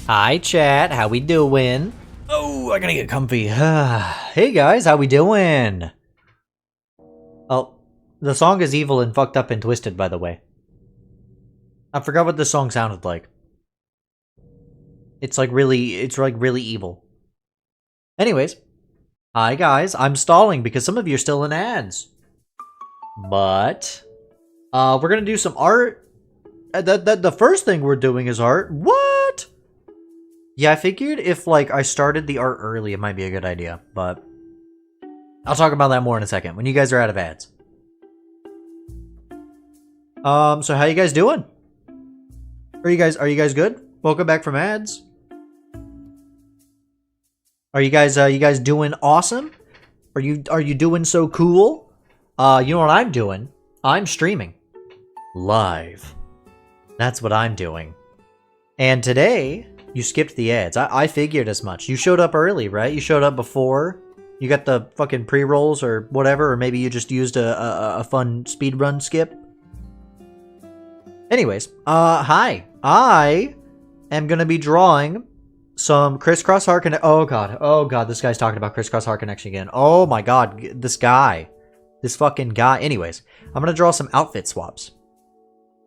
Hi chat, how we doing? Oh, I gotta get comfy. Hey guys, how we doing? Oh, the song is evil and fucked up and twisted, by the way. I forgot what this song sounded like. It's like really evil. Anyways, hi guys, I'm stalling because some of you are still in ads. But, we're gonna do some art. The first thing we're doing is art. What? Yeah, I figured if, like, I started the art early, it might be a good idea, but I'll talk about that more in a second, when you guys are out of ads. So how you guys doing? Are you guys good? Welcome back from ads. Are you guys doing awesome? Are you doing so cool? You know what I'm doing? I'm streaming. Live. That's what I'm doing. And today, you skipped the ads. I figured as much. You showed up early, right? You showed up before. You got the fucking pre-rolls or whatever, or maybe you just used a fun speedrun skip. Anyways, hi. I am gonna be drawing some CRISS CROSS HEART CONNECTION. Oh god, this guy's talking about CRISS CROSS HEART CONNECTION again. Oh my god, this guy. This fucking guy. Anyways, I'm gonna draw some outfit swaps.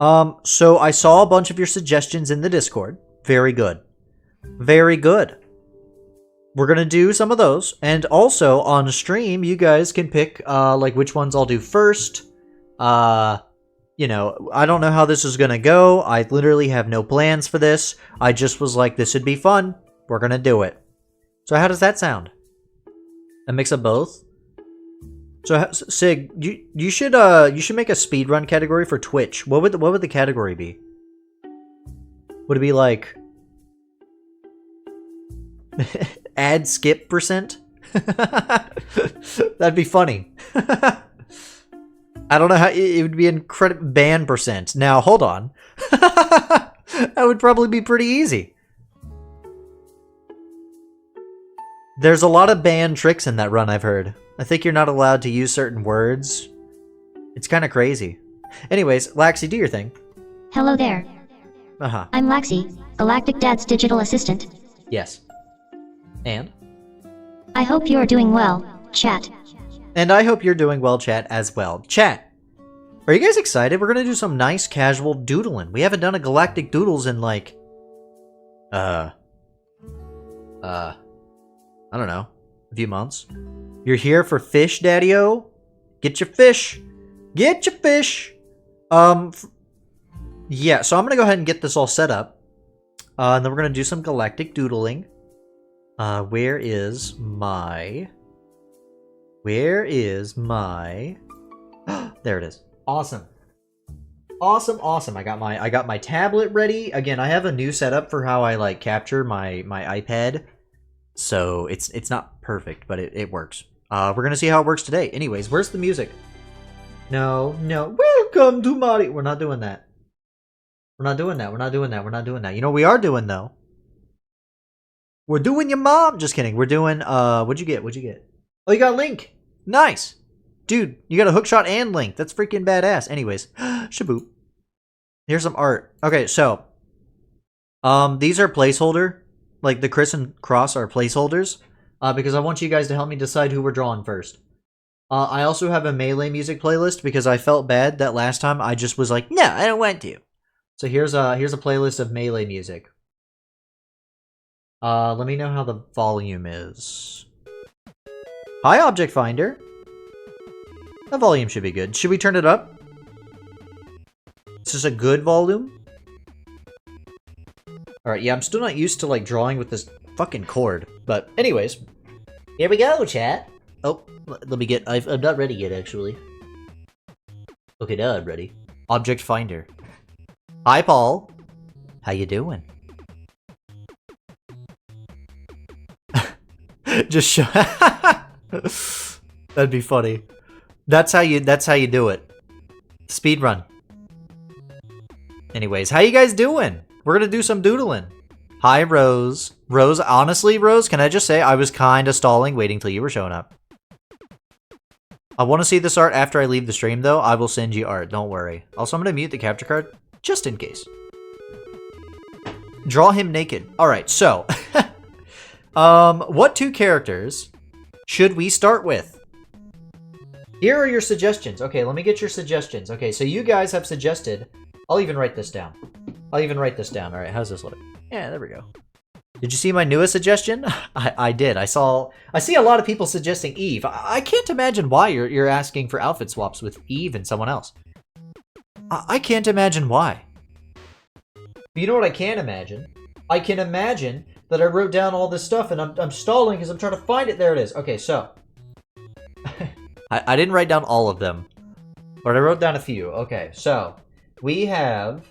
So I saw a bunch of your suggestions in the Discord. Very good. Very good. We're gonna do some of those, and also on stream you guys can pick like which ones I'll do first. You know, I don't know how this is gonna go. I literally have no plans for this. I just was like, this would be fun. We're gonna do it. So how does that sound? A mix of both? So Sig, you should make a speedrun category for Twitch. What would the category be? Would it be like ad skip %? That'd be funny. I don't know how it would be incredible. Ban %. Now hold on. That would probably be pretty easy. There's a lot of ban tricks in that run, I've heard. I think you're not allowed to use certain words. It's kind of crazy. Anyways, Laxi, do your thing. Hello there. I'm Laxi, Galactic Dad's digital assistant. Yes. And? I hope you are doing well, chat. And I hope you're doing well, chat, as well. Chat, are you guys excited? We're gonna do some nice casual doodling. We haven't done a Galactic Doodles in like... I don't know. A few months. You're here for fish, Daddy-O? Get your fish! Get your fish! Yeah, so I'm gonna go ahead and get this all set up. And then we're gonna do some Galactic doodling. Where is my... There it is. Awesome. Awesome. I got my tablet ready. Again, I have a new setup for how I like capture my iPad. So it's not perfect, but it works. We're gonna see how it works today. Anyways, where's the music? No. Welcome to Mario. We're not doing that. We're not doing that. You know what we are doing though? We're doing your mom. Just kidding. We're doing what'd you get? Oh, you got Link. Nice. Dude, you got a hookshot and Link. That's freaking badass. Anyways, shaboop. Here's some art. Okay, so these are placeholder. Like the CRISS and CROSS are placeholders. Because I want you guys to help me decide who we're drawing first. I also have a Melee music playlist because I felt bad that last time I just was like, no, I don't want to. So here's a playlist of Melee music. Let me know how the volume is. Hi, Object Finder. The volume should be good. Should we turn it up? Is this a good volume? Alright, yeah, I'm still not used to, like, drawing with this fucking cord. But, anyways. Here we go, chat. Oh, let me get... I'm not ready yet, actually. Okay, now I'm ready. Object Finder. Hi, Paul. How you doing? Just show... That'd be funny. That's how you do it. Speedrun. Anyways, how you guys doing? We're gonna do some doodling. Hi, Rose. Rose, honestly, Rose, can I just say I was kinda stalling waiting till you were showing up. I want to see this art after I leave the stream, though. I will send you art, don't worry. Also, I'm gonna mute the capture card, just in case. Draw him naked. Alright, so. What 2 characters should we start with? Here are your suggestions. Okay, let me get your suggestions. Okay, so you guys have suggested... I'll even write this down. Alright, how's this look? Yeah, there we go. Did you see my newest suggestion? I did. I see a lot of people suggesting Eve. I can't imagine why you're asking for outfit swaps with Eve and someone else. I can't imagine why. But you know what I can imagine? I can imagine that I wrote down all this stuff and I'm stalling because I'm trying to find it. There it is. Okay, so. I didn't write down all of them, but I wrote down a few. Okay, so we have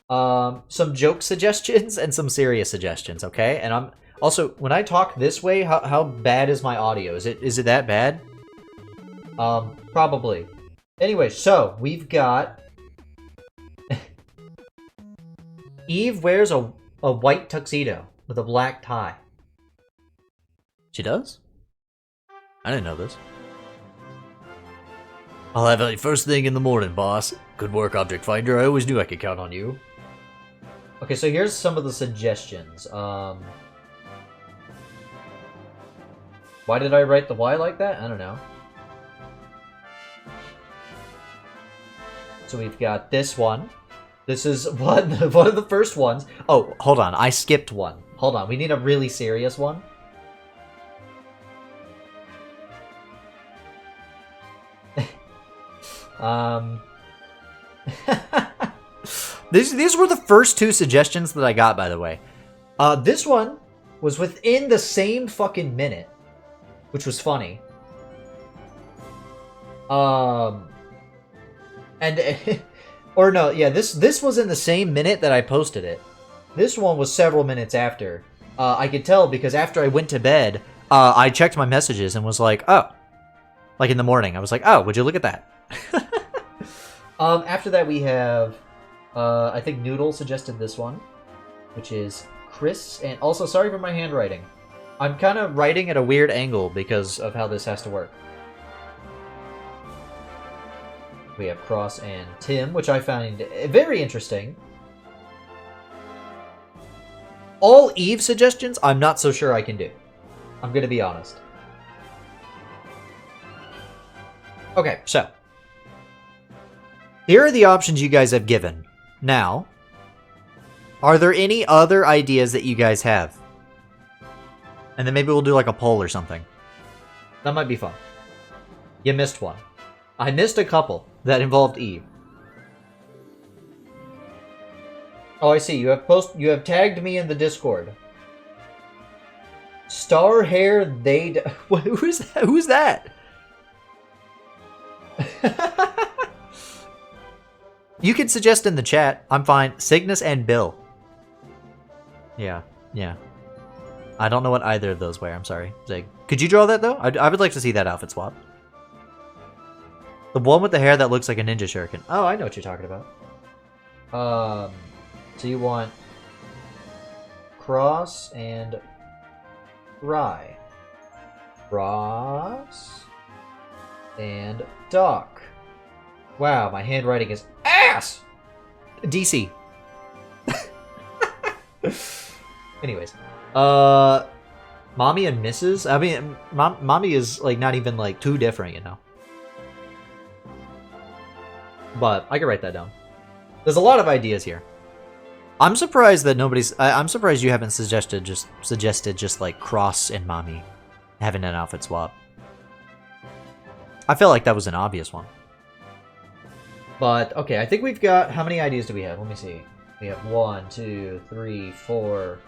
some joke suggestions and some serious suggestions, okay? And I'm also, when I talk this way, how bad is my audio? Is it that bad? Probably. Anyway, so we've got Eve wears a white tuxedo with a black tie. She does? I didn't know this. I'll have it first thing in the morning, boss. Good work, Object Finder. I always knew I could count on you. Okay, so here's some of the suggestions. Why did I write the Y like that? I don't know. So we've got this one. This is one of the first ones. Oh, hold on. I skipped one. Hold on. We need a really serious one. These were the first 2 suggestions that I got, by the way. This one was within the same fucking minute, which was funny. And or no, yeah, this was in the same minute that I posted it. This one was several minutes after. I could tell because after I went to bed, I checked my messages and was like, oh, like in the morning, I was like, oh, would you look at that? After that we have, I think Doodle suggested this one, which is CRISS, and also sorry for my handwriting. I'm kind of writing at a weird angle because of how this has to work. We have Cross and Tim, which I find very interesting. All Eve suggestions, I'm not so sure I can do. I'm gonna be honest. Okay, so. Here are the options you guys have given. Now, are there any other ideas that you guys have? And then maybe we'll do like a poll or something. That might be fun. You missed one. I missed a couple that involved Eve. Oh, I see. You have tagged me in the Discord. Star hair they who's that? Who's that? You can suggest in the chat. I'm fine. Cygnus and Bill. Yeah. I don't know what either of those wear. I'm sorry. Zig. Could you draw that, though? I would like to see that outfit swap. The one with the hair that looks like a ninja shuriken. Oh, I know what you're talking about. So you want Cross and Rye. Cross and Doc. Wow, my handwriting is ass! DC. Anyways. Mommy and Mrs.? I mean, Mommy is, like, not even, like, too different, you know? But I can write that down. There's a lot of ideas here. I'm surprised that nobody's... I'm surprised you haven't suggested just, like, Cross and Mommy having an outfit swap. I felt like that was an obvious one. But, okay, I think we've got... How many ideas do we have? Let me see. We have 1, 2, 3, 4,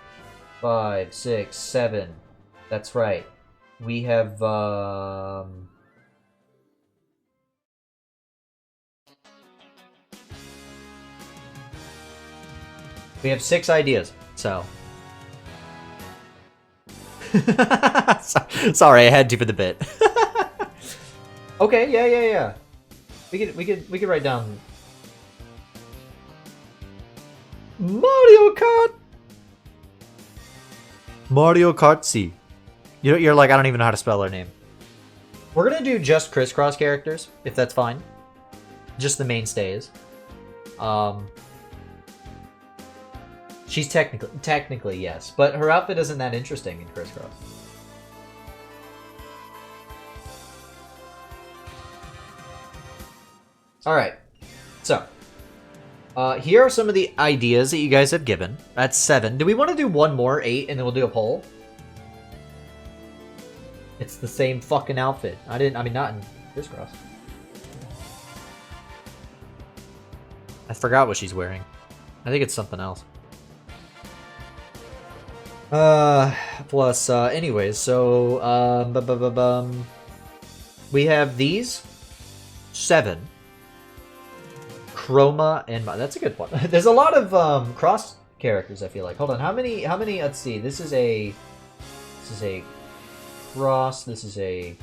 5, 6, 7. That's right. We have, we have 6 ideas, so... Sorry, I had to for the bit. Okay, yeah. We could write down Mario Kart. Mario Kart C. You're like, I don't even know how to spell her name. We're gonna do just CRISS CROSS characters, if that's fine. Just the mainstays. She's technically yes, but her outfit isn't that interesting in CRISS CROSS. Alright, so, here are some of the ideas that you guys have given. That's 7. Do we want to do one more, 8, and then we'll do a poll? It's the same fucking outfit. I mean, not in CRISS CROSS. I forgot what she's wearing. I think it's something else. Plus, anyways, so, we have these 7. Chroma and that's a good one. There's a lot of cross characters, I feel like. Hold on, how many let's see. This is a cross, this is a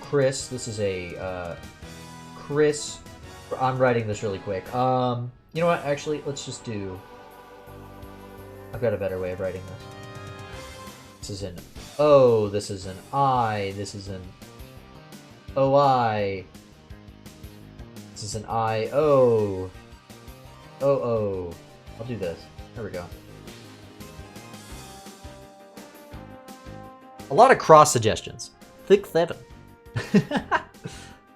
CRISS, this is a CRISS. I'm writing this really quick. You know what? Actually, let's just do. I've got a better way of writing this. This is an O. This is an I. This is an OI. This is an IO. OO. I'll do this. There we go. A lot of cross suggestions. Thick 7.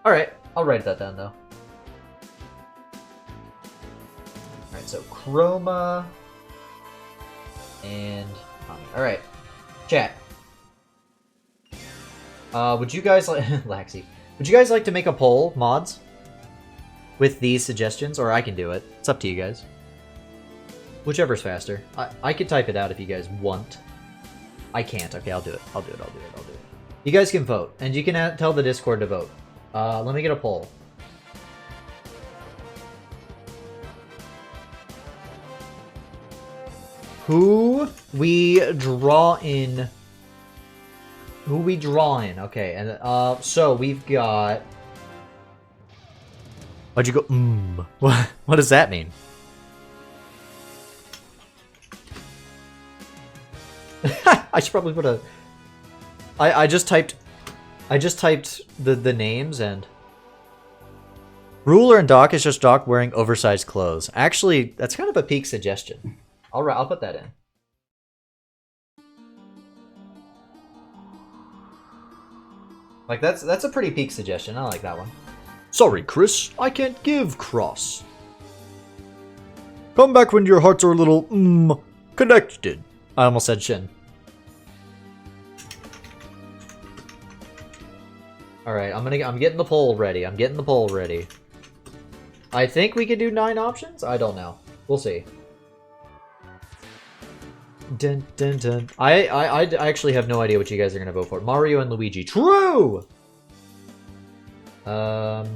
Alright, I'll write that down though. Alright, so Chroma and Tommy. Alright. Chat. Would you guys like Laxi? Would you guys like to make a poll, mods? With these suggestions, or I can do it. It's up to you guys. Whichever's faster. I could type it out if you guys want. I can't. Okay, I'll do it. I'll do it. You guys can vote, and you can tell the Discord to vote. Let me get a poll. Who we draw in? Okay, and so we've got. Why'd you go? What does that mean? I should probably put a. I just typed the names and. Ruler and Doc is just Doc wearing oversized clothes. Actually, that's kind of a peak suggestion. I'll put that in. Like that's a pretty peak suggestion. I like that one. Sorry, Chris, I can't give cross. Come back when your hearts are a little connected. I almost said Shin. All right, I'm getting the poll ready. I think we could do 9 options. I don't know. We'll see. Dun, dun, dun. I actually have no idea what you guys are gonna vote for. Mario and Luigi. True. Can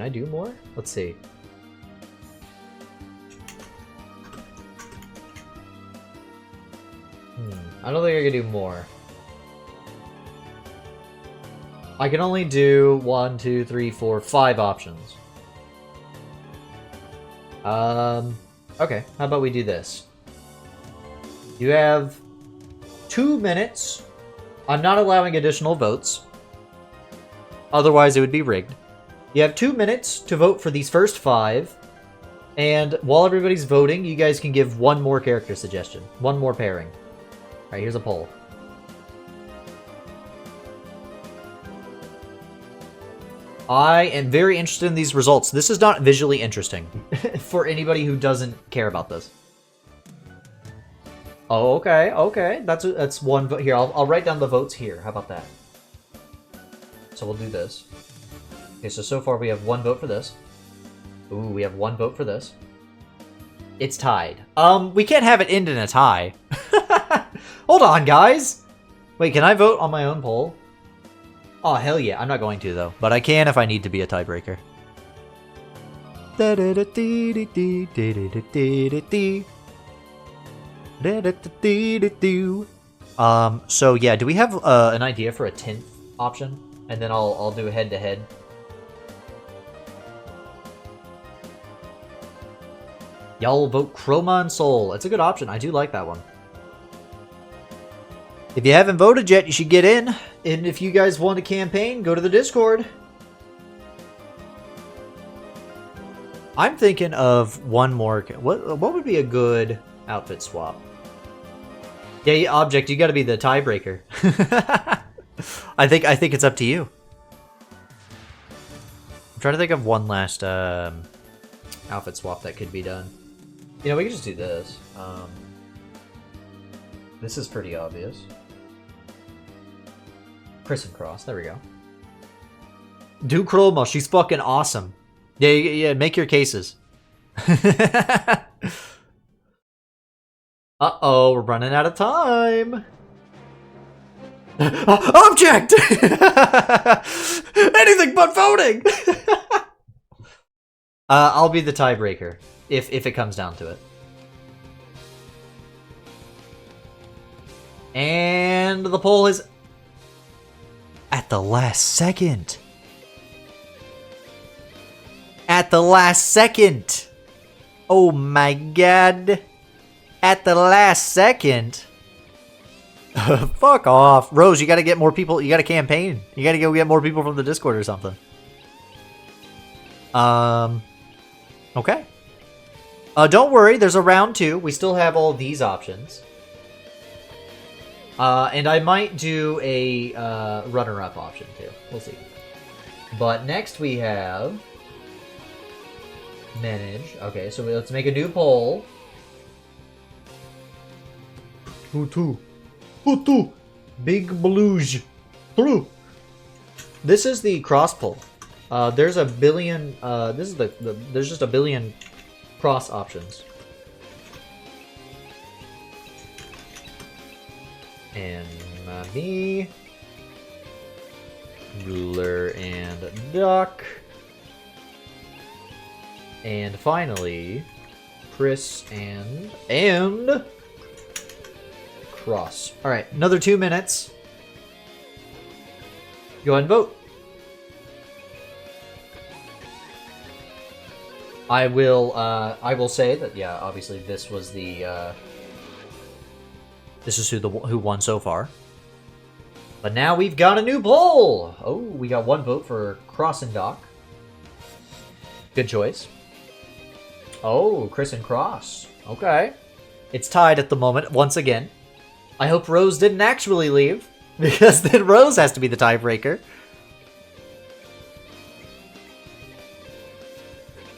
I do more? Let's see. I don't think I can do more. I can only do 1, 2, 3, 4, 5 options. Okay, how about we do this? You have 2 minutes. I'm not allowing additional votes. Otherwise, it would be rigged. You have 2 minutes to vote for these first 5. And while everybody's voting, you guys can give one more character suggestion. One more pairing. Alright, here's a poll. I am very interested in these results. This is not visually interesting for anybody who doesn't care about this. Oh, okay. That's one vote here. I'll write down the votes here. How about that? So we'll do this. Okay, so far we have 1 vote for this. Ooh, we have 1 vote for this. It's tied. We can't have it end in a tie. Hold on, guys. Wait, can I vote on my own poll? Oh, hell yeah. I'm not going to, though. But I can if I need to be a tiebreaker. So yeah, do we have an idea for a 10th option? And then I'll do a head-to-head. Y'all vote Chroma and Soul. It's a good option. I do like that one. If you haven't voted yet, you should get in. And if you guys want a campaign, go to the Discord. I'm thinking of one more. What would be a good outfit swap? Yeah, object. You got to be the tiebreaker. I think it's up to you. I'm trying to think of one last outfit swap that could be done. You know, we could just do this. This is pretty obvious. Criss Cross. There we go. Do Chroma. She's fucking awesome. Yeah, make your cases. Uh-oh, we're running out of time. Object! Anything but voting! I'll be the tiebreaker, if it comes down to it. And the poll is at the last second. At the last second. Oh my god. At the last second. Fuck off. Rose, you gotta get more people. You gotta campaign. You gotta go get more people from the Discord or something. Okay. Don't worry, there's a round 2. We still have all these options. And I might do a runner-up option too. We'll see. But next we have manage. Okay, so let's make a new poll. Who Big Blues. Through. This is the cross poll. There's a billion. This is there's just a billion cross options. And me, ruler and duck, and finally, Chris and cross. All right, another 2 minutes. Go ahead and vote. I will say that yeah, obviously this was the. This is who won so far. But now we've got a new poll! Oh, we got 1 vote for Cross and Doc. Good choice. Oh, Chris and Cross. Okay. It's tied at the moment, once again. I hope Rose didn't actually leave, because then Rose has to be the tiebreaker.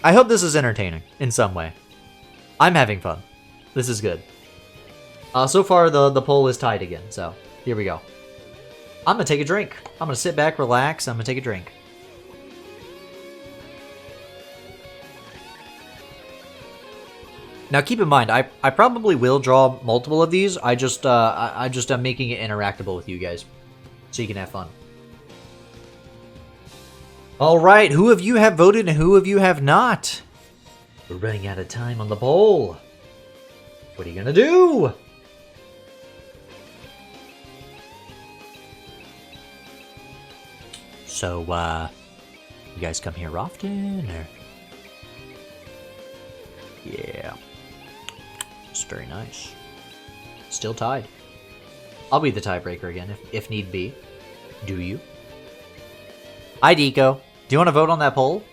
I hope this is entertaining, in some way. I'm having fun. This is good. So far, the poll is tied again, so here we go. I'm gonna take a drink. I'm gonna sit back, relax, I'm gonna take a drink. Now keep in mind, I probably will draw multiple of these. I just am making it interactable with you guys, so you can have fun. Alright, who of you have voted and who of you have not? We're running out of time on the poll. What are you gonna do? So, you guys come here often, or? Yeah. It's very nice. Still tied. I'll be the tiebreaker again, if need be. Do you? Hi, Deco. Do you want to vote on that poll?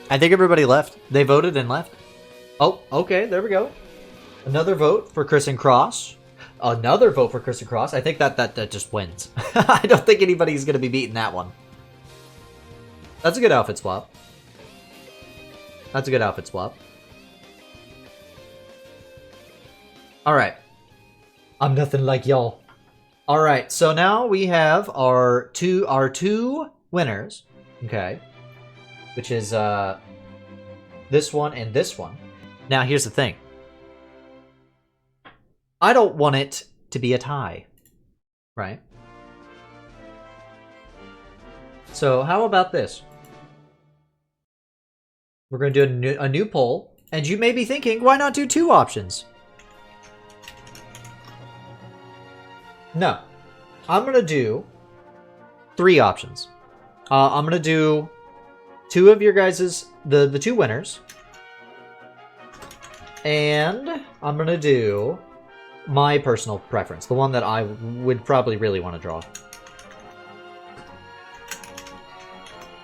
I think everybody left. They voted and left. Oh, okay, there we go. Another vote for Criss and Cross. Another vote for Criss and Cross. I think that just wins. I don't think anybody's going to be beating that one. That's a good outfit swap. That's a good outfit swap. Alright. I'm nothing like y'all. Alright, so now we have our two winners. Okay. Which is this one and this one. Now here's the thing. I don't want it to be a tie, right? So how about this? We're going to do a new poll, and you may be thinking, why not do 2 options? No. I'm going to do 3 options. I'm going to do 2 of your guys's, the 2 winners. And I'm going to do my personal preference, the one that I would probably really want to draw.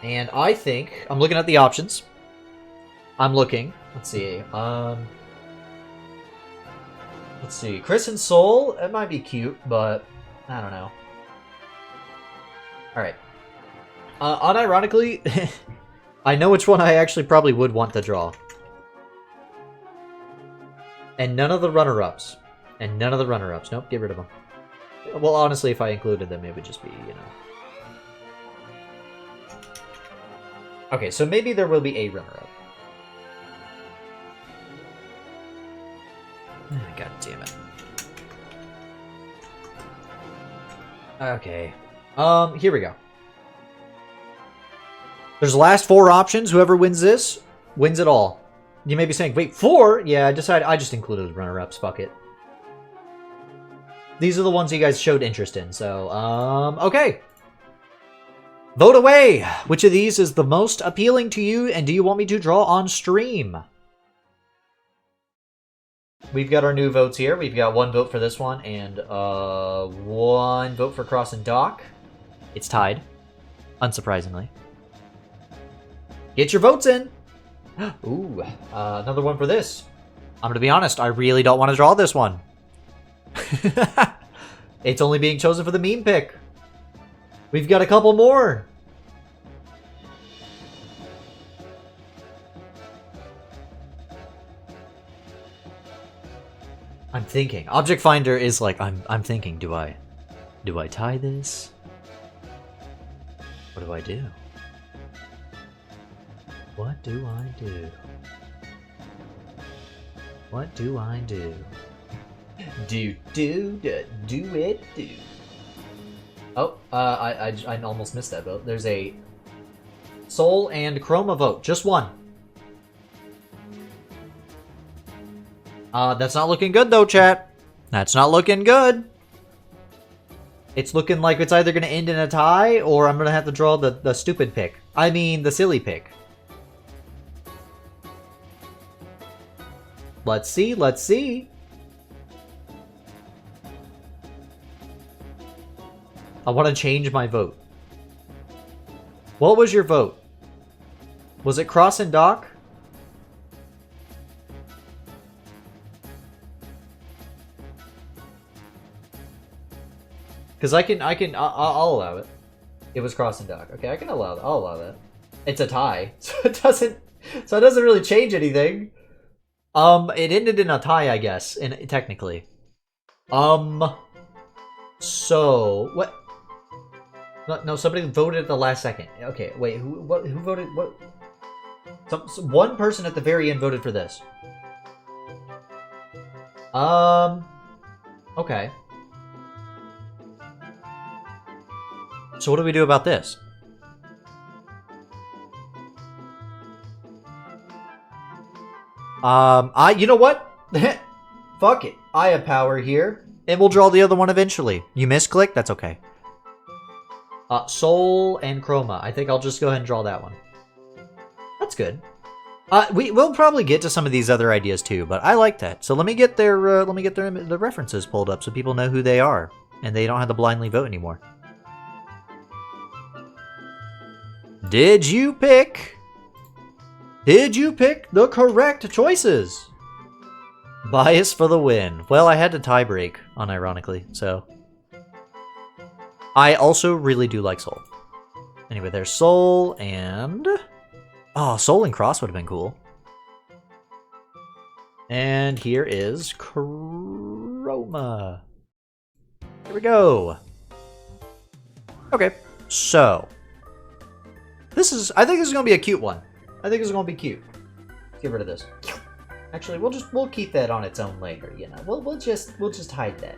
And I think I'm looking at the options. I'm looking. Let's see. Let's see. Chris and Soul. It might be cute, but I don't know. All right. Unironically, I know which one I actually probably would want to draw. And none of the runner-ups. And none of the runner-ups. Nope, get rid of them. Well, honestly, if I included them, it would just be, you know. Okay, so maybe there will be a runner-up. God damn it. Okay. Here we go. There's the last 4 options. Whoever wins this, wins it all. You may be saying, wait, 4? Yeah, I just included runner-ups. Fuck it. These are the ones you guys showed interest in, so, okay. Vote away! Which of these is the most appealing to you, and do you want me to draw on stream? We've got our new votes here. We've got 1 vote for this one, and, 1 vote for Cross and Dock. It's tied, unsurprisingly. Get your votes in! Ooh, another one for this. I'm gonna be honest, I really don't want to draw this one. It's only being chosen for the meme pick. We've got a couple more. I'm thinking. Object Finder is like, I'm thinking, do I tie this? What do I do? What do I do? What do I do? Do it. Oh, I almost missed that vote. There's a Soul and Chroma vote. Just 1. That's not looking good though, chat. That's not looking good. It's looking like it's either going to end in a tie, or I'm going to have to draw the stupid pick. I mean, the silly pick. Let's see, let's see. I want to change my vote. What was your vote? Was it Cross and Dock? Because I'll allow it. It was Cross and Dock. Okay, I can allow that. I'll allow that. It's a tie, so it doesn't really change anything. It ended in a tie, I guess, technically. So what? No, somebody voted at the last second. Okay, wait, who voted? What? One person at the very end voted for this. Okay. So what do we do about this? You know what? Fuck it. I have power here. And we'll draw the other one eventually. You misclick? That's okay. Soul and Chroma. I think I'll just go ahead and draw that one. That's good. We'll probably get to some of these other ideas too, but I like that. So let me get their the references pulled up so people know who they are, and they don't have to blindly vote anymore. Did you pick the correct choices? Bias for the win. Well, I had to tie break, unironically, so. I also really do like Soul. Anyway, there's Soul and... Oh, Soul and Cross would have been cool. And here is Chroma. Here we go. Okay, so. I think this is going to be a cute one. I think this is going to be cute. Let's get rid of this. Actually, we'll keep that on its own later, you know. We'll just hide that.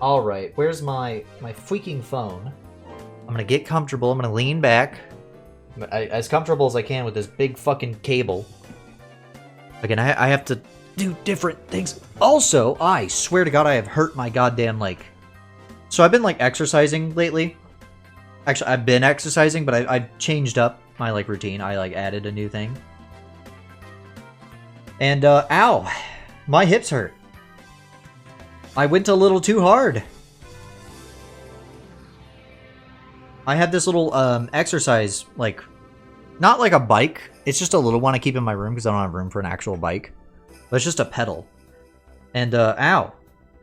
All right, where's my freaking phone? I'm gonna get comfortable. I'm gonna lean back, as comfortable as I can with this big fucking cable. Again, I have to do different things. Also, I swear to God, I have hurt my goddamn leg. So I've been like exercising lately. Actually, I've been exercising, but I've changed up my like routine. I like added a new thing. And ow, my hips hurt. I went a little too hard. I had this little exercise, like, not like a bike. It's just a little one I keep in my room because I don't have room for an actual bike. But it's just a pedal. And, ow.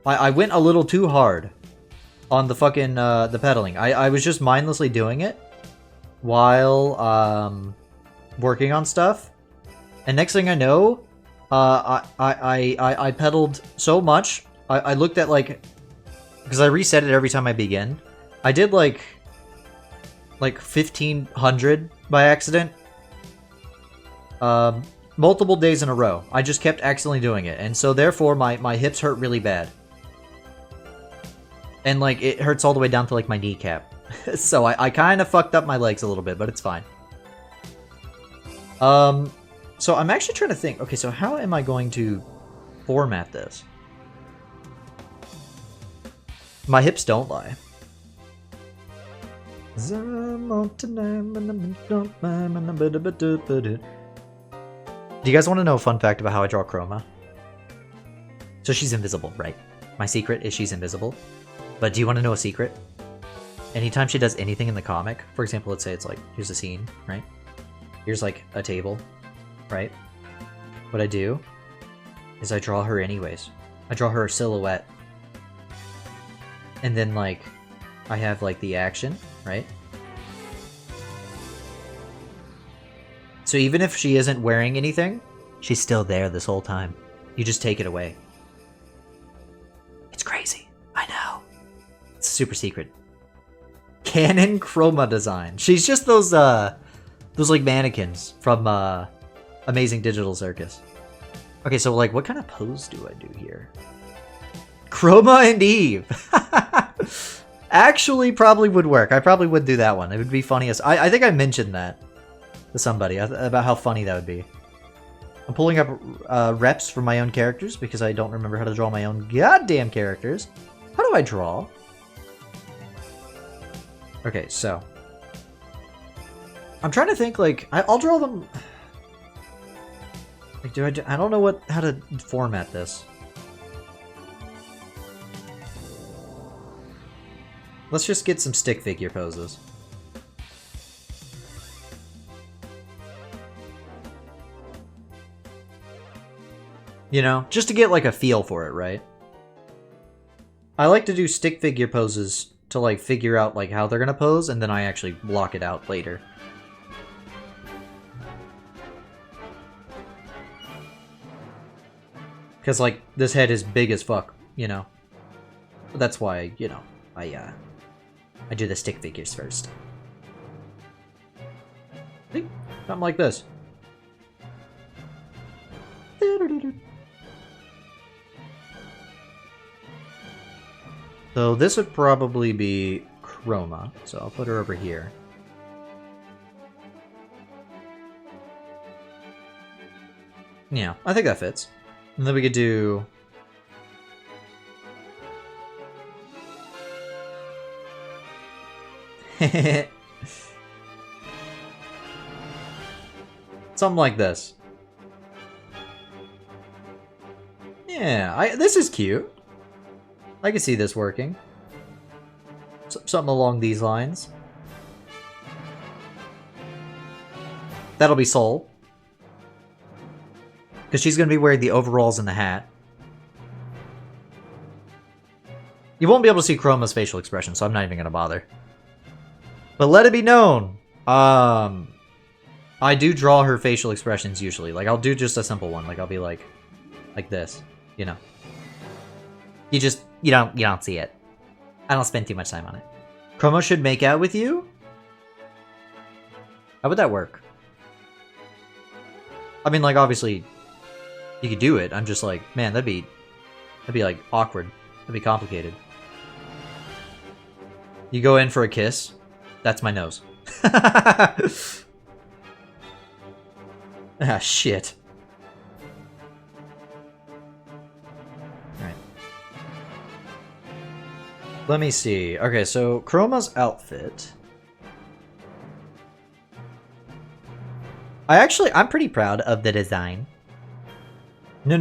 I went a little too hard on the fucking, the pedaling. I was just mindlessly doing it while, working on stuff. And next thing I know, I pedaled so much. I looked at, like, because I reset it every time I begin. I did, like 1,500 by accident. Multiple days in a row. I just kept accidentally doing it. And so, therefore, my hips hurt really bad. And, like, it hurts all the way down to, like, my kneecap. So I kind of fucked up my legs a little bit, but it's fine. So I'm actually trying to think. Okay, so how am I going to format this? My hips don't lie. Do you guys want to know a fun fact about how I draw Chroma? So she's invisible, right? My secret is she's invisible. But do you want to know a secret? Anytime she does anything in the comic, for example, let's say it's like, here's a scene, right? Here's like a table, right? What I do is I draw her anyways. I draw her silhouette. And then like, I have like the action, right? So even if she isn't wearing anything, she's still there this whole time. You just take it away. It's crazy. I know. It's super secret. Canon Chroma design. She's just those like mannequins from Amazing Digital Circus. Okay, so like what kind of pose do I do here? Chroma and Eve. Actually probably would work. I probably would do that one. It would be funny as I think I mentioned that to somebody about how funny that would be. I'm pulling up reps for my own characters because I don't remember how to draw my own goddamn characters. How do I draw? Okay, so I'm trying to think. Like I'll draw them. Like, I don't know how to format this. Let's just get some stick figure poses. You know, just to get like a feel for it, right? I like to do stick figure poses to like figure out like how they're gonna pose, and then I actually block it out later. Because like this head is big as fuck, you know. That's why, you know, I do the stick figures first. See? Something like this. So this would probably be Chroma, so I'll put her over here. Yeah, I think that fits. And then we could do... something like this. Yeah, this is cute. I can see this working. Something along these lines. That'll be Soul. Because she's going to be wearing the overalls and the hat. You won't be able to see Chroma's facial expression, so I'm not even going to bother. But let it be known, I do draw her facial expressions usually. Like, I'll do just a simple one. Like, I'll be like this, you know. You don't see it. I don't spend too much time on it. Chroma should make out with you? How would that work? I mean, like, obviously, you could do it. I'm just like, man, that'd be like awkward. That'd be complicated. You go in for a kiss. That's my nose. Ah, shit. Alright. Let me see. Okay, so Chroma's outfit. I'm pretty proud of the design. No.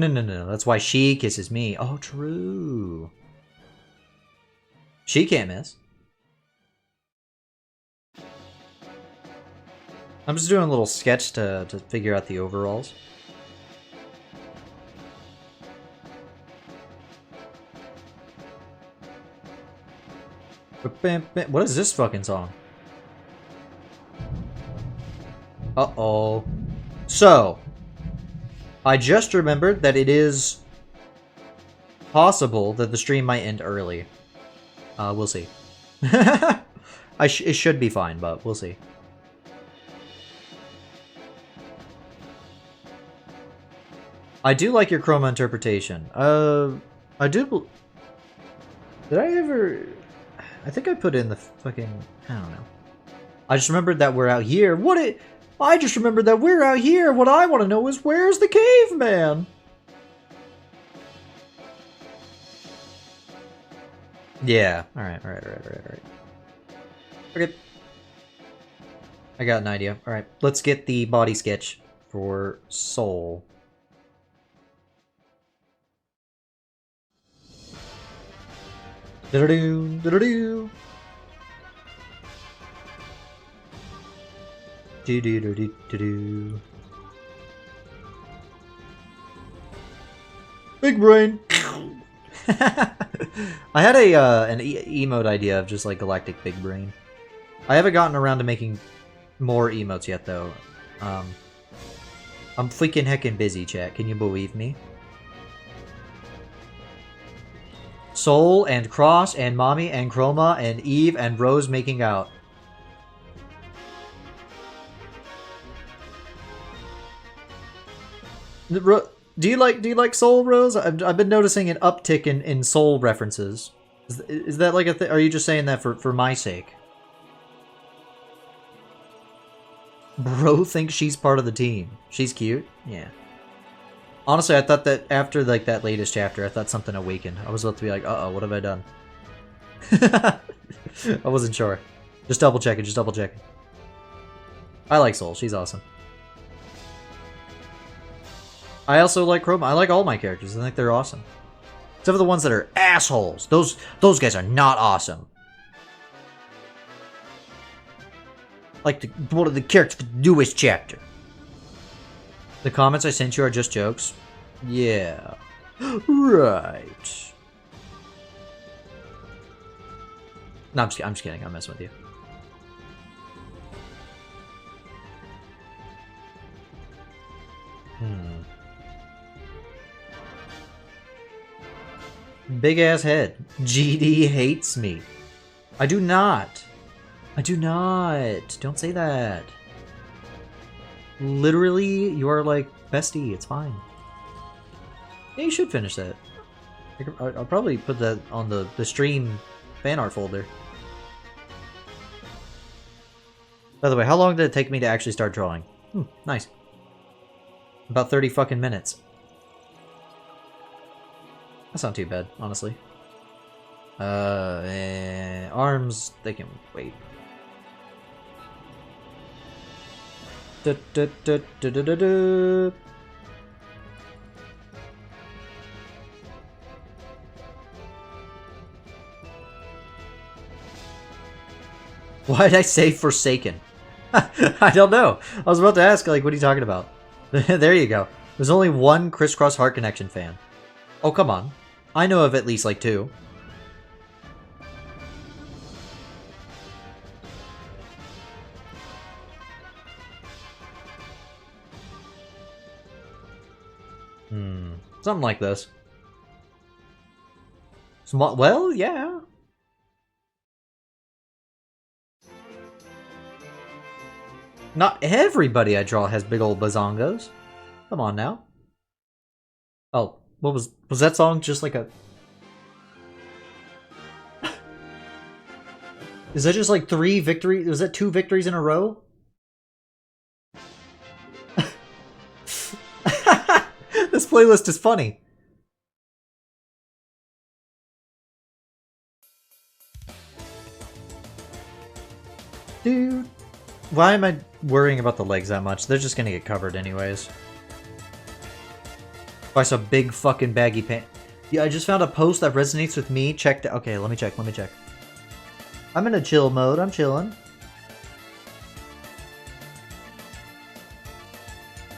That's why she kisses me. Oh, true. She can't miss. I'm just doing a little sketch to figure out the overalls. What is this fucking song? Uh-oh. So, I just remembered that it is possible that the stream might end early. We'll see. It should be fine, but we'll see. I do like your chroma interpretation. I do... Did I ever... I think I put in the fucking... I don't know. I just remembered that we're out here. I just remembered that we're out here. What I want to know is, where's the caveman? Yeah. Alright. Okay. I got an idea. Alright, let's get the body sketch for Soul. Do-do-do, do-do-do. Do-do-do-do-do-do. Big brain! I had an emote idea of just like Galactic Big Brain. I haven't gotten around to making more emotes yet though. I'm freaking heckin' busy, chat. Can you believe me? Soul and Cross and Mommy and Chroma and Eve and Rose making out. Do you like Soul, Rose? I've been noticing an uptick in Soul references. Is that like a thing? Are you just saying that for my sake? Bro thinks she's part of the team. She's cute. Yeah. Honestly, I thought that after like that latest chapter, I thought something awakened. I was about to be like, uh-oh, what have I done? I wasn't sure. Just double checking, just double checking. I like Soul, she's awesome. I also like Chroma. I like all my characters. I think they're awesome. Except for the ones that are assholes. Those guys are not awesome. Like one of the characters for the newest chapter. The comments I sent you are just jokes? Yeah. Right. No, I'm just kidding. I'm messing with you. Big ass head. GD hates me. I do not. I do not. Don't say that. Literally, you are like bestie. It's fine. Yeah, you should finish that. I'll probably put that on the stream fan art folder. By the way, how long did it take me to actually start drawing? Nice. About 30 fucking minutes. That's not too bad, honestly. Arms, they can wait. Why did I say Forsaken? I don't know. I was about to ask, like, what are you talking about? There you go. There's only one CRISS CROSS HEART CONNECTION fan. Oh, come on. I know of at least, like, 2. Something like this. Small, well, yeah. Not everybody I draw has big old bazongos. Come on now. Oh, what was that song just like a... Is that just like 3 victories? Was that 2 victories in a row? This playlist is funny. Dude. Why am I worrying about the legs that much? They're just gonna get covered anyways. By some big fucking baggy pants. Yeah, I just found a post that resonates with me. Checked. Okay, let me check. I'm in a chill mode. I'm chilling.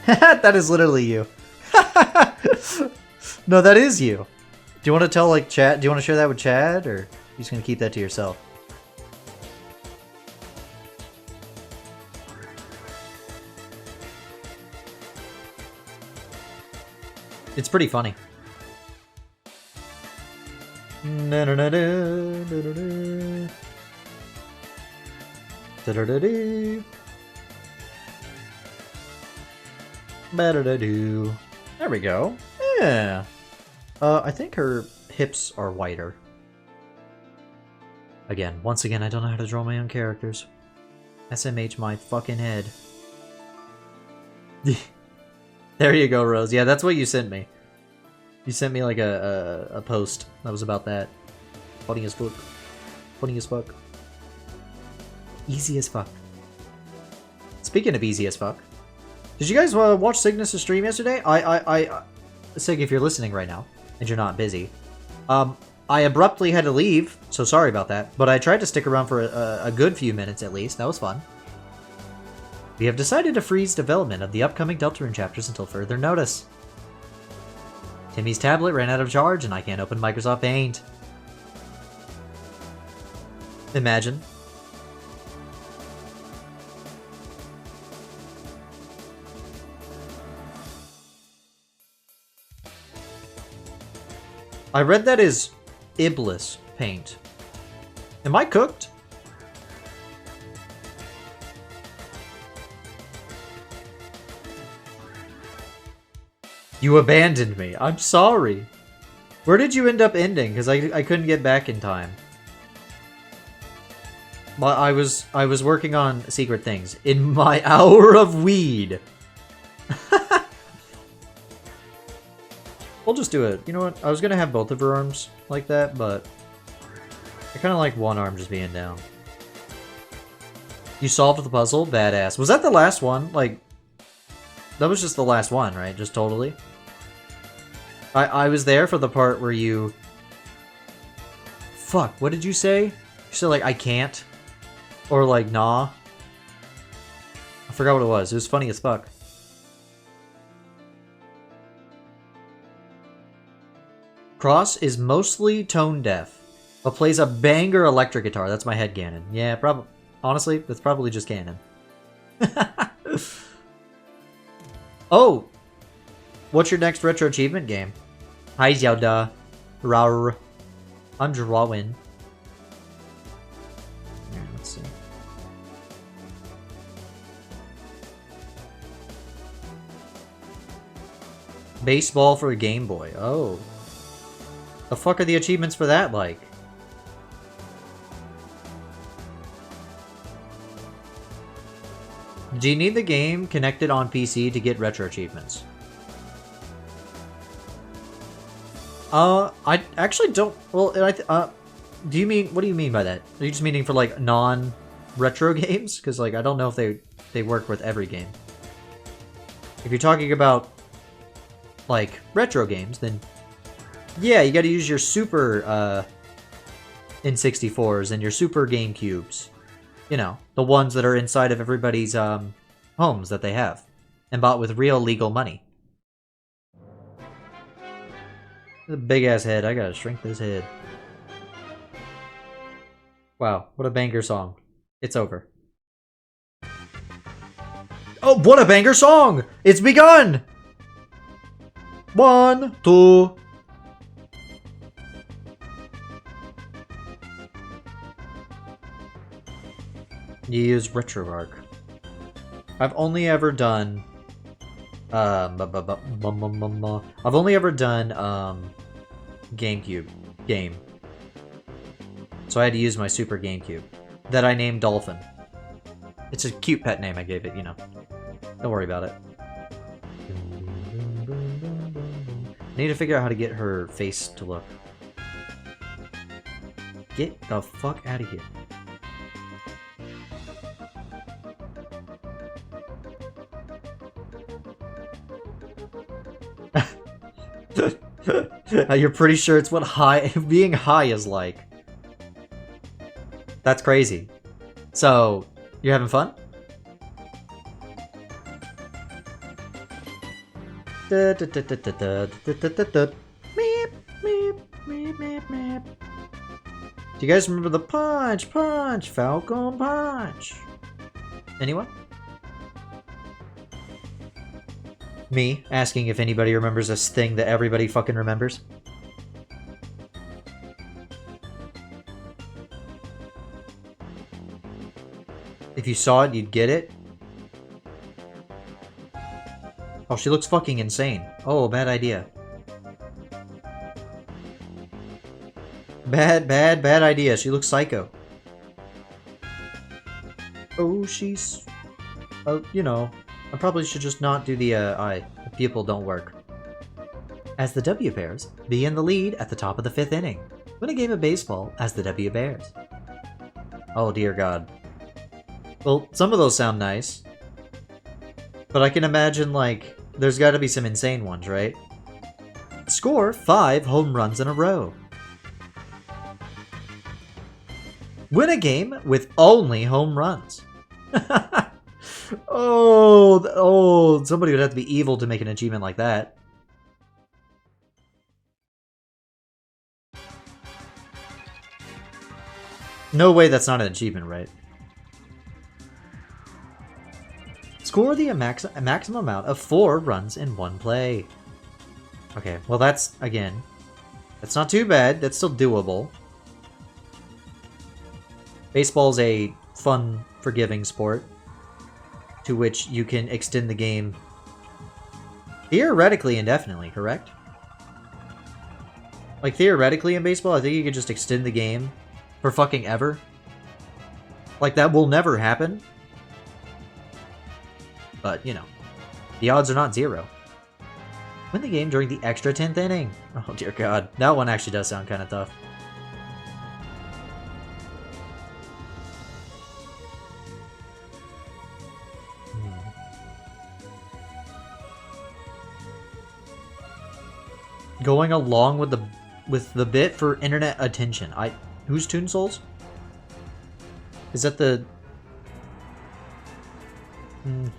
That is literally you. No, that is you. Do you want to tell, like, Chad? Do you want to share that with Chad, or are you just going to keep that to yourself? It's pretty funny. There we go. Yeah. I think her hips are wider. Once again, I don't know how to draw my own characters. SMH my fucking head. There you go, Rose. Yeah, that's what you sent me. You sent me like a post that was about that. Funny as fuck. Funny as fuck. Easy as fuck. Speaking of easy as fuck, did you guys watch Cygnus' stream yesterday? Sig, if you're listening right now and you're not busy, I abruptly had to leave, so sorry about that. But I tried to stick around for a good few minutes at least. That was fun. We have decided to freeze development of the upcoming Deltarune chapters until further notice. Timmy's tablet ran out of charge and I can't open Microsoft Paint. Imagine. I read that is Iblis paint. Am I cooked? You abandoned me. I'm sorry. Where did you end up ending? Because I couldn't get back in time. Well, I was working on secret things in my hour of weed. We'll just do it. You know what? I was gonna have both of her arms like that, but I kind of like one arm just being down. You solved the puzzle? Badass. Was that the last one? Like, that was just the last one, right? Just totally. I was there for the part where you... Fuck, what did you say? You said, like, I can't? Or, like, nah? I forgot what it was. It was funny as fuck. Cross is mostly tone deaf, but plays a banger electric guitar. That's my headcanon. Yeah, probably. Honestly, that's probably just canon. Oh! What's your next retro achievement game? Hi, Zelda. Rawr. I'm drawing. Here, let's see. Baseball for a Game Boy. Oh. The fuck are the achievements for that like? Do you need the game connected on PC to get retro achievements? I actually don't. Well, do you mean? What do you mean by that? Are you just meaning for like non-retro games? Because like I don't know if they work with every game. If you're talking about like retro games, then yeah, you got to use your Super N64s and your Super GameCubes. You know, the ones that are inside of everybody's homes that they have, and bought with real legal money. The big ass head. I gotta shrink this head. Wow, what a banger song. It's over. Oh, what a banger song! It's begun! 1, 2. You use RetroArch. I've only ever done I've only ever done GameCube game. So I had to use my Super GameCube that I named Dolphin. It's a cute pet name I gave it, you know. Don't worry about it. I need to figure out how to get her face to look. Get the fuck out of here. You're pretty sure it's what being high is like. That's crazy. So, you're having fun? Meep, meep, meep, meep, meep. Do you guys remember the punch, punch, Falcon punch? Anyone? Me asking if anybody remembers this thing that everybody fucking remembers. If you saw it, you'd get it. Oh, she looks fucking insane. Oh, bad idea. Bad idea. She looks psycho. Oh, she's... Oh, you know, I probably should just not do the eye. The pupil don't work. As the W Bears begin the lead at the top of the 5th inning. Win a game of baseball as the W Bears. Oh, dear God. Well, some of those sound nice. But I can imagine, like, there's gotta be some insane ones, right? Score 5 home runs in a row. Win a game with only home runs. oh, somebody would have to be evil to make an achievement like that. No way that's not an achievement, right? Score the maximum amount of 4 runs in one play. Okay, well that's, again, that's not too bad. That's still doable. Baseball's a fun, forgiving sport to which you can extend the game theoretically indefinitely, correct? Like, theoretically in baseball, I think you could just extend the game for fucking ever. Like, that will never happen. But, you know, the odds are not 0. Win the game during the extra 10th inning. Oh, dear God. That one actually does sound kind of tough. Going along with the bit for internet attention. Who's Toon Souls? Is that the... I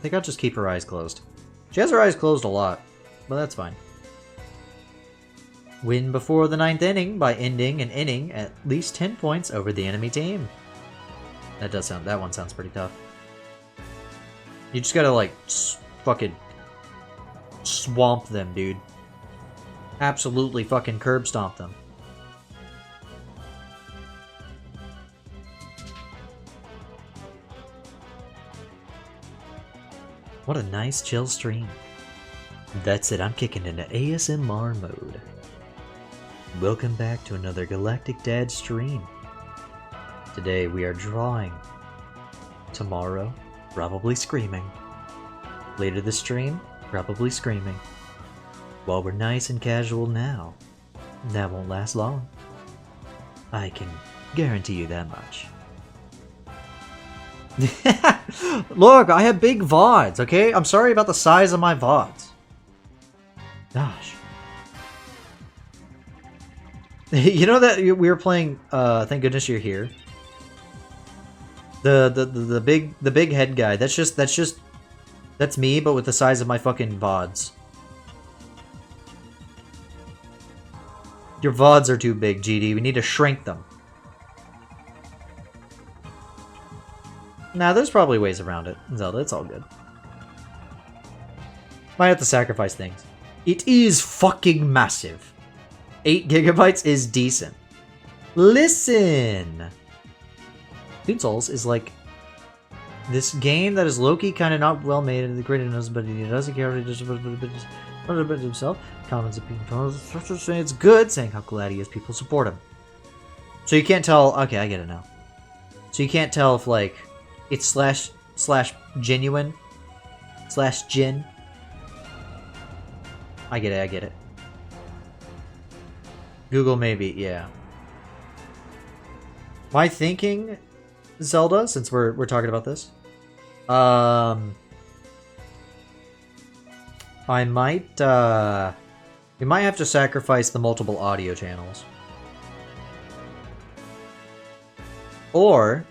think I'll just keep her eyes closed. She has her eyes closed a lot, but that's fine. Win before the 9th inning by ending an inning at least 10 points over the enemy team. That one sounds pretty tough. You just gotta, like, fucking swamp them, dude. Absolutely fucking curb stomp them. What a nice chill stream. That's it, I'm kicking into ASMR mode. Welcome back to another Galactic Dad stream. Today we are drawing. Tomorrow, probably screaming. Later this stream, probably screaming. While we're nice and casual now, that won't last long. I can guarantee you that much. Look, I have big VODs, okay? I'm sorry about the size of my VODs. Gosh. You know that we were playing, thank goodness you're here. The big head guy. That's me, but with the size of my fucking VODs. Your VODs are too big, GD. We need to shrink them. Nah, there's probably ways around it. Zelda, it's all good. Might have to sacrifice things. It is fucking massive. 8 gigabytes is decent. Listen! Toon Souls is like this game that is low-key kind of not well made, and the creator knows, but he doesn't care. He just about himself. Comments opinion. It's good, saying how glad he is people support him. So you can't tell. Okay, I get it now. So you can't tell if like it's slash genuine slash gin. I get it. Google maybe, yeah. My thinking, Zelda, since we're talking about this, I might we might have to sacrifice the multiple audio channels, or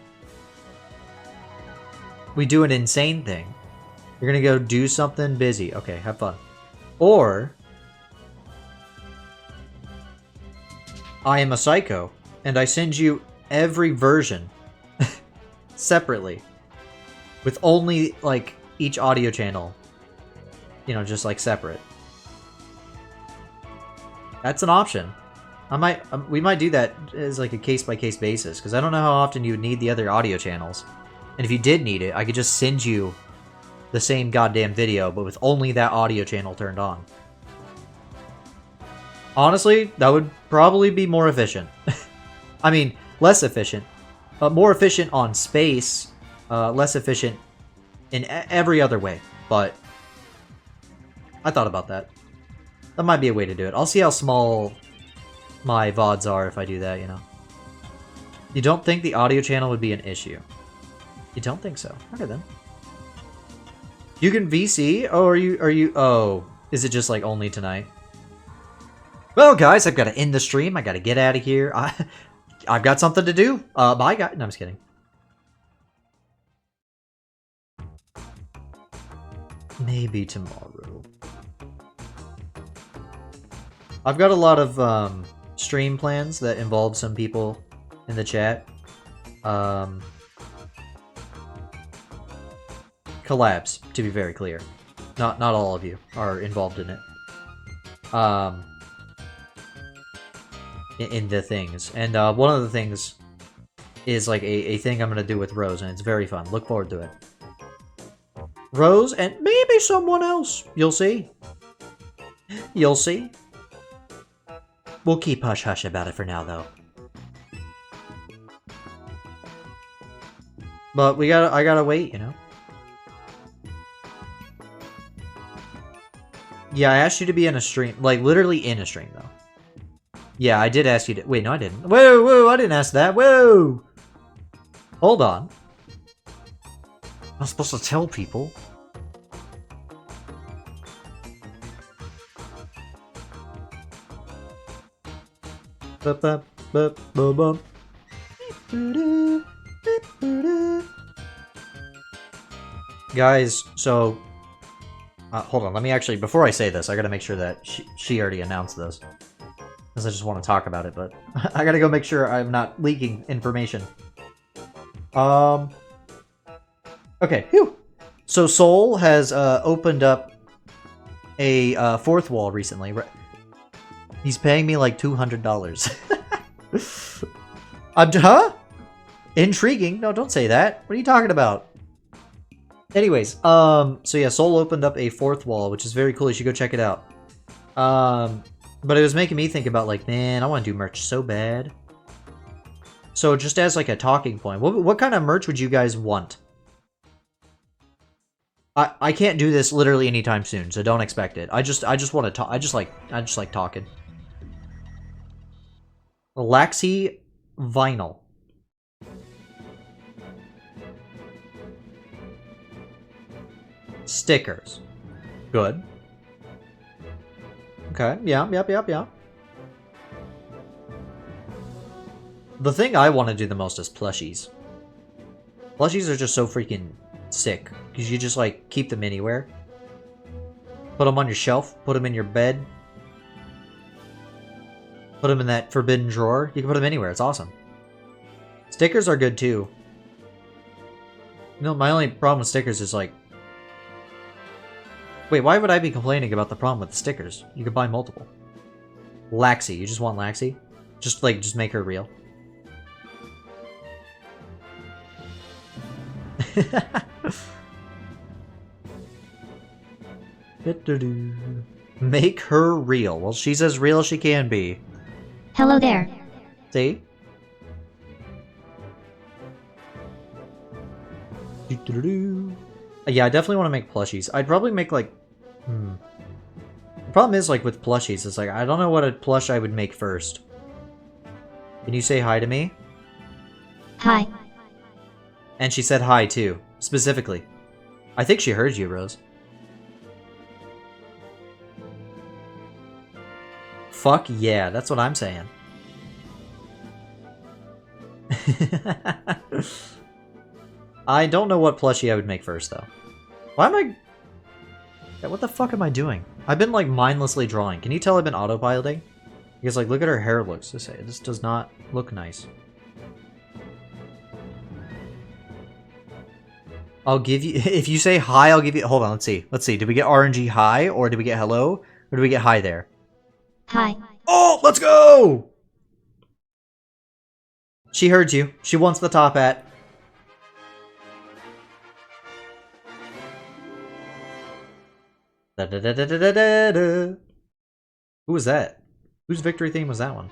we do an insane thing You're gonna go do something busy. Okay, have fun. Or I am a psycho, and I send you every version separately, with only like each audio channel, you know, just like separate. That's an option. We might do that as like a case-by-case basis, because I don't know how often you would need the other audio channels. And if you did need it, I could just send you the same goddamn video, but with only that audio channel turned on. Honestly, that would probably be more efficient. I mean, less efficient. More efficient on space, less efficient in every other way. But I thought about that. That might be a way to do it. I'll see how small my VODs are if I do that, you know. You don't think the audio channel would be an issue? You don't think so? Okay then. You can VC? Oh, are you, oh. Is it just like only tonight? Well, guys, I've got to end the stream. I got to get out of here. I've got something to do. Bye, guys. No, I'm just kidding. Maybe tomorrow. I've got a lot of stream plans that involve some people in the chat. Collabs, to be very clear. Not all of you are involved in it. In the things. And one of the things is like a thing I'm going to do with Rose, and it's very fun. Look forward to it. Rose and maybe someone else. You'll see. You'll see. We'll keep hush-hush about it for now, though. But I gotta wait, you know? Yeah, I asked you to be in a stream. Like, literally in a stream, though. Yeah, I did ask you to... Wait, no, I didn't. Whoa, whoa, I didn't ask that. Whoa! Hold on. I'm supposed to tell people. Guys, so... hold on, let me actually... Before I say this, I gotta make sure that she already announced this. Because I just want to talk about it, but... I gotta go make sure I'm not leaking information. Okay, phew. So Soul has opened up a fourth wall recently. He's paying me like $200. Huh? Intriguing. No, don't say that. What are you talking about? Anyways, so yeah, Soul opened up a fourth wall, which is very cool. You should go check it out. But it was making me think about like, man, I want to do merch so bad. So just as like a talking point, what kind of merch would you guys want? I can't do this literally anytime soon, so don't expect it. I just want to talk. I just like talking. Laxi vinyl. Stickers. Good. Okay. Yeah. Yep. The thing I want to do the most is plushies. Plushies are just so freaking sick. Because you just, like, keep them anywhere. Put them on your shelf. Put them in your bed. Put them in that forbidden drawer. You can put them anywhere. It's awesome. Stickers are good, too. You know, my only problem with stickers is, like... Wait, why would I be complaining about the problem with the stickers? You could buy multiple. Laxi. You just want Laxi? Just make her real. Make her real. Well, she's as real as she can be. Hello there. See? Yeah, I definitely want to make plushies. I'd probably make like... The problem is, like, with plushies, it's like, I don't know what a plush I would make first. Can you say hi to me? Hi. And she said hi, too. Specifically. I think she heard you, Rose. Fuck yeah, that's what I'm saying. I don't know what plushie I would make first, though. Why am I Yeah, what the fuck am I doing? I've been like mindlessly drawing. Can you tell I've been autopiloting? Because like, look at her hair looks. This does not look nice. I'll give you, if you say hi, I'll give you, hold on, let's see. Let's see, did we get RNG hi, or did we get hello? Or did we get hi there? Hi. Oh, let's go! She heard you. She wants the top hat. Da da da da da da da da. Who was that? Whose victory theme was that one?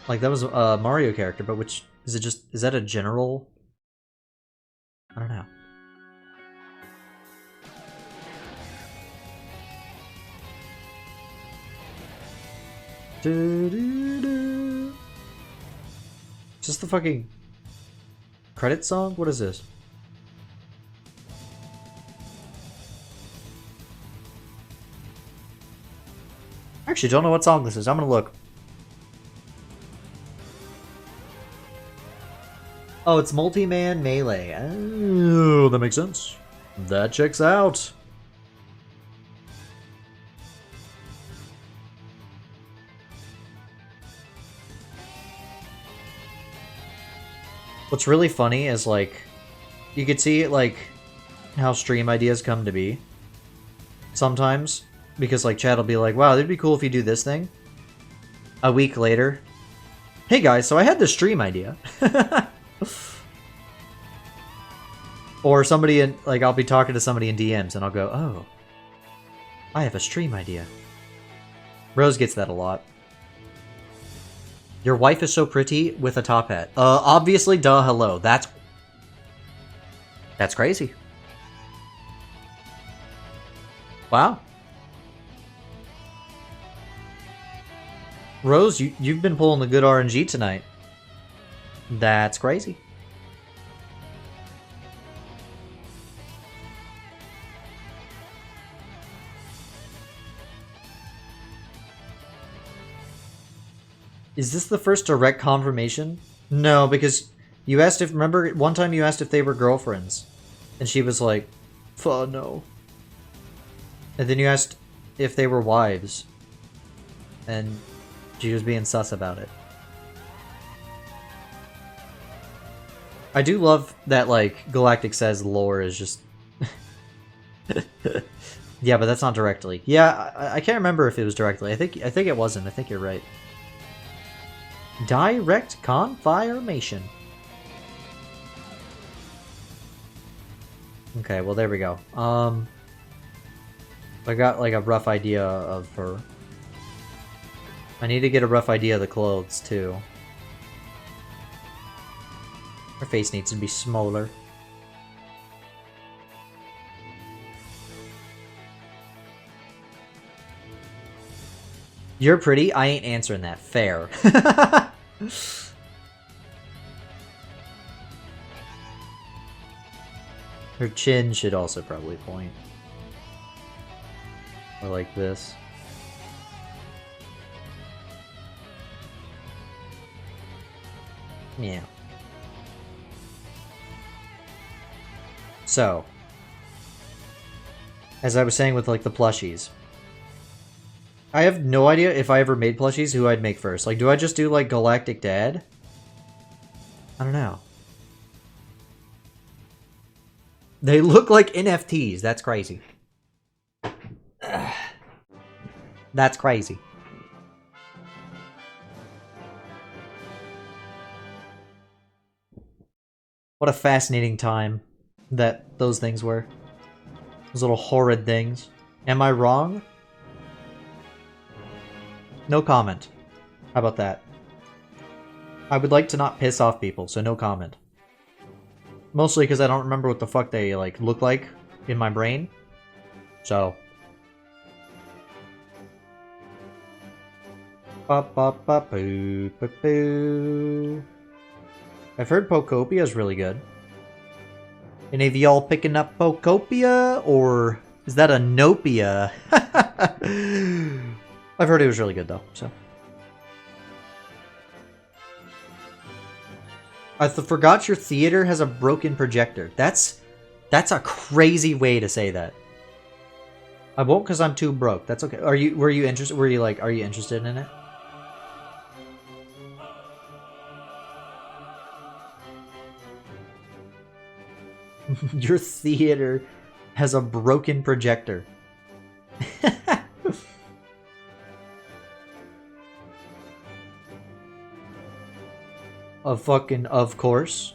Like, that was a Mario character, but which... Is it just... Is that a general... I don't know. Is this the fucking... credit song? What is this? I actually don't know what song this is. I'm gonna look. Oh, it's Multi-Man Melee. Oh, that makes sense. That checks out. What's really funny is, like, you could see, like, how stream ideas come to be. Sometimes. Because, like, chat will be like, wow, it'd be cool if you do this thing. A week later. Hey guys, so I had this stream idea. Or somebody in, like, I'll be talking to somebody in DMs and I'll go, oh, I have a stream idea. Rose gets that a lot. Your wife is so pretty with a top hat. Obviously, duh, hello. That's crazy. Wow. Rose, you've been pulling the good RNG tonight. That's crazy. Is this the first direct confirmation? No, because you asked if... Remember, one time you asked if they were girlfriends. And she was like, fuck no. And then you asked if they were wives. And she was being sus about it. I do love that, like, Galactic says lore is just... Yeah, but that's not directly. Yeah, I can't remember if it was directly. I think it wasn't. I think you're right. Direct confirmation. Okay, well there we go. I got like a rough idea of her. I need to get a rough idea of the clothes too. Her face needs to be smaller. You're pretty? I ain't answering that. Fair. Her chin should also probably point. Or like this. Yeah. So, as I was saying with like the plushies, I have no idea if I ever made plushies who I'd make first. Like, do I just do, like, Galactic Dad? I don't know. They look like NFTs. That's crazy. That's crazy. What a fascinating time that those things were. Those little horrid things. Am I wrong? No comment. How about that? I would like to not piss off people, so no comment. Mostly because I don't remember what the fuck they, like, look like in my brain. So. Ba-ba-ba-boo-ba-boo. I've heard Pokopia is really good. Any of y'all picking up Pokopia? Or is that a Nopia? I've heard it was really good, though, so. I forgot your theater has a broken projector. That's That's a crazy way to say that. I won't because I'm too broke. That's okay. Were you interested? Were you like, are you interested in it? Your theater has a broken projector. Of course.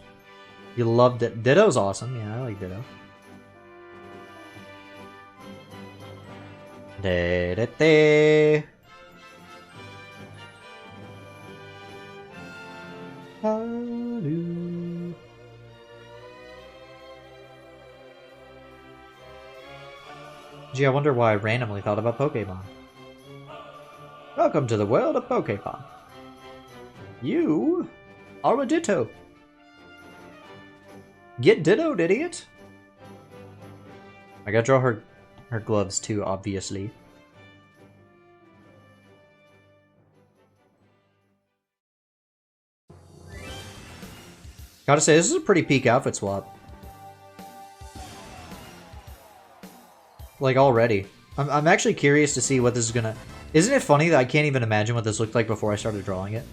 You loved it. Ditto's awesome. Yeah, I like Ditto. Da-da-da. Halloo. Gee, I wonder why I randomly thought about Pokemon. Welcome to the world of Pokemon. You are a Ditto. Get Dittoed, idiot. I gotta draw her gloves too, obviously. Gotta say, this is a pretty peak outfit swap. Like, already. I'm actually curious to see what this is gonna... Isn't it funny that I can't even imagine what this looked like before I started drawing it?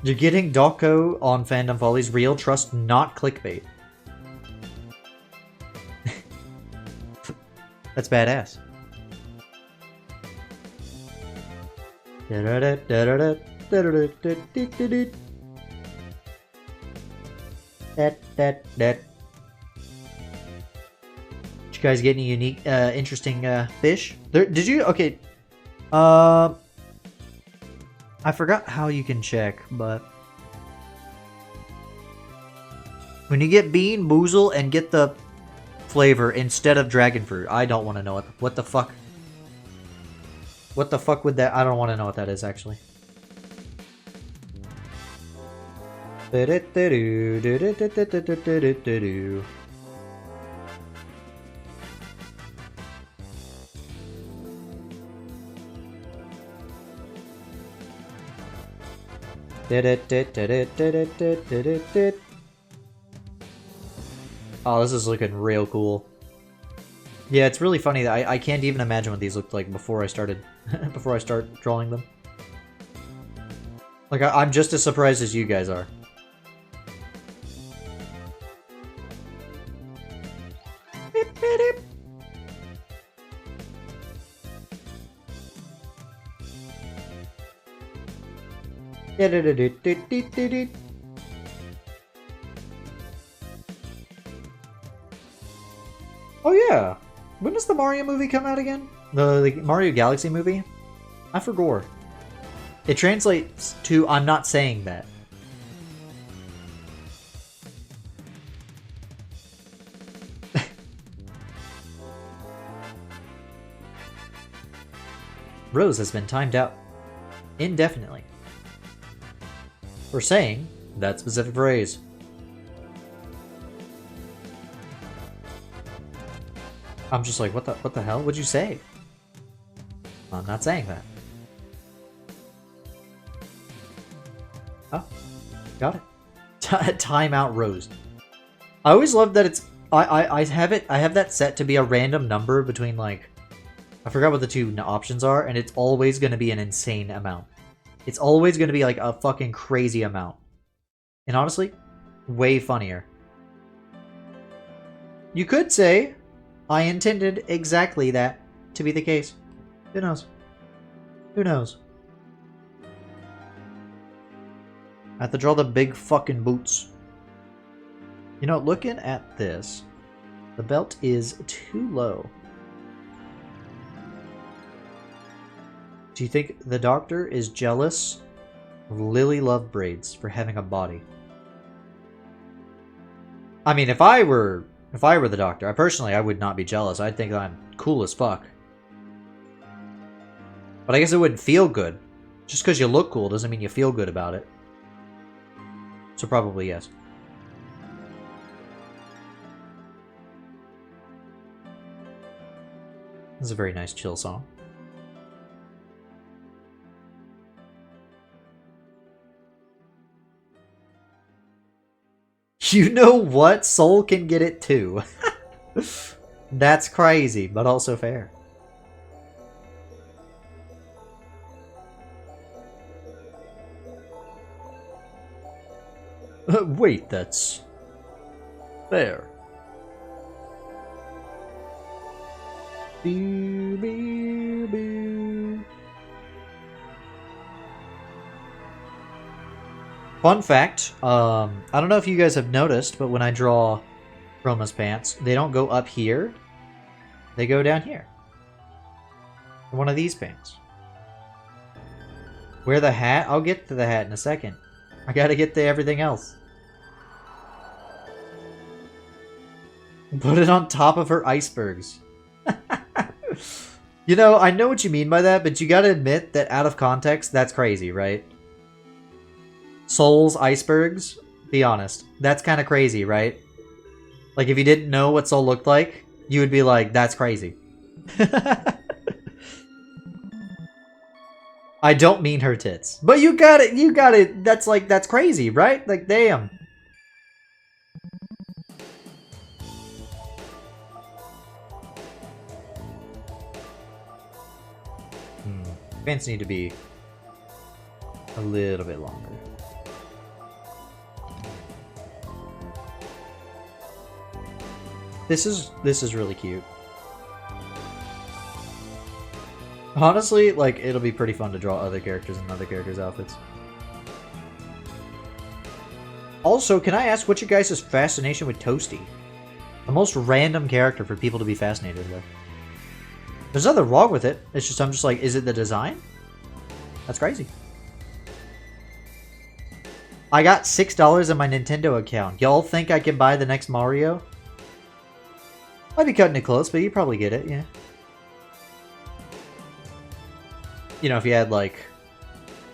You're getting Doko on Fandom Follies. Real trust, not clickbait. That's badass. Did you guys get any unique, interesting fish? Did you? Okay. I forgot how you can check, but when you get bean, boozle, and get the flavor instead of dragon fruit, I don't want to know what the fuck. What the fuck would that? I don't want to know what that is actually. Oh, this is looking real cool. Yeah, it's really funny that I can't even imagine what these looked like before I started before I start drawing them. Like I'm just as surprised as you guys are. Oh yeah, when does the Mario movie come out again? The Mario Galaxy movie? I forgot. It translates to "I'm not saying that." Rose has been timed out indefinitely for saying that specific phrase. I'm just like, what the hell would you say? I'm not saying that. Oh, got it. Timeout Rose. I always love that it's I have that set to be a random number between like I forgot what the two options are, and it's always going to be an insane amount. It's always going to be like a fucking crazy amount. And honestly, way funnier. You could say I intended exactly that to be the case. Who knows? Who knows? I have to draw the big fucking boots. You know, looking at this, the belt is too low. Do you think the doctor is jealous of Lily Love Braids for having a body? I mean, if I were the doctor, I would not be jealous. I'd think I'm cool as fuck. But I guess it wouldn't feel good. Just because you look cool doesn't mean you feel good about it. So probably yes. This is a very nice chill song. You know what? Soul can get it too. That's crazy, but also fair. Wait, that's fair. Boo, boo, boo. Fun fact, I don't know if you guys have noticed, but when I draw Chroma's pants, they don't go up here. They go down here. One of these pants. Wear the hat? I'll get to the hat in a second. I gotta get to everything else. Put it on top of her icebergs. You know, I know what you mean by that, but you gotta admit that out of context, that's crazy, right? Soul's icebergs? Be honest. That's kind of crazy, right? Like, if you didn't know what Soul looked like, you would be like, that's crazy. I don't mean her tits. But you got it, that's like, that's crazy, right? Like, damn. Pants need to be a little bit longer. This is really cute. Honestly, like, it'll be pretty fun to draw other characters and other characters' outfits. Also, can I ask what your guys' fascination with Toasty? The most random character for people to be fascinated with. There's nothing wrong with it. It's just, I'm just like, is it the design? That's crazy. I got $6 in my Nintendo account. Y'all think I can buy the next Mario? I'd be cutting it close, but you probably get it, yeah. You know, if you had, like,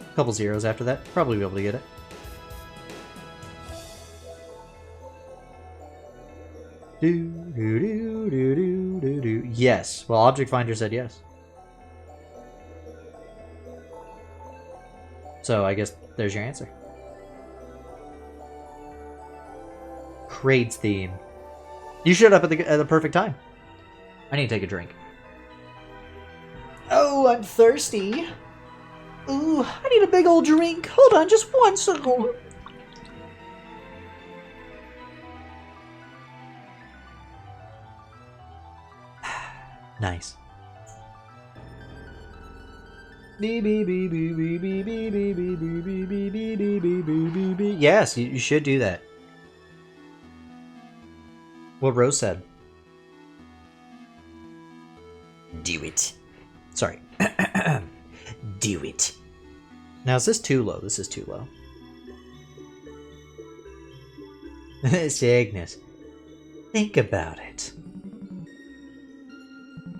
a couple zeros after that, probably be able to get it. Yes. Well, Object Finder said yes. So, I guess there's your answer. Crade's theme. You showed up at the perfect time. I need to take a drink. Oh, I'm thirsty. Ooh, I need a big old drink. Hold on, just one second. Nice. Yes, you should do that. What Rose said. Do it. Sorry. Do it. Now, is this too low? This is too low. Cygnus. Think about it.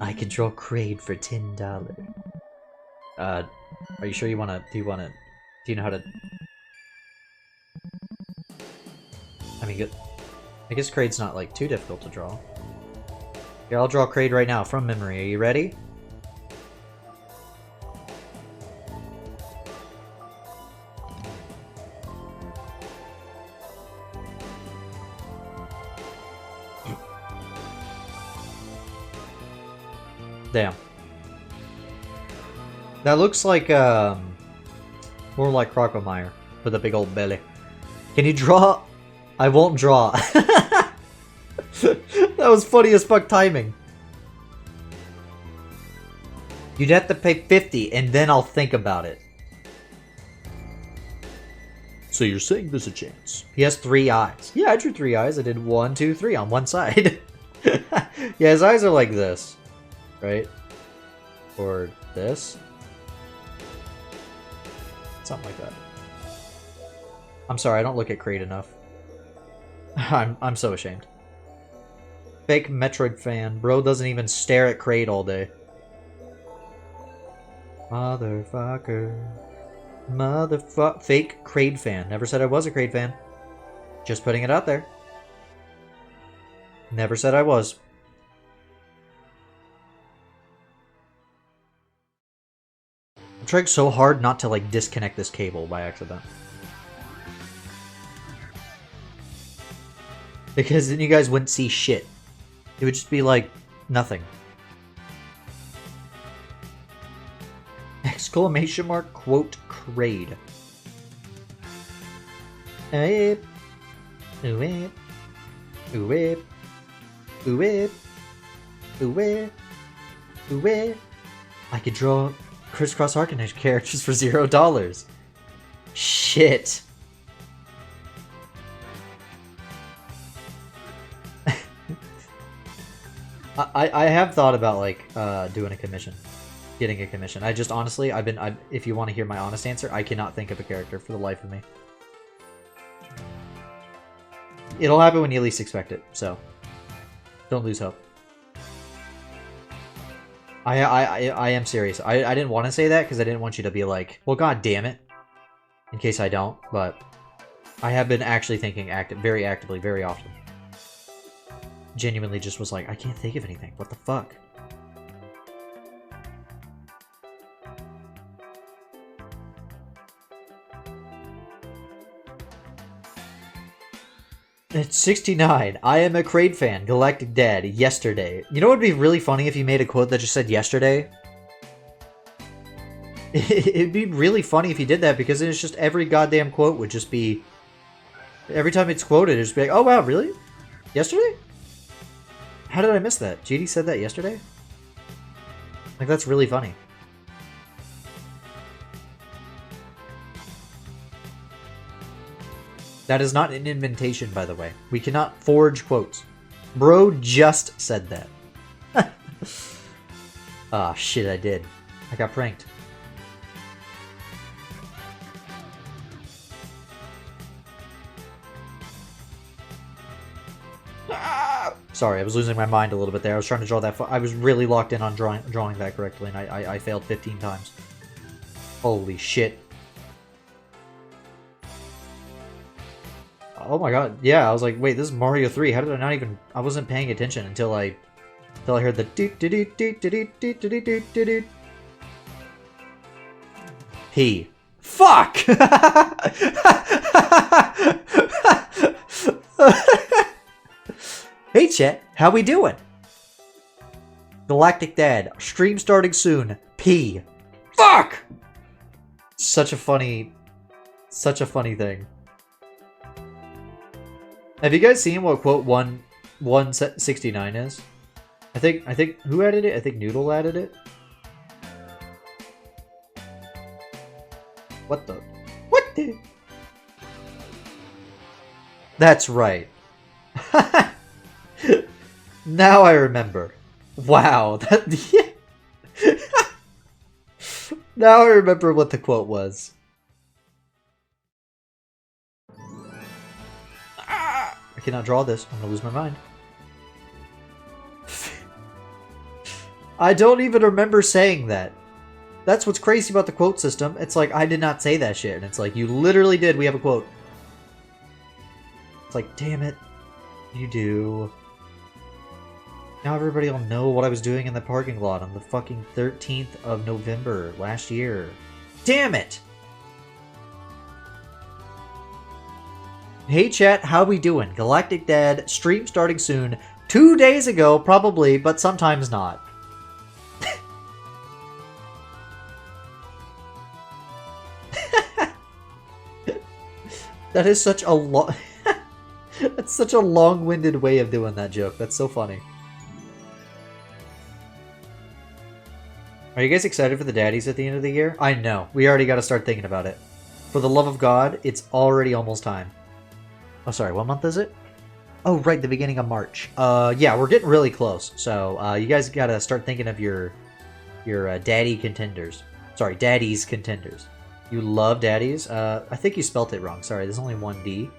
I can draw Crade for $10. Are you sure you wanna, do you know how to... I mean, I guess Crade's not, like, too difficult to draw. Here, I'll draw Crade right now from memory. Are you ready? Damn. That looks like, more like Crocomire with a big old belly. Can you draw? I won't draw. That was funny as fuck timing. You'd have to pay $50 and then I'll think about it. So you're saying there's a chance? He has 3 eyes. Yeah, I drew 3 eyes. I did 1, 2, 3 on one side. Yeah, his eyes are like this. Right? Or this. Something like that. I'm sorry, I don't look at Crate enough. I'm so ashamed. Fake Metroid fan. Bro doesn't even stare at Crate all day. Motherfucker. Fake Crate fan. Never said I was a Crate fan. Just putting it out there. Never said I was. I'm trying so hard not to, like, disconnect this cable by accident. Because then you guys wouldn't see shit. It would just be like nothing. Exclamation mark quote crade. Whip. Whip. Whip. Whip. Whip. Whip. I could draw CRISS CROSS HEART CONNECTION characters for $0. Shit. I have thought about like doing a commission, getting a commission. I just honestly, if you want to hear my honest answer, I cannot think of a character for the life of me. It'll happen when you least expect it, so don't lose hope. I am serious. I didn't want to say that because I didn't want you to be like, well, god damn it, in case I don't. But I have been actually thinking very actively, very often. Genuinely just was like, I can't think of anything. What the fuck? It's 69. I am a Crade fan. Galactic Dad. Yesterday. You know what would be really funny if you made a quote that just said yesterday? It'd be really funny if you did that because it's just every goddamn quote would just be... Every time it's quoted, it'd just be like, oh wow, really? Yesterday? How did I miss that? GD said that yesterday? Like, that's really funny. That is not an inventation, by the way. We cannot forge quotes. Bro just said that. Ah, shit, I did. I got pranked. Sorry, I was losing my mind a little bit there. I was trying to draw that. I was really locked in on drawing that correctly, and I failed 15 times. Holy shit. Oh my god, yeah, I was like, wait, this is Mario 3. How did I not even... I wasn't paying attention until I heard the doot doot doot doot doot doot doot doot doot doot. P. Fuck! Hey chat, how we doing? Galactic Dad, stream starting soon. P. Fuck! Such a funny thing. Have you guys seen what quote 169 is? I think who added it? I think Noodle added it. What the? What the? That's right. Now I remember. Wow, that. Now I remember what the quote was. I cannot draw this. I'm gonna lose my mind. I don't even remember saying that. That's what's crazy about the quote system. It's like, I did not say that shit. And it's like, you literally did. We have a quote. It's like, damn it. You do. Now everybody will know what I was doing in the parking lot on the fucking 13th of November last year. Damn it! Hey chat, how we doing? Galactic Dad, stream starting soon. 2 days ago, probably, but sometimes not. That is such a long... That's such a long-winded way of doing that joke. That's so funny. Are you guys excited for the daddies at the end of the year? I know. We already got to start thinking about it. For the love of God, it's already almost time. Oh, sorry. What month is it? Oh, right. The beginning of March. Yeah, we're getting really close. So, you guys got to start thinking of your daddy contenders. Sorry, daddies contenders. You love daddies? I think you spelt it wrong. Sorry, there's only one D.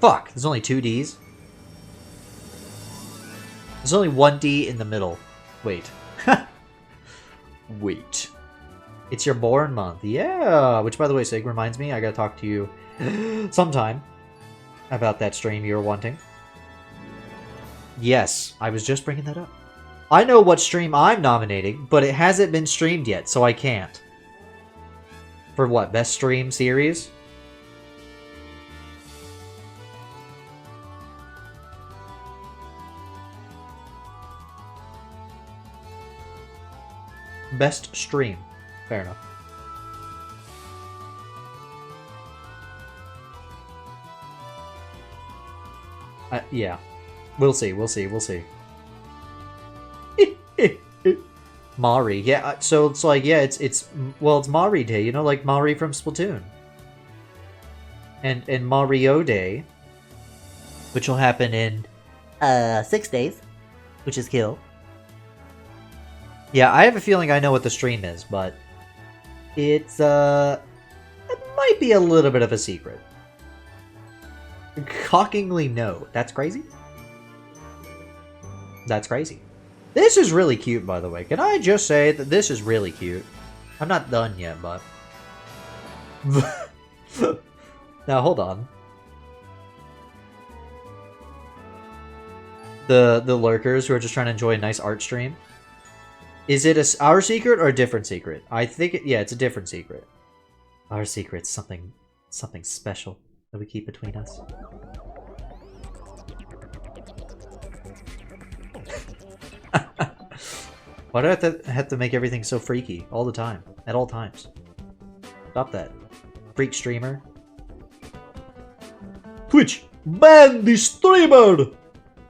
Fuck, there's only 2 Ds. There's only 1 D in the middle. Wait. Wait. It's your born month. Yeah! Which, by the way, Sig, reminds me, I gotta talk to you sometime about that stream you were wanting. Yes, I was just bringing that up. I know what stream I'm nominating, but it hasn't been streamed yet, so I can't. For what? Best stream series? Best stream. Fair enough. Yeah. We'll see, we'll see, we'll see. Mari, yeah, so it's like, yeah, it's Mari Day, you know, like Mari from Splatoon. And Mario Day, which will happen in 6 days, which is kill. Yeah, I have a feeling I know what the stream is, but it's it might be a little bit of a secret. Shockingly no. That's crazy? That's crazy. This is really cute, by the way. Can I just say that this is really cute? I'm not done yet, but... Now, hold on. The lurkers who are just trying to enjoy a nice art stream. Is it our secret or a different secret? I think yeah, it's a different secret. Our secret's something special that we keep between us. Why do I have to make everything so freaky all the time? At all times. Stop that. Freak streamer. Twitch! Ban the streamer!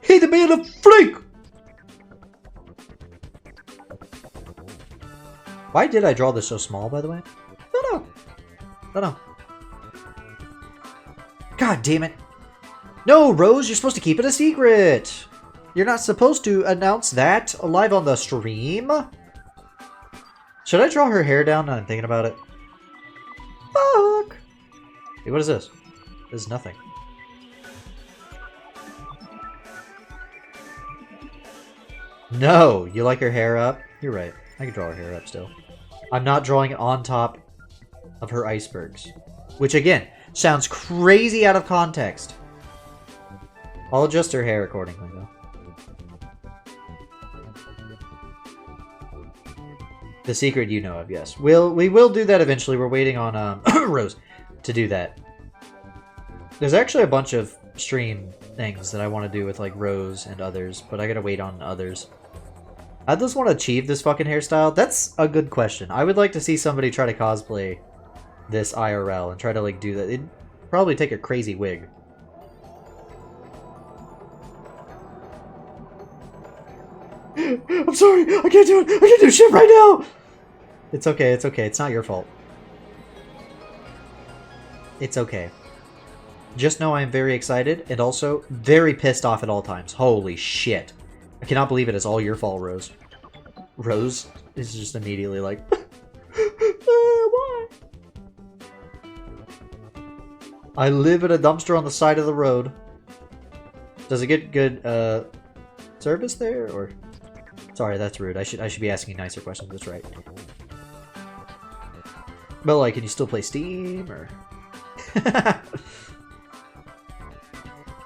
He's being a freak! Why did I draw this so small, by the way? Don't know. God damn it. No, Rose, you're supposed to keep it a secret! You're not supposed to announce that live on the stream. Should I draw her hair down? I'm thinking about it. Fuck! Hey, what is this? This is nothing. No! You like her hair up? You're right. I can draw her hair up still. I'm not drawing it on top of her icebergs. Which, again, sounds crazy out of context. I'll adjust her hair accordingly, though. The secret you know of, yes. We will do that eventually. We're waiting on Rose to do that. There's actually a bunch of stream things that I want to do with like Rose and others, but I gotta wait on others. I just want to achieve this fucking hairstyle. That's a good question. I would like to see somebody try to cosplay this IRL and try to like do that. It'd probably take a crazy wig. I'm sorry, I can't do it. I can't do shit right now. It's okay, it's okay. It's not your fault. It's okay. Just know I am very excited and also very pissed off at all times. Holy shit. I cannot believe it is all your fault, Rose. Rose is just immediately like, why? I live in a dumpster on the side of the road. Does it get good service there, or? Sorry, that's rude. I should be asking nicer questions. That's right. But like, can you still play Steam or?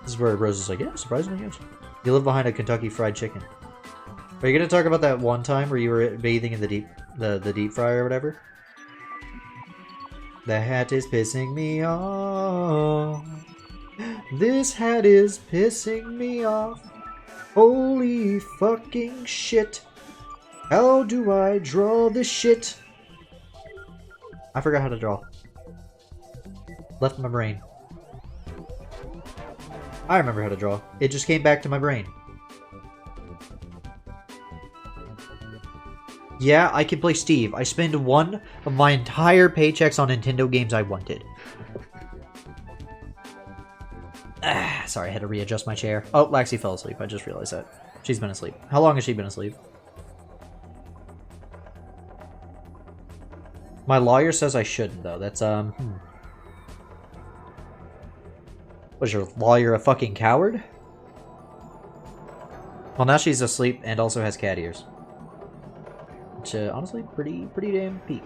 This is where Rose is like, yeah, surprisingly, yes. You live behind a Kentucky Fried Chicken. Are you gonna talk about that one time where you were bathing in the deep fryer or whatever? The hat is pissing me off. This hat is pissing me off. Holy fucking shit. How do I draw this shit? I forgot how to draw. Left my brain. I remember how to draw. It just came back to my brain. Yeah, I can play Steve. I spend one of my entire paychecks on Nintendo games I wanted. Sorry, I had to readjust my chair. Oh, Laxi fell asleep. I just realized that. She's been asleep. How long has she been asleep? My lawyer says I shouldn't, though. That's, Was your lawyer a fucking coward? Well, now she's asleep and also has cat ears. Which, honestly, pretty damn peak.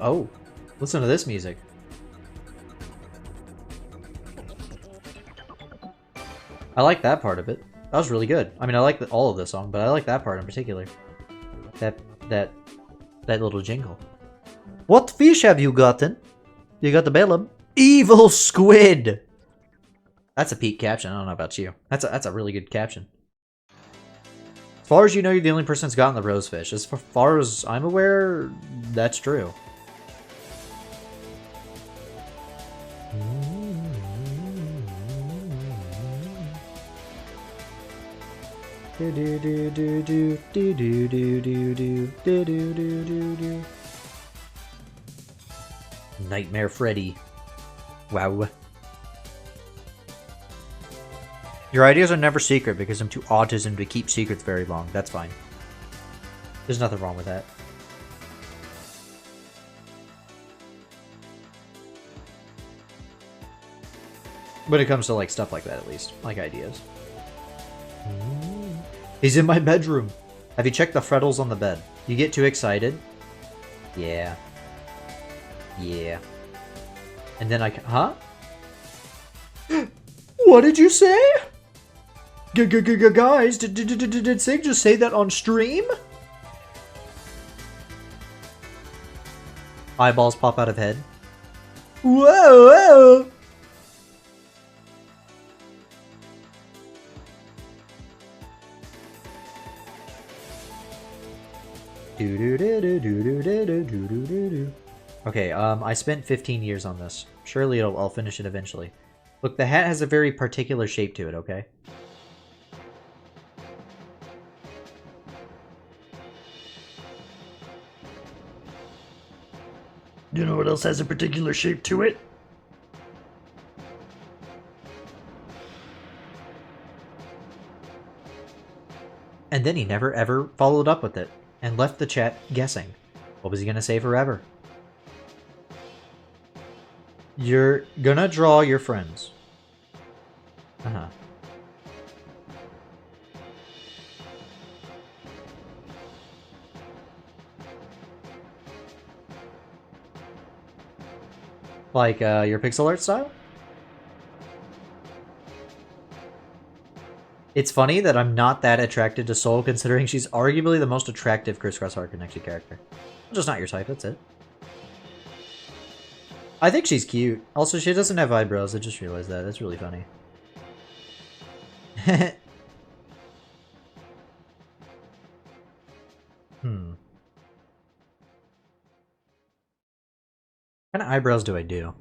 Oh, listen to this music. I like that part of it. That was really good. I mean, I like all of the song, but I like that part in particular. That little jingle. What fish have you gotten? You got the bellum. Evil squid! That's a peak caption. I don't know about you. That's a really good caption. As far as you know, you're the only person that's gotten the rosefish. As far as I'm aware, that's true. Nightmare Freddy. Wow. Your ideas are never secret because I'm too autism to keep secrets very long. That's fine. There's nothing wrong with that. When it comes to like stuff like that, at least. Like ideas. He's in my bedroom. Have you checked the frettles on the bed? You get too excited? Yeah. Yeah. And then huh? What did you say? Guys, did Sig just say that on stream? Eyeballs pop out of head. Whoa, whoa! Okay, I spent 15 years on this. Surely I'll finish it eventually. Look, the hat has a very particular shape to it, okay? You know what else has a particular shape to it? And then he never ever followed up with it, and left the chat guessing. What was he gonna say forever? You're gonna draw your friends. Uh-huh. Like, your pixel art style? It's funny that I'm not that attracted to Soul, considering she's arguably the most attractive CRISS CROSS HEART CONNECTION character. Just not your type, that's it. I think she's cute. Also, she doesn't have eyebrows, I just realized that. That's really funny. What kind of eyebrows do I do?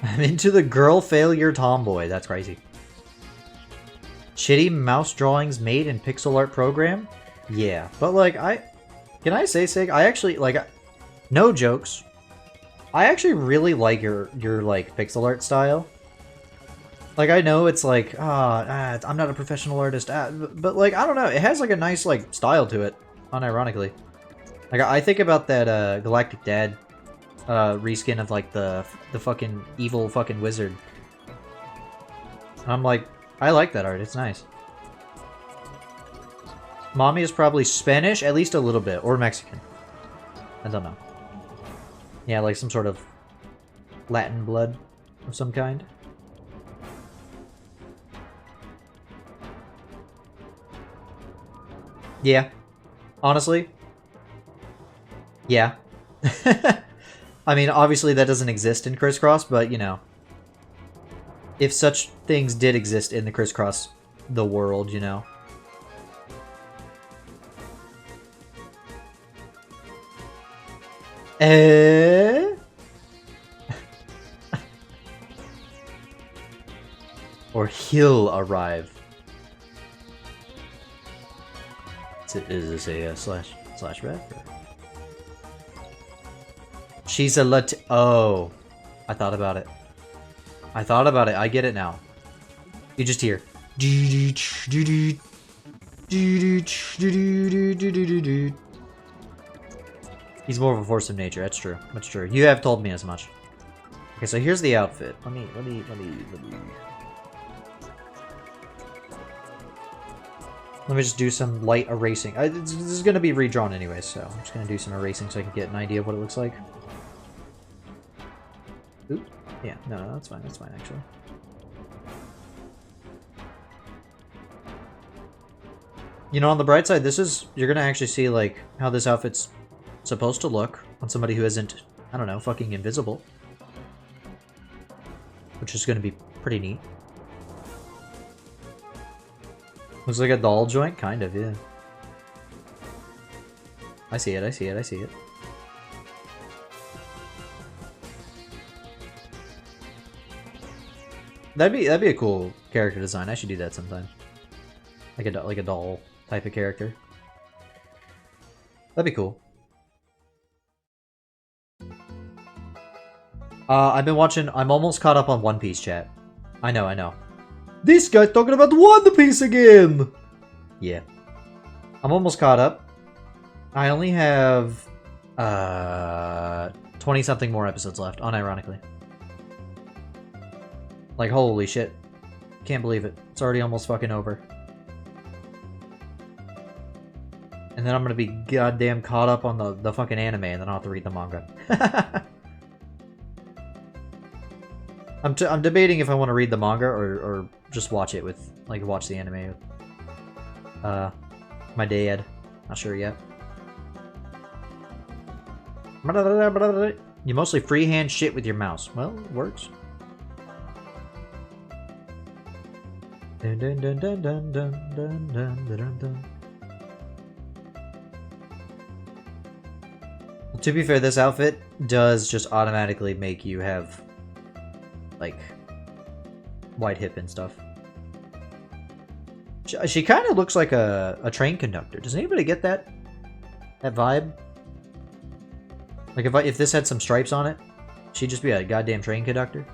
I'm into the girl failure tomboy. That's crazy. Shitty mouse drawings made in pixel art program? Yeah, but like can I say, Sig? I actually like, no jokes. I actually really like your like pixel art style. Like, I know it's like, I'm not a professional artist, but like, I don't know, it has like a nice like style to it, unironically. Like, I think about that Galactic Dad reskin of like the fucking evil fucking wizard. I'm like, I like that art, it's nice. Mommy is probably Spanish, at least a little bit, or Mexican. I don't know. Yeah, like some sort of Latin blood of some kind. Yeah. Honestly. Yeah. I mean, obviously that doesn't exist in CRISS CROSS, but, you know. If such things did exist in the CRISS CROSS, the world, you know. Or he'll arrive. Is this a slash ref? Or? She's a oh. I thought about it. I thought about it. I get it now. You just hear. He's more of a force of nature. That's true. That's true. You have told me as much. Okay, so here's the outfit. Let me. Let me just do some light erasing. This is going to be redrawn anyway, so I'm just going to do some erasing so I can get an idea of what it looks like. Oop. Yeah, no, that's fine. That's fine, actually. You know, on the bright side, you're gonna actually see, like, how this outfit's supposed to look on somebody who isn't, I don't know, fucking invisible. Which is gonna be pretty neat. Looks like a doll joint? Kind of, yeah. I see it, I see it, I see it. That'd be a cool character design. I should do that sometime. Like a doll type of character. That'd be cool. I've been watching. I'm almost caught up on One Piece, chat. I know, I know. This guy's talking about One Piece again. Yeah, I'm almost caught up. I only have 20-something more episodes left, unironically. Like, holy shit. Can't believe it. It's already almost fucking over. And then I'm gonna be goddamn caught up on the fucking anime, and then I'll have to read the manga. I'm debating if I want to read the manga or just watch it with, like, watch the anime with, my dad. Not sure yet. You mostly freehand shit with your mouse. Well, it works. Dun, dun, dun, dun, dun, dun, dun, dun, dun, dun. To be fair, this outfit does just automatically make you have, like, wide hip and stuff. She kind of looks like a train conductor. Does anybody get that vibe? Like, if this had some stripes on it, she'd just be a goddamn train conductor.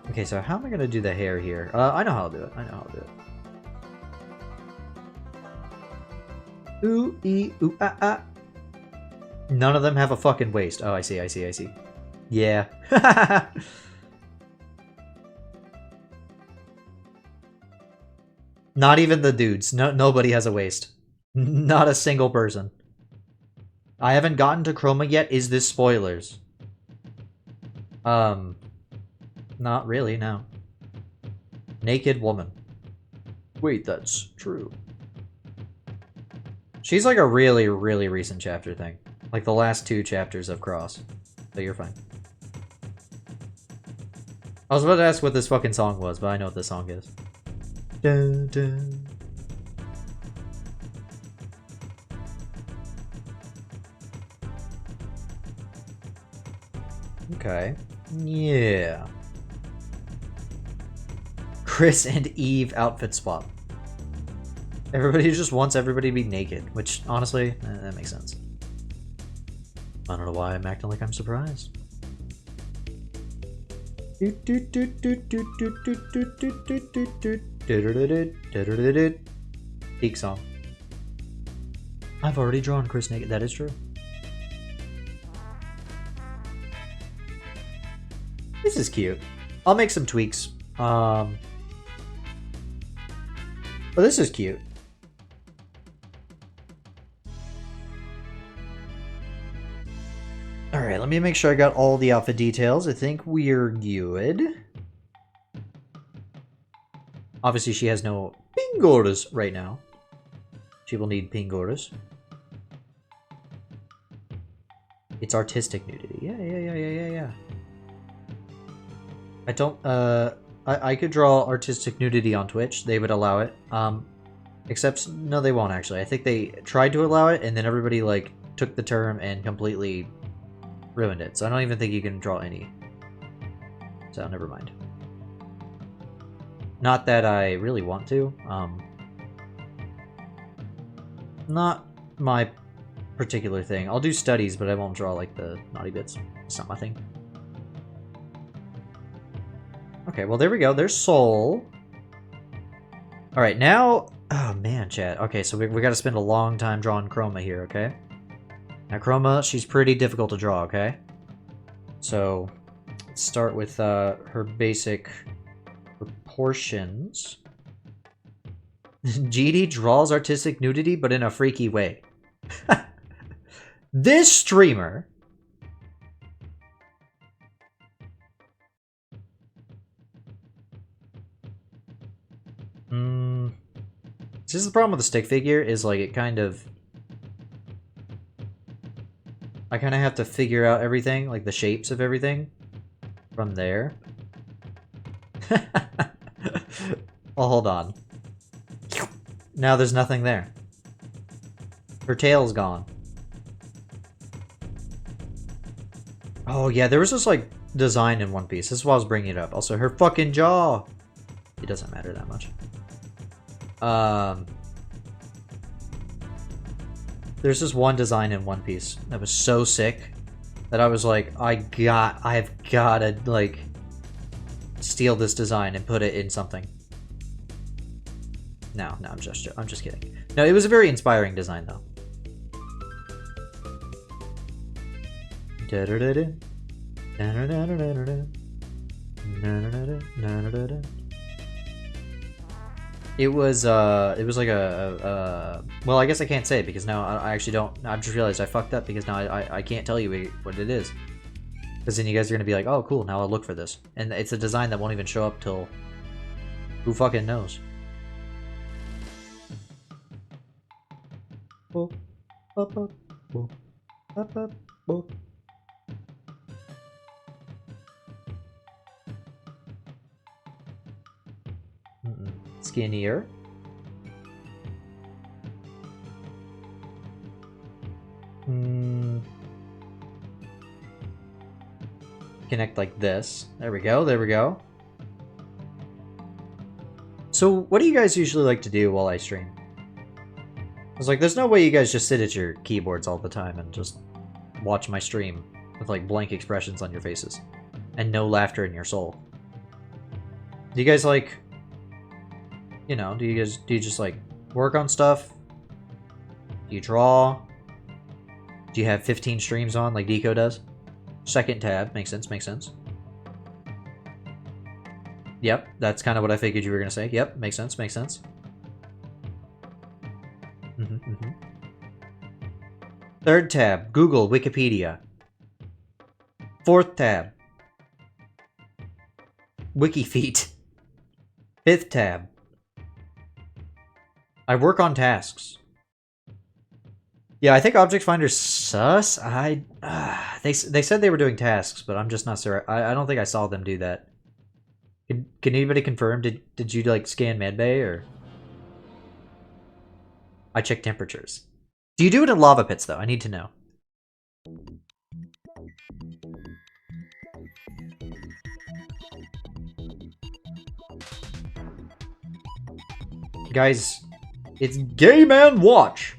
Okay, so how am I gonna do the hair here? I know how I'll do it. I know how I'll do it. Ooh, ee, ooh, ah, ah. None of them have a fucking waist. Oh, I see, I see, I see. Yeah. Not even the dudes. Nobody has a waist. Not a single person. I haven't gotten to Chroma yet. Is this spoilers? Not really, no. Naked woman. Wait, that's true. She's like a really, really recent chapter thing. Like the last 2 chapters of Cross. So you're fine. I was about to ask what this fucking song was, but I know what this song is. Dun, dun. Okay. Yeah. Chris and Eve outfit swap. Everybody just wants everybody to be naked, which, honestly, that makes sense. I don't know why I'm acting like I'm surprised. Peak song. I've already drawn Chris naked. That is true. This is cute. I'll make some tweaks. But this is cute. Alright, let me make sure I got all the outfit details. I think we're good. Obviously, she has no pingoras right now. She will need pingoras. It's artistic nudity. Yeah. I don't, I could draw artistic nudity on Twitch. They would allow it. Except, no, they won't, actually. I think they tried to allow it, and then everybody, like, took the term and completely ruined it. So I don't even think you can draw any. So, never mind. Not that I really want to. Not my particular thing. I'll do studies, but I won't draw, like, the naughty bits. It's not my thing. Okay, well, there we go. There's Soul. Alright, now... Oh, man, chat. Okay, so we gotta spend a long time drawing Chroma here, okay? Now, Chroma, she's pretty difficult to draw, okay? So, let's start with her basic proportions. GD draws artistic nudity, but in a freaky way. This streamer... This is the problem with the stick figure, is like it kind of... I kind of have to figure out everything, like the shapes of everything, from there. Well, hold on. Now there's nothing there. Her tail's gone. Oh yeah, there was this like design in One Piece. This is why I was bringing it up. Also, her fucking jaw. It doesn't matter that much. There's this one design in One Piece that was so sick that I was like, I've gotta like steal this design and put it in something. No, I'm just kidding. No, it was a very inspiring design though. It was like well, I guess I can't say it because now I actually don't. I've just realized I fucked up because now I can't tell you what it is. Because then you guys are gonna be like, oh cool, now I'll look for this. And it's a design that won't even show up till who fucking knows. Skinnier. Connect like this. There we go, there we go. So, what do you guys usually like to do while I stream? I was like, there's no way you guys just sit at your keyboards all the time and just watch my stream with like blank expressions on your faces and no laughter in your soul. Do you guys like, you know, do you just like work on stuff? Do you draw? Do you have 15 streams on like Deco does? Second tab, makes sense, makes sense. Yep, that's kind of what I figured you were gonna say. Yep, makes sense, makes sense. Third tab, Google, Wikipedia. Fourth tab, WikiFeet. Fifth tab, I work on tasks. Yeah, I think Object Finder's sus. They said they were doing tasks, but I'm just not sure. I don't think I saw them do that. Can anybody confirm? Did you like scan medbay or? I check temperatures. Do you do it in lava pits though? I need to know. Guys, it's Gay Man Watch.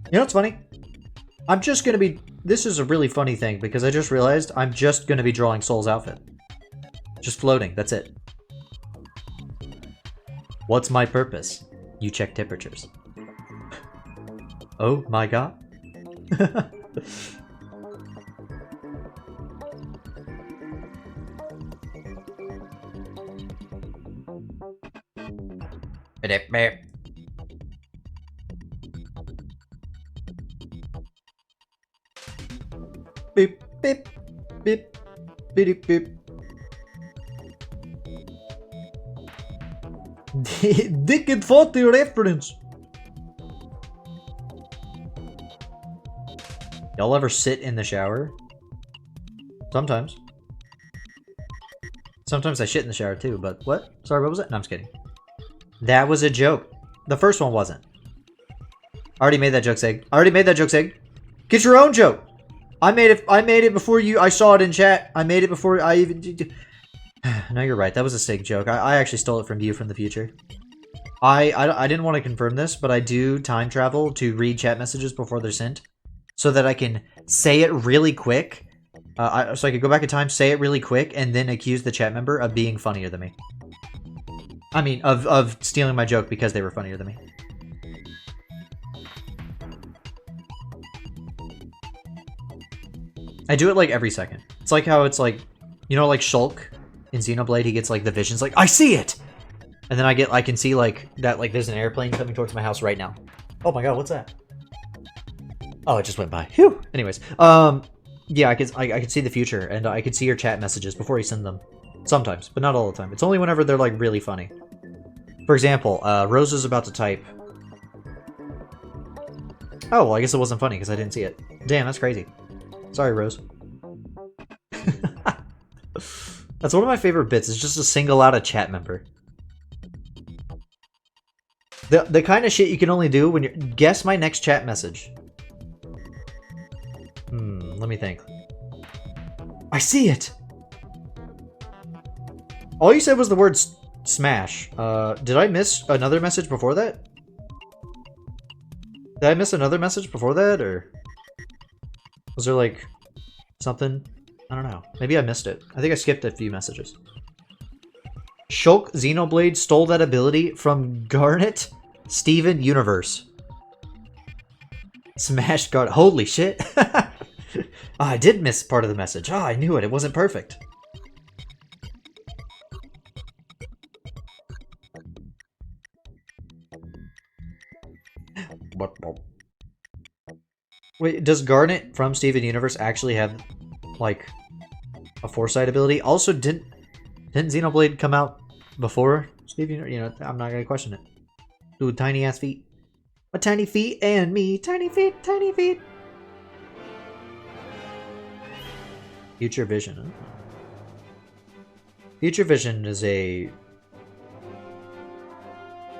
You know what's funny? I'm just gonna be... This is a really funny thing, because I just realized I'm just gonna be drawing Soul's outfit. Just floating, that's it. What's my purpose? You check temperatures. Oh my god. Beep, beep, beep, beep, beep. Dick and 40 reference. Y'all ever sit in the shower? Sometimes. Sometimes I shit in the shower too, but what? Sorry, what was it? No, I'm just kidding. That was a joke. The first one wasn't. I already made that joke, Sig. I already made that joke, Sig. Get your own joke. I made it before you. I saw it in chat. I made it before I even. No, you're right. That was a Sig joke. I actually stole it from you from the future. I didn't want to confirm this, but I do time travel to read chat messages before they're sent, so that I can say it really quick. So I could go back in time, say it really quick, and then accuse the chat member of being funnier than me. I mean, of stealing my joke because they were funnier than me. I do it like every second. It's like how it's like, you know, like Shulk in Xenoblade, he gets like the visions, like, I see it! And then I can see like that, like there's an airplane coming towards my house right now. Oh my god, what's that? Oh, it just went by. Phew. Anyways, yeah, I could see the future, and I could see your chat messages before you send them. Sometimes, but not all the time. It's only whenever they're like really funny. For example, Rose is about to type. Oh, well, I guess it wasn't funny because I didn't see it. Damn, that's crazy. Sorry, Rose. That's one of my favorite bits, is just to single out a chat member. The kind of shit you can only do when you're... Guess my next chat message. Let me think. I see it! All you said was the word smash. Did I miss another message before that? Did I miss another message before that, or... Was there, like, something? I don't know. Maybe I missed it. I think I skipped a few messages. Shulk Xenoblade stole that ability from Garnet Steven Universe. Smashed Garnet. Holy shit. I did miss part of the message. I knew it. It wasn't perfect. Wait, does Garnet from Steven Universe actually have, like, a foresight ability? Also, didn't Xenoblade come out before Steven? You know, I'm not gonna question it. Ooh, tiny ass feet. My tiny feet and me. Tiny feet, tiny feet. Future Vision. Huh? Future Vision is a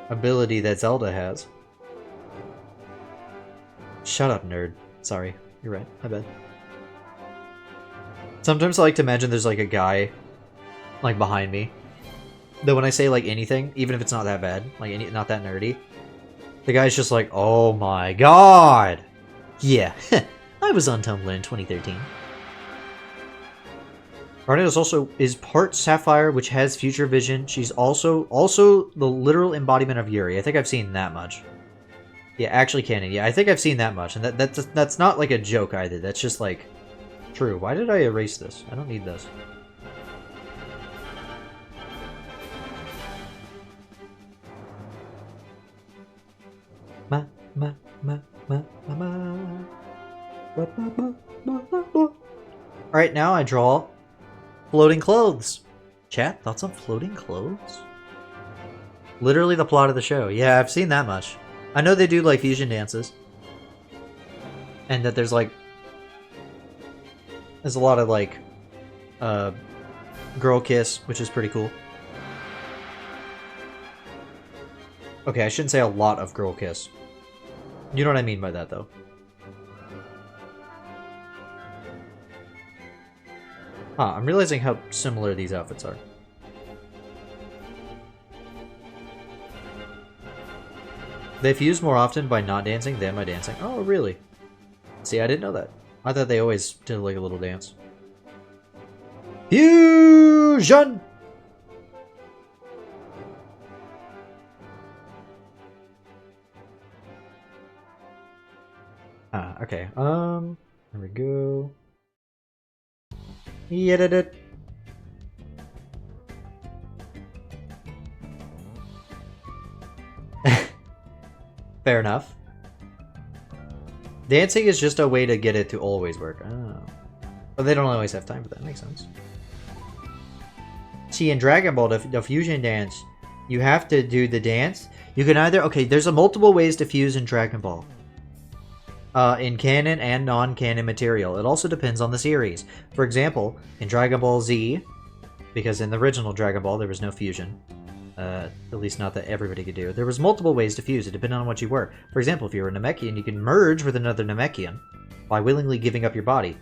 ability that Zelda has. Shut up, nerd. Sorry. You're right. My bad. Sometimes I like to imagine there's like a guy like behind me that when I say like anything, even if it's not that bad, like not that nerdy, the guy's just like, oh my god! Yeah, I was on Tumblr in 2013. Garnet is part Sapphire, which has future vision. She's also the literal embodiment of Yuri. I think I've seen that much. Yeah, actually canon. Yeah, I think I've seen that much, and that's not like a joke either. That's just like true. Why did I erase this? I don't need this. Alright, now I draw floating clothes. Chat, thoughts on floating clothes? Literally the plot of the show. Yeah, I've seen that much. I know they do like fusion dances. And that there's like... There's a lot of like... girl kiss, which is pretty cool. Okay, I shouldn't say a lot of girl kiss. You know what I mean by that, though. Huh, I'm realizing how similar these outfits are. They fuse more often by not dancing than by dancing. Oh, really? See, I didn't know that. I thought they always did like a little dance. Fusion! Ah, okay. There we go. Yeah, did it. Fair enough. Dancing is just a way to get it to always work. Oh. But they don't always have time for that. Makes sense. See, in Dragon Ball, the fusion dance, you have to do the dance. You can either... Okay, there's multiple ways to fuse in Dragon Ball. In canon and non-canon material. It also depends on the series. For example, in Dragon Ball Z, because in the original Dragon Ball there was no fusion, at least not that everybody could do, there was multiple ways to fuse it depending on what you were. For example, if you were a Namekian, you can merge with another Namekian by willingly giving up your body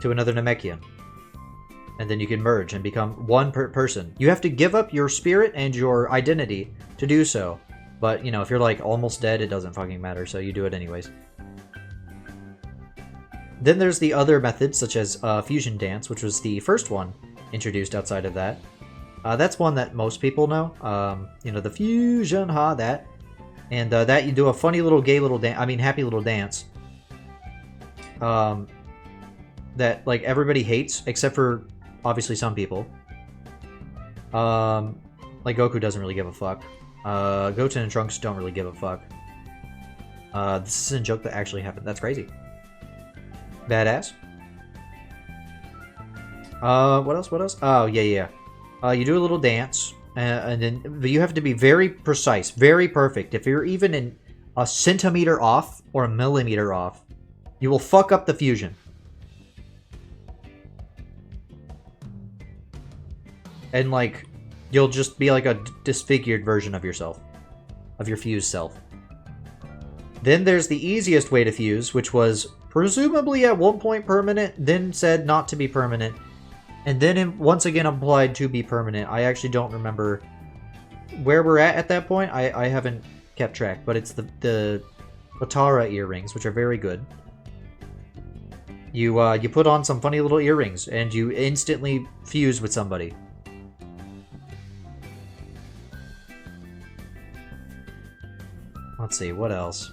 to another Namekian. And then you can merge and become one person. You have to give up your spirit and your identity to do so. But, you know, if you're, like, almost dead, it doesn't fucking matter, so you do it anyways. Then there's the other methods, such as Fusion Dance, which was the first one introduced outside of that. That's one that most people know. You know, the Fusion, that. And that you do a funny little gay little dance, happy little dance. That, like, everybody hates, except for, obviously, some people. Like, Goku doesn't really give a fuck. Goten and Trunks don't really give a fuck. This is a joke that actually happened. That's crazy. Badass. What else? What else? Oh, yeah. You do a little dance, and then you have to be very precise, very perfect. If you're even in a centimeter off or a millimeter off, you will fuck up the fusion. And, like, you'll just be like a disfigured version of yourself. Of your fused self. Then there's the easiest way to fuse, which was presumably at one point permanent, then said not to be permanent, and then once again applied to be permanent. I actually don't remember where we're at that point. I haven't kept track, but it's the Otara earrings, which are very good. You put on some funny little earrings, and you instantly fuse with somebody. Let's see, what else?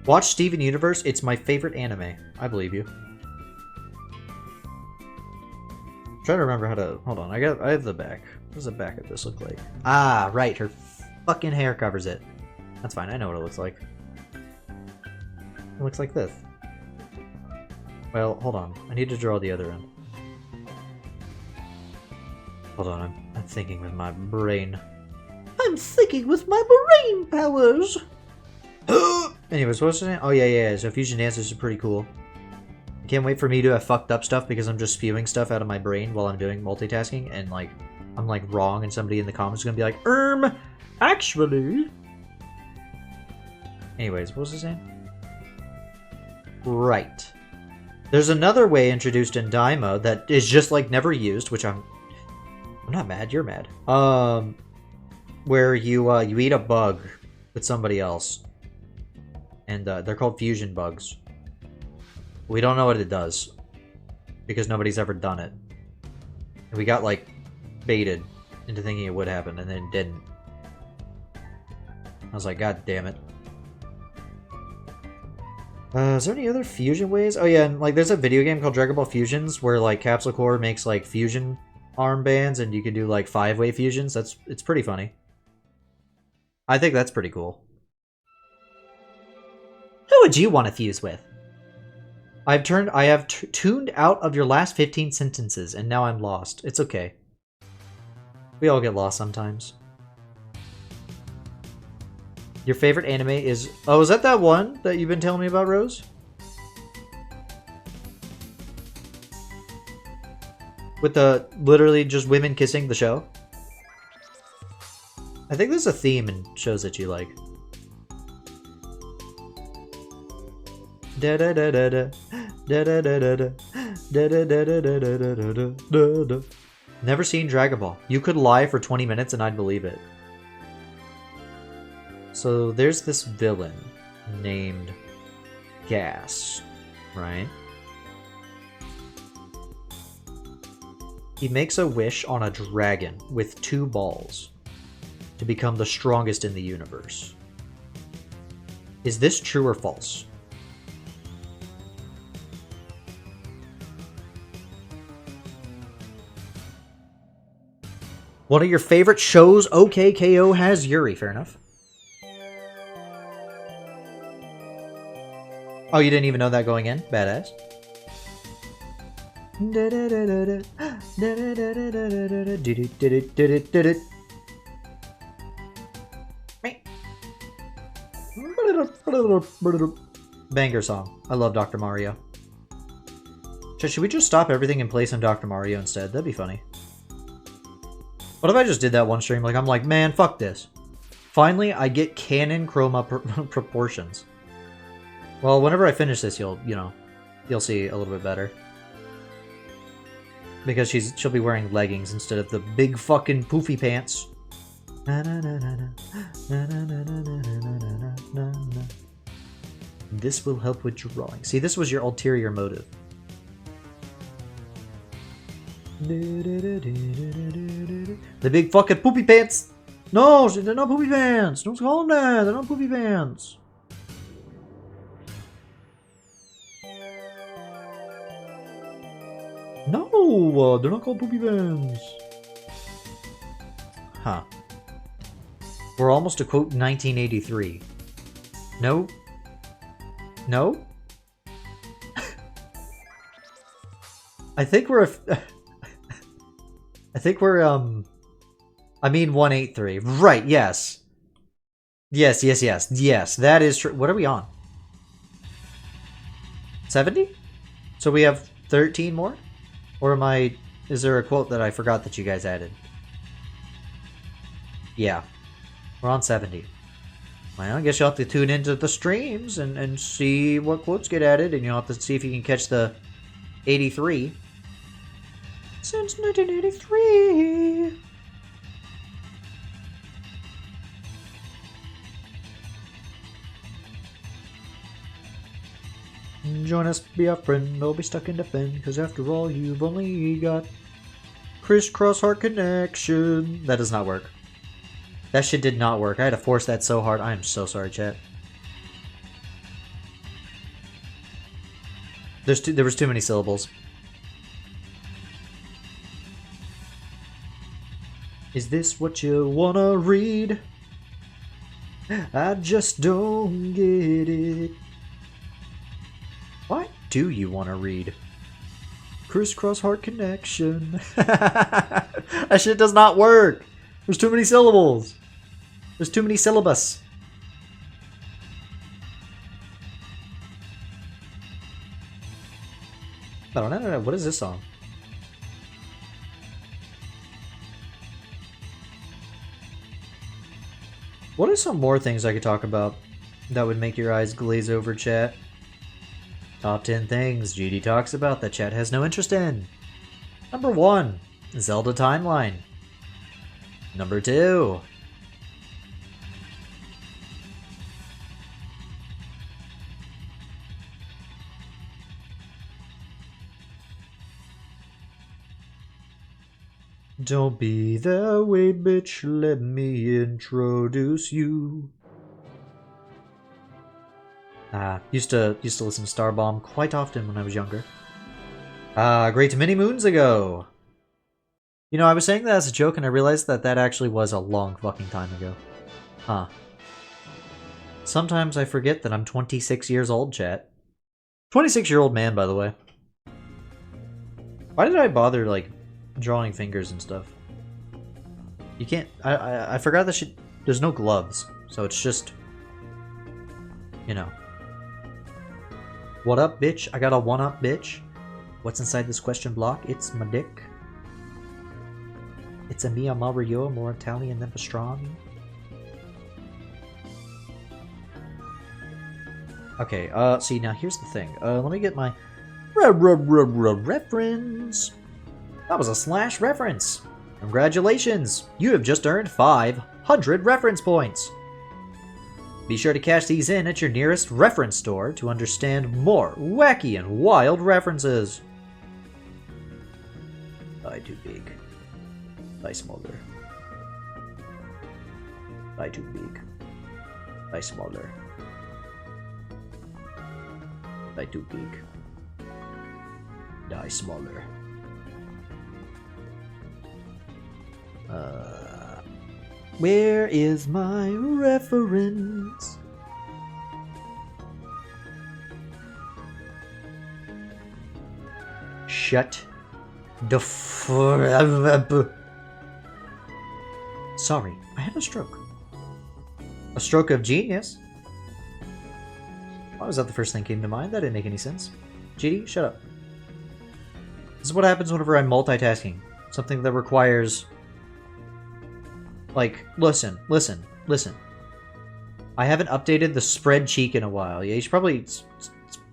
Watch Steven Universe. It's my favorite anime. I believe you. I'm trying to remember how to... Hold on, I have the back. What does the back of this look like? Ah, right, her fucking hair covers it. That's fine, I know what it looks like. It looks like this. Well, hold on. I need to draw the other end. Hold on, I'm thinking with my brain. I'm thinking with my brain powers! Anyways, what's the name? Oh, yeah. So fusion dances are pretty cool. I can't wait for me to have fucked up stuff because I'm just spewing stuff out of my brain while I'm doing multitasking, and, like, I'm, like, wrong, and somebody in the comments is gonna be like, actually... Anyways, what was his name? Right. There's another way introduced in Daima that is just, like, never used, which I'm not mad, you're mad. Where you eat a bug with somebody else. And they're called fusion bugs. We don't know what it does. Because nobody's ever done it. And we got, like, baited into thinking it would happen, and then it didn't. I was like, God damn it. Is there any other fusion ways? Oh yeah, and, like, there's a video game called Dragon Ball Fusions where, like, Capsule Corp makes, like, fusion armbands, and you can do, like, 5-way fusions. It's pretty funny. I think that's pretty cool. Who would you want to fuse with? I have tuned out of your last 15 sentences, and now I'm lost. It's okay. We all get lost sometimes. Your favorite anime is... Oh, is that one that you've been telling me about, Rose? With the literally just women kissing the show? I think there's a theme in shows that you like. Never seen Dragon Ball. You could lie for 20 minutes and I'd believe it. So there's this villain named Gas, right? He makes a wish on a dragon with 2 balls to become the strongest in the universe. Is this true or false? One of your favorite shows, OKKO, has Yuri. Fair enough. Oh, you didn't even know that going in? Badass. Banger song. I love Dr. Mario. Should we just stop everything and play some Dr. Mario instead? That'd be funny. What if I just did that one stream? Like, I'm like, man, fuck this. Finally, I get canon chroma proportions. Well, whenever I finish this, you'll see a little bit better. Because she'll be wearing leggings instead of the big fucking poofy pants. This will help with drawing. See, this was your ulterior motive. The big fucking poopy pants! No, they're not poopy pants! Don't call them that! They're not poopy pants! No! They're not called poopy pants! Huh. We're almost to quote 1983. No? No? I think we're I think we're I mean 183. Right, yes. Yes, that is true. What are we on? 70? So we have 13 more? Or am I... Is there a quote that I forgot that you guys added? Yeah. We're on 70. Well, I guess you'll have to tune into the streams and see what quotes get added, and you'll have to see if you can catch the 83. Since 1983! Join us, be our friend, don't be stuck in the fen, cause after all you've only got CRISS CROSS HEART CONNECTION. That does not work. That shit did not work. I had to force that so hard. I am so sorry, chat. There was too many syllables. Is this what you wanna read? I just don't get it. What do you want to read? CRISS CROSS HEART CONNECTION. That shit does not work. There's too many syllables. There's too many syllabus. I don't know. What is this song? What are some more things I could talk about that would make your eyes glaze over, chat? Top 10 things GD talks about that chat has no interest in. Number 1, Zelda Timeline. Number 2, don't be that way, bitch, let me introduce you. Used to listen to Starbomb quite often when I was younger. Great many moons ago. You know, I was saying that as a joke and I realized that that actually was a long fucking time ago. Huh. Sometimes I forget that I'm 26 years old, chat. 26-year-old man, by the way. Why did I bother, like, drawing fingers and stuff? You can't... I forgot that shit... There's no gloves, so it's just... You know. What up, bitch? I got a one-up, bitch. What's inside this question block? It's my dick. It's a Mia Mario, more Italian than pastrami. Okay, see, now here's the thing. Let me get my... reference. That was a slash reference. Congratulations! You have just earned 500 reference points. Be sure to cash these in at your nearest reference store to understand more wacky and wild references. Die too big. Die smaller. Die too big. Die smaller. Die too big. Die smaller. Where is my reference? Shut the Sorry, I had a stroke. A stroke of genius? Why was that the first thing that came to mind? That didn't make any sense. GD, shut up. This is what happens whenever I'm multitasking. Something that requires... Like, listen. I haven't updated the spread cheek in a while. Yeah, you should probably...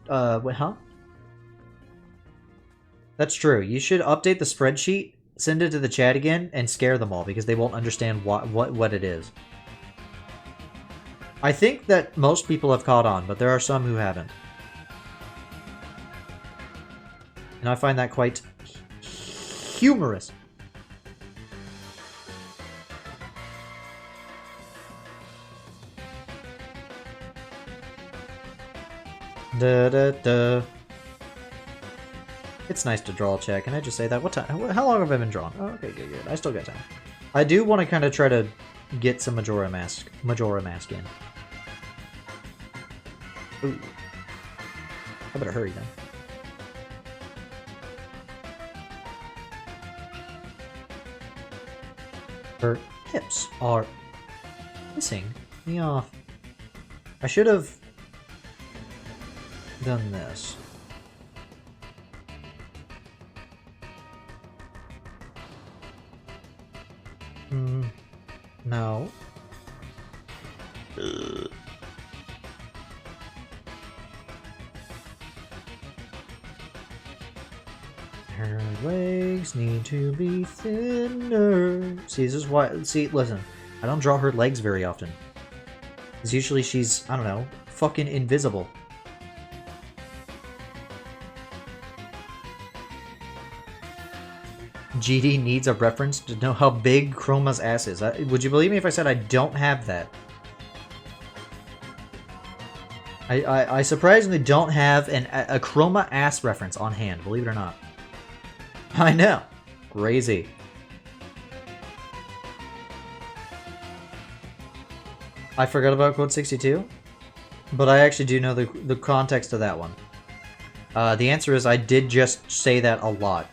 what, huh? That's true. You should update the spreadsheet, send it to the chat again, and scare them all, because they won't understand what it is. I think that most people have caught on, but there are some who haven't. And I find that quite humorous. It's nice to draw, chat. Can I just say that? What time? How long have I been drawing? Oh, okay, good. I still got time. I do want to kind of try to get some Majora Mask in. Ooh. I better hurry then. Her hips are pissing me off. I should have done this. No. Her legs need to be thinner. See, this is why. See, listen. I don't draw her legs very often. Because usually she's, I don't know, fucking invisible. GD needs a reference to know how big Chroma's ass is. Would you believe me if I said I don't have that? I surprisingly don't have a Chroma ass reference on hand, believe it or not. I know. Crazy. I forgot about Code 62, but I actually do know the context of that one. The answer is I did just say that a lot.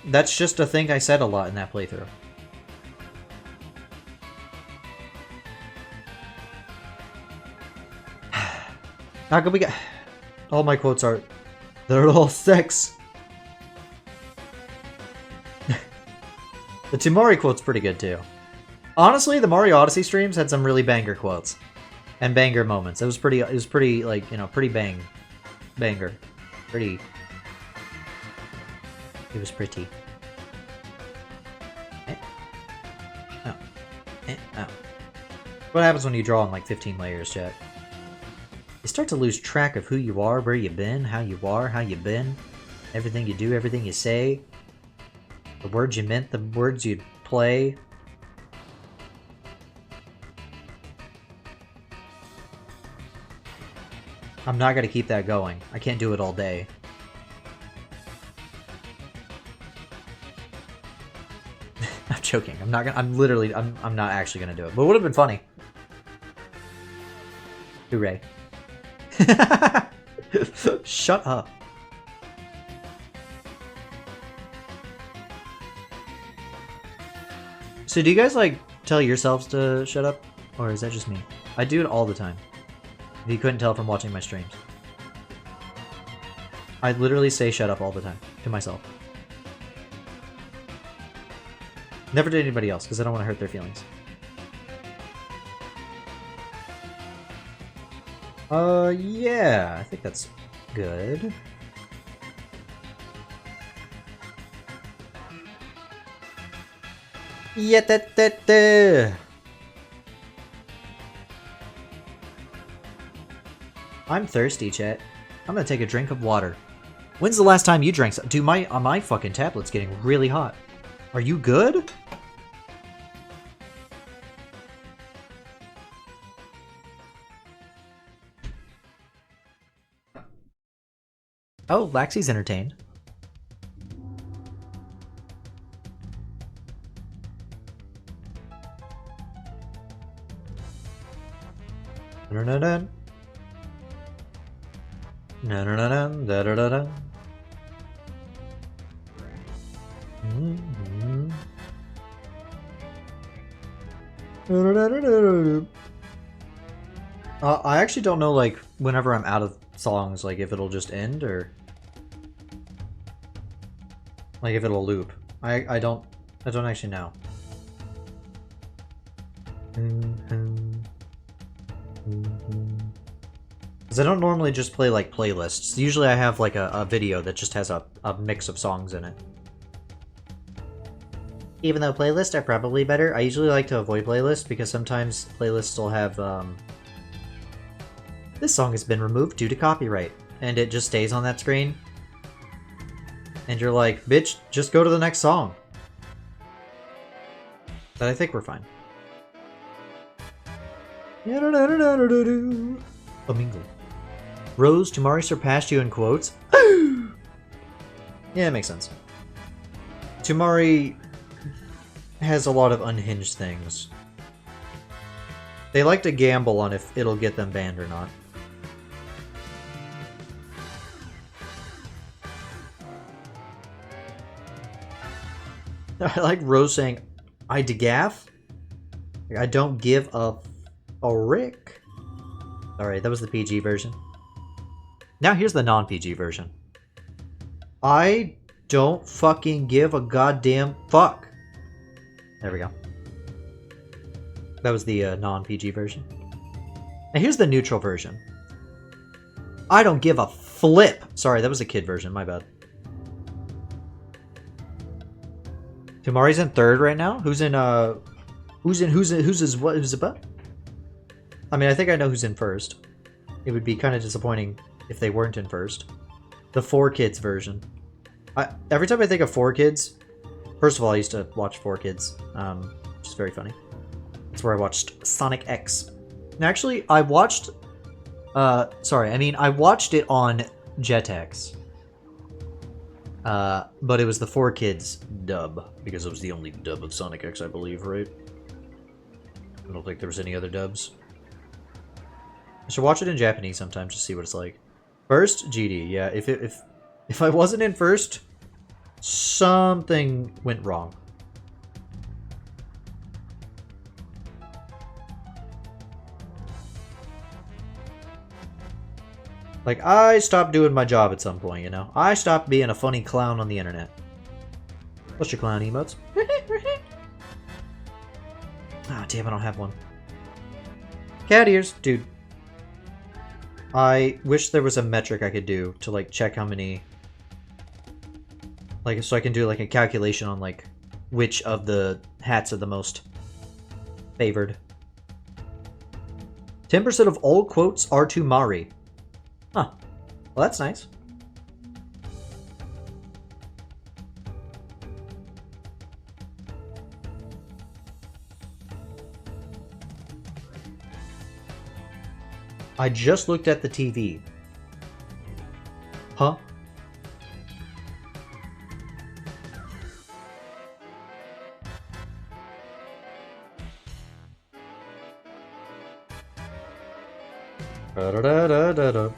That's just a thing I said a lot in that playthrough. How come we get... All my quotes are... They're all sex. The Tomori quote's pretty good too. Honestly, the Mario Odyssey streams had some really banger quotes. And banger moments. It was pretty like, you know, pretty banger. Pretty... It was pretty. Oh. Oh. What happens when you draw in like 15 layers, chat? You start to lose track of who you are, where you've been, how you are, how you've been, everything you do, everything you say, the words you meant, the words you play. I'm not gonna keep that going. I can't do it all day. I'm joking. I'm not actually gonna do it. But it would have been funny. Hooray. Shut up. So do you guys like tell yourselves to shut up? Or is that just me? I do it all the time. If you couldn't tell from watching my streams. I literally say shut up all the time to myself. Never to anybody else, because I don't want to hurt their feelings. Yeah, I think that's good. Yeah, I'm thirsty, chat. I'm gonna take a drink of water. When's the last time you drank some? Dude, my fucking tablet's getting really hot. Are you good? Oh, Laxy's entertained. No. I actually don't know, like, whenever I'm out of songs, like, if it'll just end, or... like, if it'll loop. I don't actually know. Because I don't normally just play, like, playlists. Usually I have, like, a video that just has a mix of songs in it. Even though playlists are probably better, I usually like to avoid playlists because sometimes playlists will have, this song has been removed due to copyright, and it just stays on that screen. And you're like, bitch, just go to the next song. But I think we're fine. Flamingo. Rose, Tomari surpassed you in quotes? Yeah, it makes sense. Tomari has a lot of unhinged things. They like to gamble on if it'll get them banned or not. I like Rose saying, I degaff? I don't give a rick. Alright, that was the PG version. Now here's the non-PG version. I don't fucking give a goddamn fuck. There we go. That was the non-PG version. Now here's the neutral version. I don't give a flip. Sorry, that was the kid version. My bad. Tumari's in third right now. Who's it about? I mean, I think I know who's in first. It would be kind of disappointing if they weren't in first. The 4Kids version. Every time I think of 4Kids, first of all, I used to watch 4Kids, which is very funny. That's where I watched Sonic X. And actually, I watched, I watched it on Jetix. But it was the 4Kids dub, because it was the only dub of Sonic X, I believe, right? I don't think there was any other dubs. I should watch it in Japanese sometimes to see what it's like. First, GD, yeah. If I wasn't in first, something went wrong. Like, I stopped doing my job at some point, you know? I stopped being a funny clown on the internet. What's your clown emotes? Ah, damn, I don't have one. Cat ears, dude. I wish there was a metric I could do to, like, check how many... Like, so I can do, like, a calculation on, like, which of the hats are the most favored. 10% of all quotes are to Mari. Huh. Well, that's nice. I just looked at the TV. Huh? Da-da-da-da-da-da.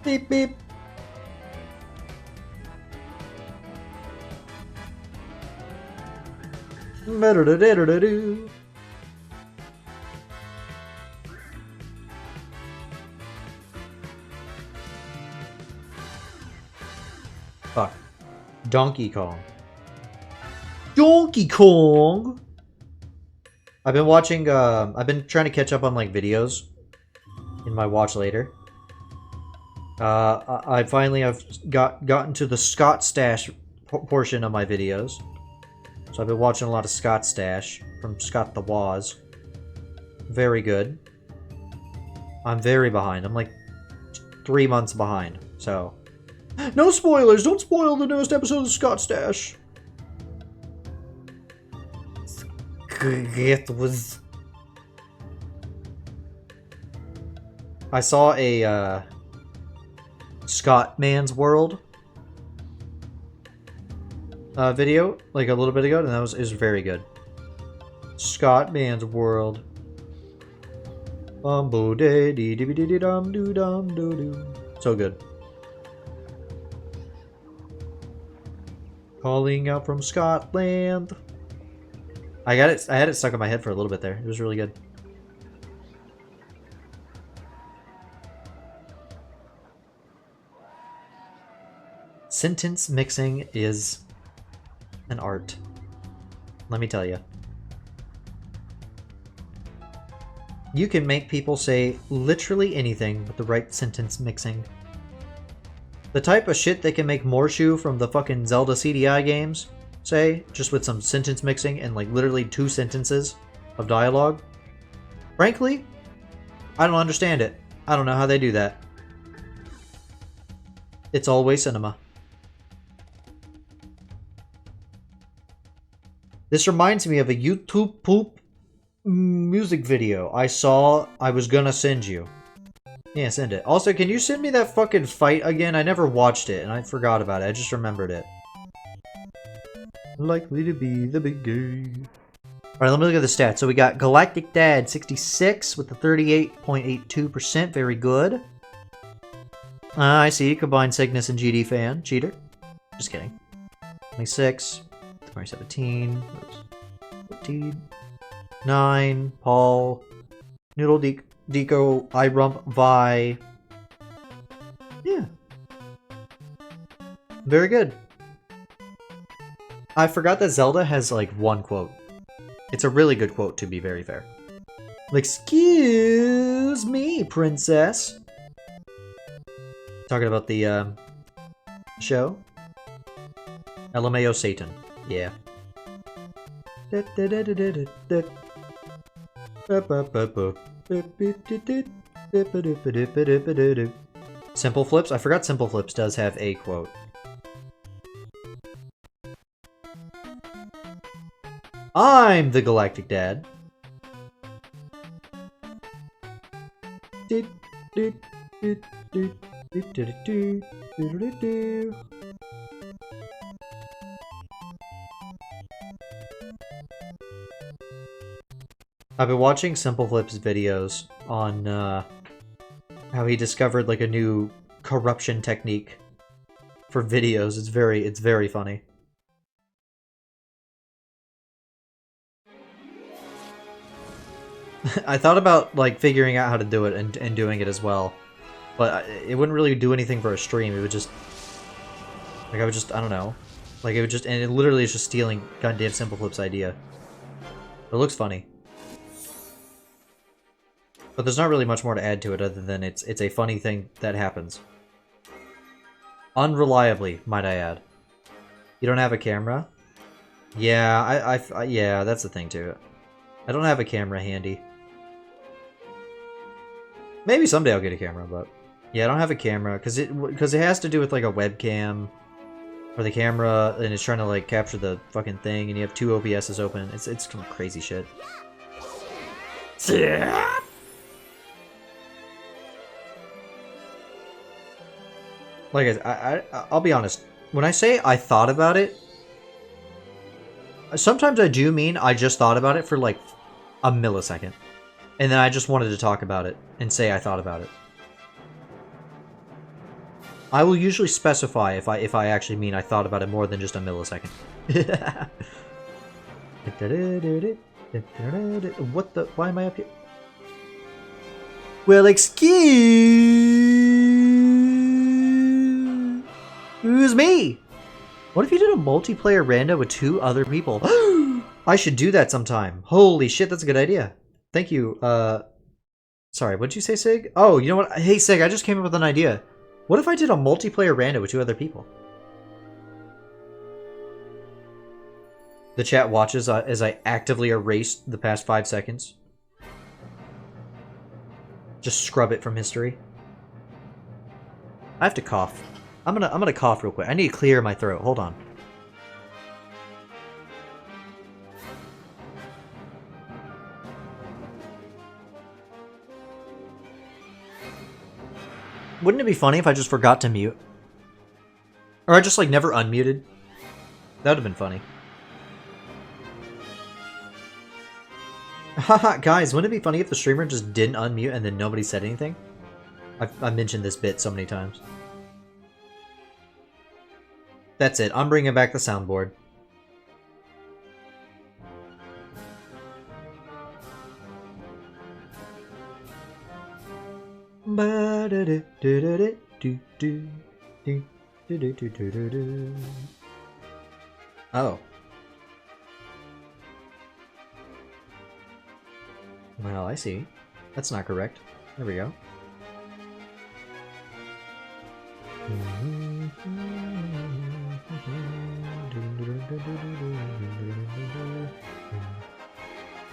Beep beep. Da-da-da-da-da-da. Fuck. Donkey Kong. Donkey Kong! I've been watching, I've been trying to catch up on, like, videos in my watch later. I finally have gotten to the Scott Stash portion of my videos. So I've been watching a lot of Scott Stash from Scott the Woz. Very good. I'm very behind. I'm like 3 months behind. So no spoilers! Don't spoil the newest episode of Scott Stash! It was... I saw a, Scott Man's World video, like a little bit ago, and that was very good. Scott Man's World. So good. Calling out from Scotland. I had it stuck in my head for a little bit there. It was really good. Sentence mixing is an art. Let me tell you. You can make people say literally anything with the right sentence mixing. The type of shit they can make Morshu from the fucking Zelda CDI games say, just with some sentence mixing and like literally 2 sentences of dialogue. Frankly, I don't understand it. I don't know how they do that. It's always cinema. This reminds me of a YouTube poop music video I saw I was gonna send you. Yeah, send it. Also, can you send me that fucking fight again? I never watched it and I forgot about it. I just remembered it. Likely to be the big gay. Alright, let me look at the stats. So we got Galactic Dad 66 with the 38.82%. Very good. I see. Combined Cygnus and GD fan. Cheater. Just kidding. 26. 2017. Oops. 14. 9. Paul. Noodle Deco. iRump. Vi. Yeah. Very good. I forgot that Zelda has like one quote. It's a really good quote, to be very fair. Excuse me, princess. Talking about the show. LMAO Satan. Yeah. Simple Flips. I forgot Simple Flips does have a quote. I'm the Galactic Dad. I've been watching Simple Flip's videos on how he discovered like a new corruption technique for videos. It's very funny. I thought about like figuring out how to do it and doing it as well, but it wouldn't really do anything for a stream. It would just like I don't know, like it would just, and it literally is just stealing goddamn Simple Flip's idea. It looks funny, but there's not really much more to add to it other than it's a funny thing that happens. Unreliably, might I add. You don't have a camera? Yeah, yeah, that's the thing too. I don't have a camera handy. Maybe someday I'll get a camera, but yeah, I don't have a camera because it has to do with like a webcam or the camera, and it's trying to like capture the fucking thing, and you have two OBSs open. It's some crazy shit. Like I'll be honest. When I say I thought about it, sometimes I do mean I just thought about it for like a millisecond. And then I just wanted to talk about it and say I thought about it. I will usually specify if I actually mean I thought about it more than just a millisecond. What the? Why am I up here? Well, excuse me. What if you did a multiplayer rando with 2 other people? I should do that sometime. Holy shit, that's a good idea. Thank you. Sorry, what'd you say, Sig? Oh, you know what? Hey, Sig, I just came up with an idea. What if I did a multiplayer rando with 2 other people? The chat watches as I actively erase the past 5 seconds. Just scrub it from history. I have to cough. I'm gonna cough real quick. I need to clear my throat. Hold on. Wouldn't it be funny if I just forgot to mute? Or I just like never unmuted? That would have been funny. Haha, guys, wouldn't it be funny if the streamer just didn't unmute and then nobody said anything? I've mentioned this bit so many times. That's it. I'm bringing back the soundboard. Oh. Well, I see. That's not correct. There we go.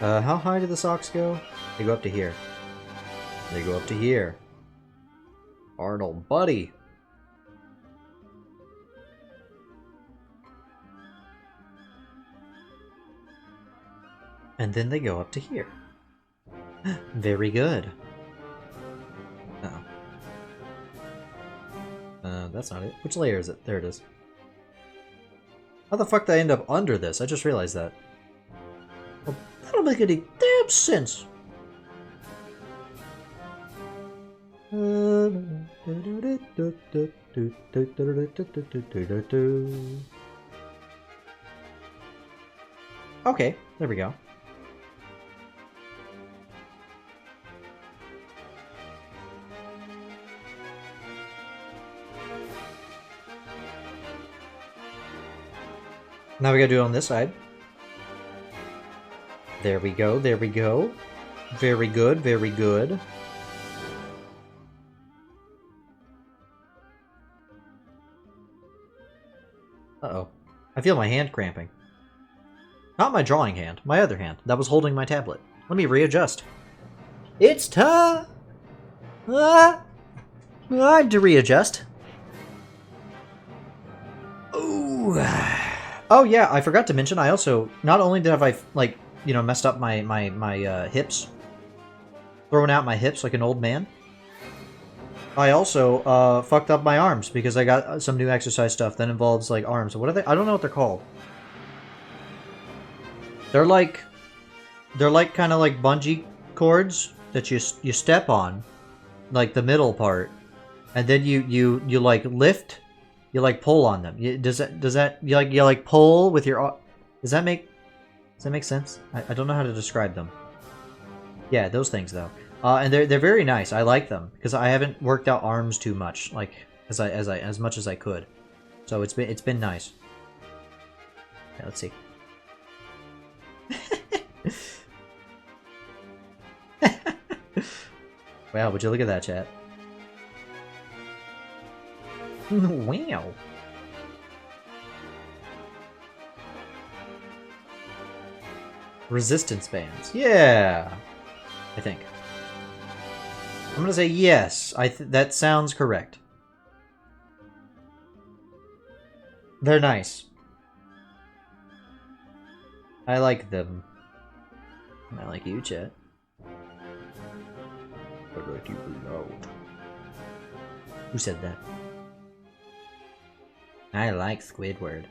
How high do the socks go? They go up to here. They go up to here. Arnold, buddy. And then they go up to here. Very good. Uh-oh. That's not it. Which layer is it? There it is. How the fuck did I end up under this? I just realized that. Well, don't make any damn sense. Okay, there we go. Now we gotta do it on this side. There we go, there we go. Very good, very good. Uh-oh. I feel my hand cramping. Not my drawing hand, my other hand that was holding my tablet. Let me readjust. It's time! Time to readjust. Ooh. Oh yeah, I forgot to mention, I also, not only did I, like, you know, messed up my hips, throwing out my hips like an old man, I also fucked up my arms because I got some new exercise stuff that involves, like, arms. What are they? I don't know what they're called. They're like kind of like bungee cords that you step on, like the middle part, and then you like lift, you like pull on them. Does that you like pull with your? Does that make sense? I don't know how to describe them. Yeah, those things though. And they're very nice. I like them because I haven't worked out arms too much, like as much as I could. So it's been nice. Yeah, let's see. Wow, would you look at that, chat? Wow. Resistance bands. Yeah. I think. I'm gonna say yes. That sounds correct. They're nice. I like them. I like you, chat. I like you loud. Who said that? I like Squidward.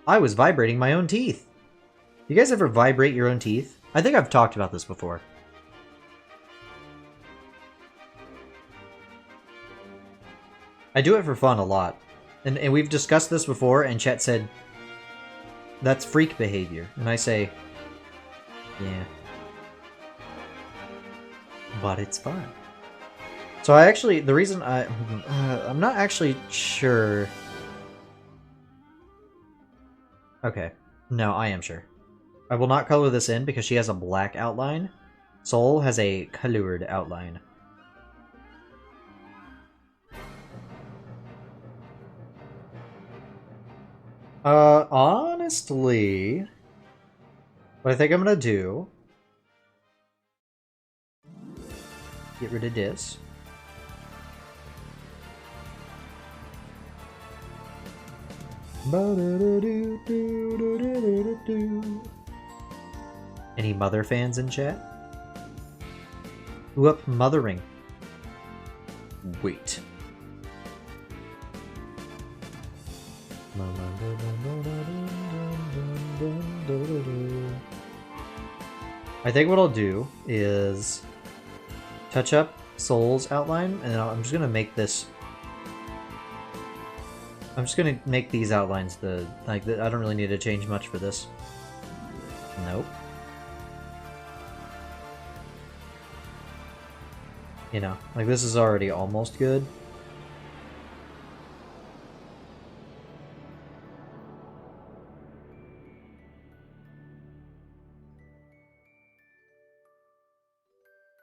I was vibrating my own teeth. You guys ever vibrate your own teeth? I think I've talked about this before. I do it for fun a lot. And we've discussed this before, and Chet said, that's freak behavior. And I say, yeah. But it's fun. So I actually, the reason I'm not actually sure. Okay. No, I am sure. I will not color this in because she has a black outline. Soul has a colored outline. Honestly, what I think I'm gonna do, get rid of this. Any Mother fans in chat? Who up mothering? Wait. I think what I'll do is touch up Soul's outline, and then I'm just gonna make this. I'm just gonna make these outlines I don't really need to change much for this. Nope. You know, like this is already almost good.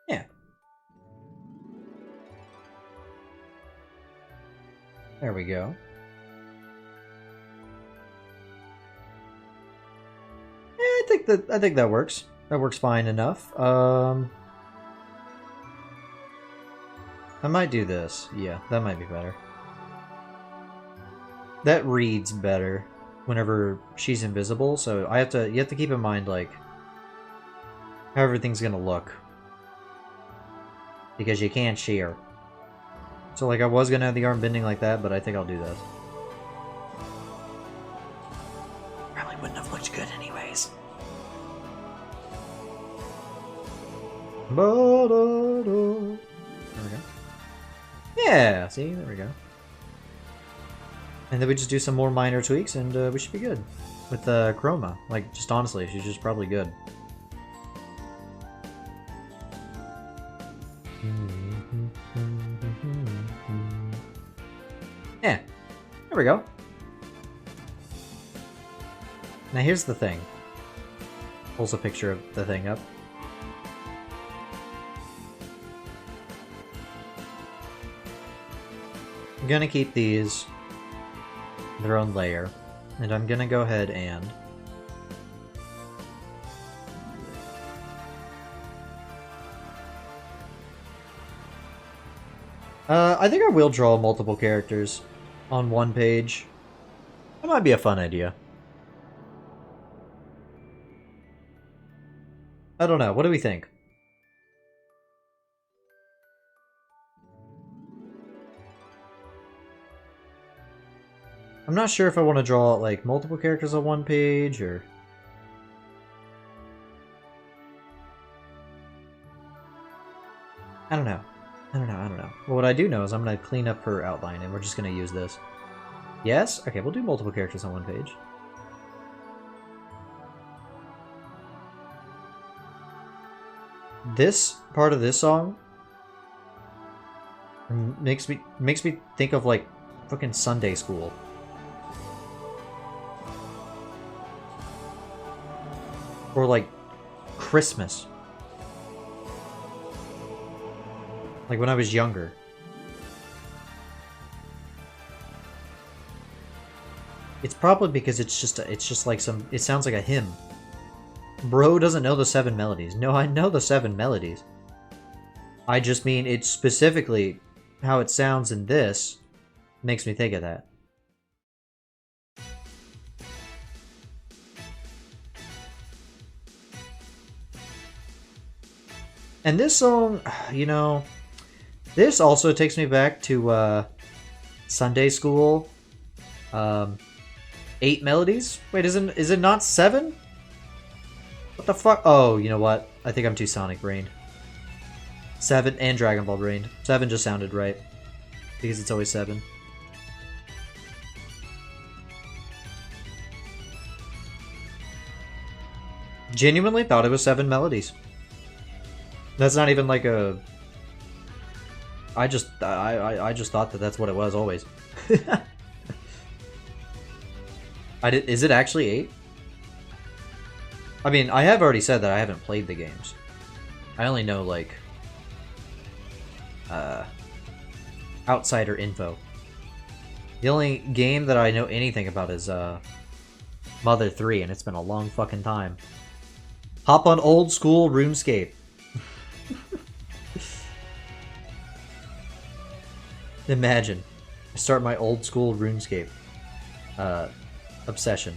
Yeah. There we go. Yeah, I think that works. That works fine enough. I might do this. Yeah, that might be better. That reads better whenever she's invisible, so you have to keep in mind like how everything's gonna look. Because you can't shear. So, like, I was gonna have the arm bending like that, but I think I'll do this. Probably wouldn't have looked good anyways. There we go. Yeah, see? There we go. And then we just do some more minor tweaks, and we should be good. With Chroma. Like, just honestly, she's just probably good. Yeah. There we go. Now here's the thing. Pulls a picture of the thing up. I'm gonna keep these their own layer, and I'm gonna go ahead and I think I will draw multiple characters on one page. That might be a fun idea. I don't know. What do we think? I'm not sure if I want to draw like multiple characters on one page or... I don't know. I don't know. Well, what I do know is I'm going to clean up her outline and we're just going to use this. Yes? Okay, we'll do multiple characters on one page. This part of this song makes me think of like fucking Sunday school. Or like Christmas. Like when I was younger. It's probably because it's just like some, it sounds like a hymn. Bro doesn't know the 7 melodies. No, I know the 7 melodies. I just mean it's specifically how it sounds in this makes me think of that. And this song, you know, this also takes me back to Sunday school. 8 melodies? Wait, is it not 7? What the fuck? Oh, you know what? I think I'm too Sonic brained. 7 and Dragon Ball brained. 7 just sounded right. Because it's always 7. Genuinely thought it was 7 melodies. That's not even like a... I just thought that that's what it was always. Is it actually 8? I mean, I have already said that I haven't played the games. I only know, like... outsider info. The only game that I know anything about is, Mother 3, and it's been a long fucking time. Hop on old school RuneScape. Imagine. I start my old school RuneScape obsession.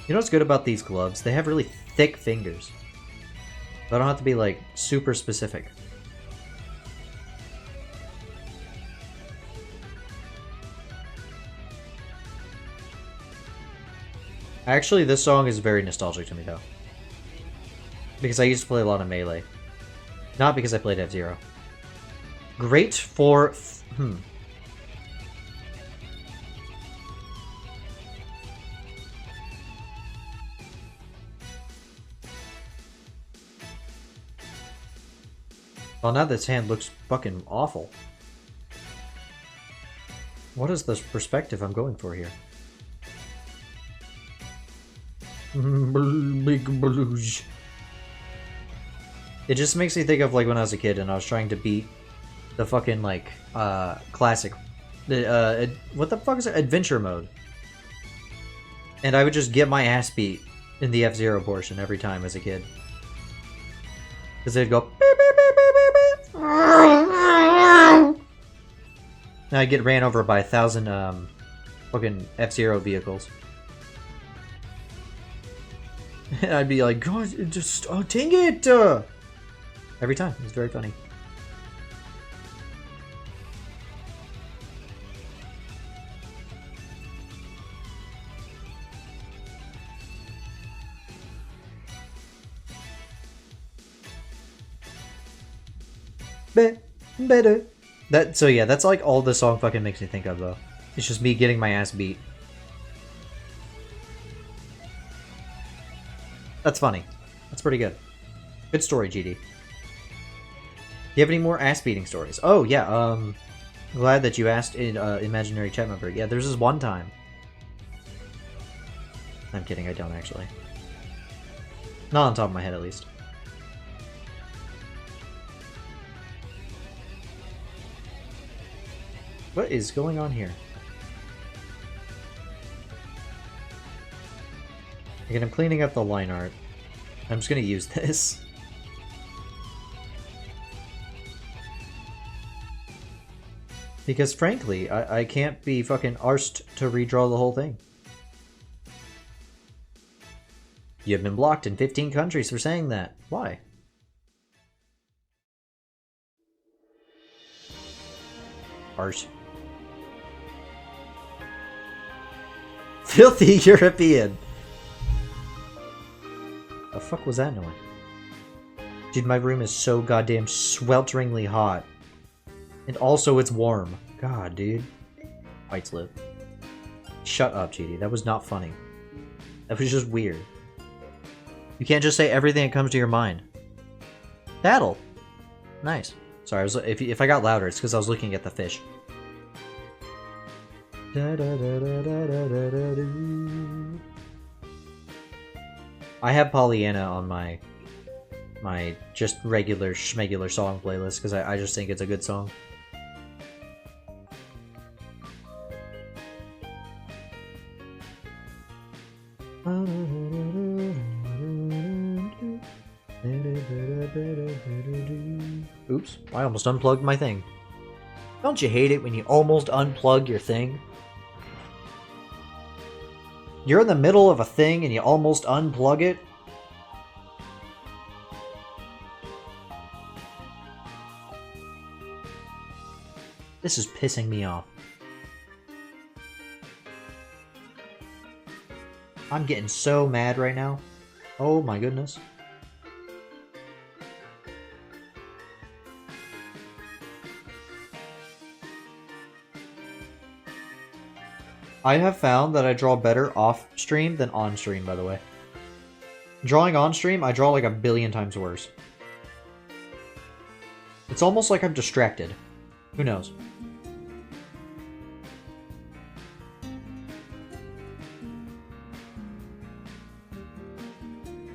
You know what's good about these gloves? They have really thick fingers. So I don't have to be like super specific. Actually, this song is very nostalgic to me though. Because I used to play a lot of Melee. Not because I played F-Zero. Great for... Well, now this hand looks fucking awful. What is the perspective I'm going for here? Big blues. It just makes me think of like when I was a kid and I was trying to beat the fucking like classic, what the fuck is it? Adventure mode. And I would just get my ass beat in the F-Zero portion every time as a kid. Because they'd go beep, beep, beep, beep, beep, beep. And I'd get ran over by 1,000 fucking F-Zero vehicles. I'd be like, God, just, oh, dang it! Every time. It's very funny. Better. So yeah, that's like all the song fucking makes me think of though. It's just me getting my ass beat. That's funny. That's pretty good. Good story, GD. Do you have any more ass beating stories? Oh yeah, glad that you asked in imaginary chat member. Yeah, there's this one time. I'm kidding, I don't actually. Not on top of my head at least. What is going on here? Again, I'm cleaning up the line art. I'm just gonna use this. Because frankly, I can't be fucking arsed to redraw the whole thing. You have been blocked in 15 countries for saying that. Why? Arse. Filthy European! The fuck was that noise? Dude, my room is so goddamn swelteringly hot. And also it's warm. God, dude. Whites live. Shut up, GD. That was not funny. That was just weird. You can't just say everything that comes to your mind. Battle! Nice. Sorry, if I got louder, it's because I was looking at the fish. I have Pollyanna on my just regular schmegular song playlist because I just think it's a good song. Oops, I almost unplugged my thing. Don't you hate it when you almost unplug your thing? You're in the middle of a thing and you almost unplug it? This is pissing me off. I'm getting so mad right now. Oh my goodness. I have found that I draw better off-stream than on-stream, by the way. Drawing on-stream, I draw like a billion times worse. It's almost like I'm distracted. Who knows?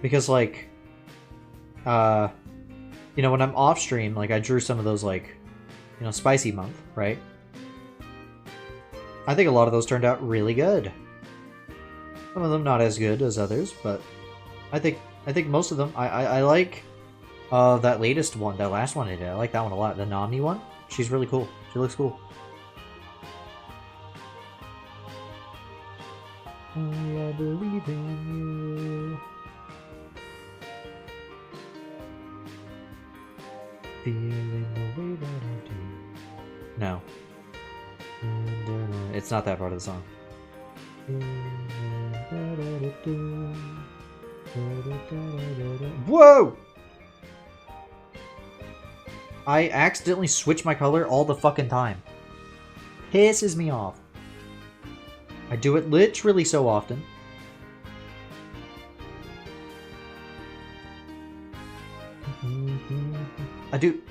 Because, like, you know, when I'm off-stream, like, I drew some of those, like, you know, spicy month, right? I think a lot of those turned out really good. Some of them not as good as others, but I think most of them. I like that latest one, that last one I did. I like that one a lot. The Nami one. She's really cool. She looks cool. I believe in you. Feeling the way that I do. No. It's not that part of the song. Whoa! I accidentally switch my color all the fucking time. Pisses me off. I do it literally so often. I do.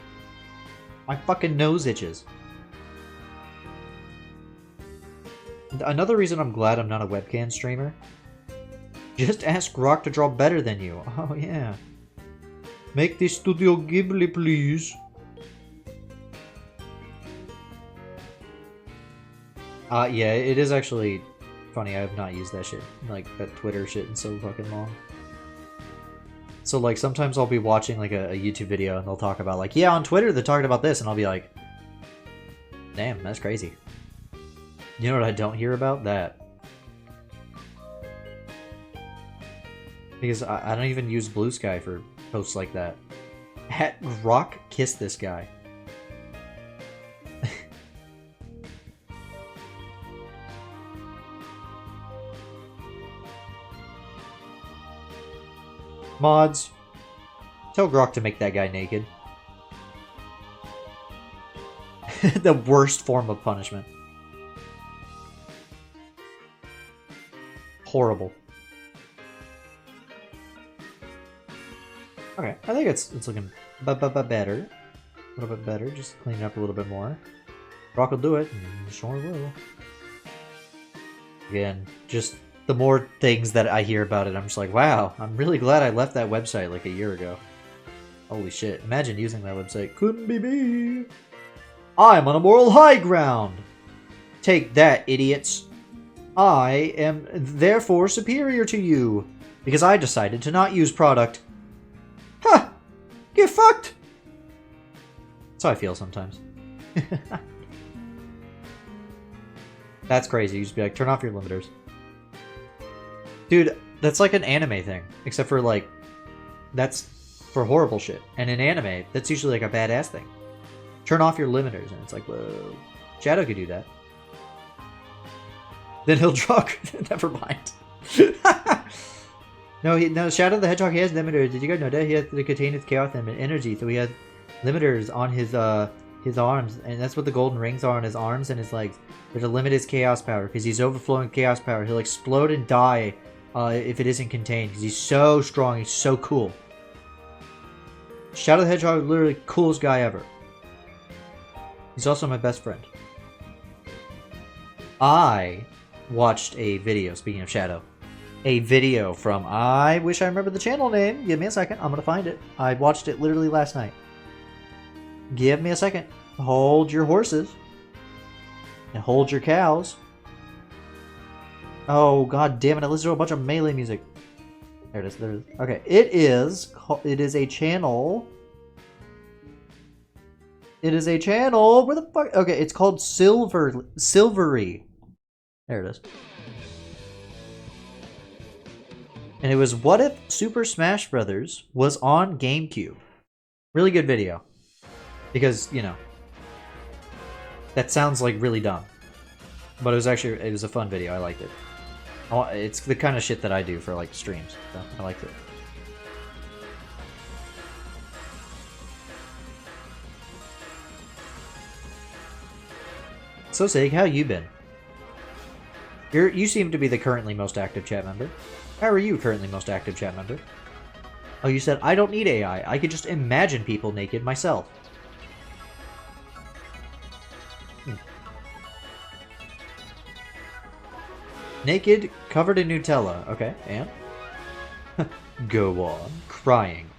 My fucking nose itches. Another reason I'm glad I'm not a webcam streamer. Just ask Rock to draw better than you. Oh yeah. Make this Studio Ghibli, please. Yeah, it is actually funny. I have not used that shit, like that Twitter shit, in so fucking long. So like sometimes I'll be watching like a YouTube video and they'll talk about like, yeah, on Twitter they're talking about this, and I'll be like, damn, that's crazy. You know what I don't hear about? That. Because I don't even use Blue Sky for posts like that. Hat Rock kiss this guy. Mods, tell Grok to make that guy naked. The worst form of punishment. Horrible. Okay, I think it's looking better. A little bit better, just clean it up a little bit more. Grok will do it, sure will. Again, just the more things that I hear about it, I'm just like, wow, I'm really glad I left that website like a year ago. Holy shit, imagine using that website. Couldn't be me. I'm on a moral high ground. Take that, idiots. I am therefore superior to you, because I decided to not use product. Ha! Get fucked! That's how I feel sometimes. That's crazy. You just be like, turn off your limiters. Dude, that's like an anime thing. Except for, like, that's for horrible shit. And in anime, that's usually like a badass thing. Turn off your limiters. And it's like, whoa. Shadow could do that. Then he'll draw... Never mind. No, Shadow the Hedgehog, he has limiters. Did you guys know that? He has to contain his chaos and energy. So he has limiters on his arms. And that's what the golden rings are on his arms and his legs. They're to limit his chaos power. Because he's overflowing chaos power. He'll explode and die if it isn't contained. Because he's so strong. He's so cool. Shadow the Hedgehog is literally the coolest guy ever. He's also my best friend. I watched a video, speaking of Shadow. A video from, I wish I remember the channel name. Give me a second. I'm going to find it. I watched it literally last night. Give me a second. Hold your horses. And hold your cows. Oh, god damn it. I listened to a bunch of melee music. There it is. There it is. Okay. It is a channel. It is a channel. Where the fuck? Okay. It's called Silvery. There it is. And it was What If Super Smash Brothers was on GameCube. Really good video. Because, you know, that sounds like really dumb. But it was a fun video. I liked it. It's the kind of shit that I do for, like, streams. So I liked it. So, Sig, how you been? You seem to be the currently most active chat member. How are you currently most active chat member? Oh, you said, I don't need AI. I could just imagine people naked myself. Naked, covered in Nutella. Okay, and? Go on. Crying.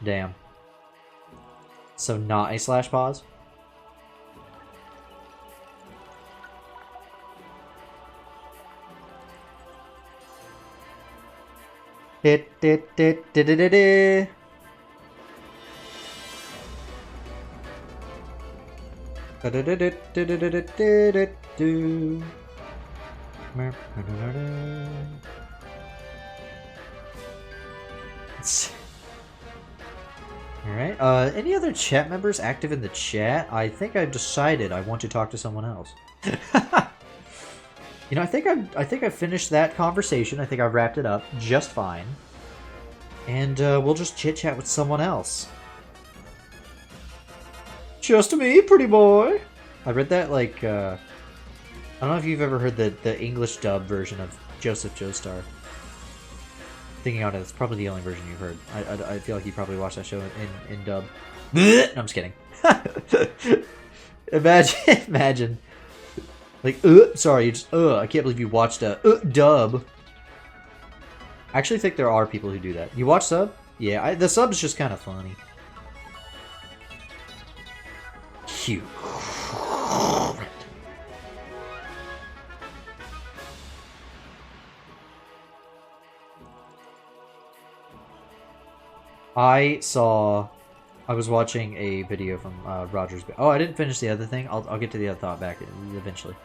Damn. So not a slash pause? Alright, any other chat members active in the chat? I think I've decided I want to talk to someone else. You know, I think I've finished that conversation. I think I've wrapped it up just fine. And we'll just chit-chat with someone else. Just me, pretty boy! I read that, like, I don't know if you've ever heard the English dub version of Joseph Joestar. Thinking on it, it's probably the only version you've heard. I feel like you probably watched that show in dub. No, I'm just kidding. Imagine. Like, sorry, you just, I can't believe you watched a dub. I actually think there are people who do that. You watch sub? Yeah, the sub's just kind of funny. Cute. I was watching a video from Roger's. Oh, I didn't finish the other thing. I'll get to the other thought back eventually.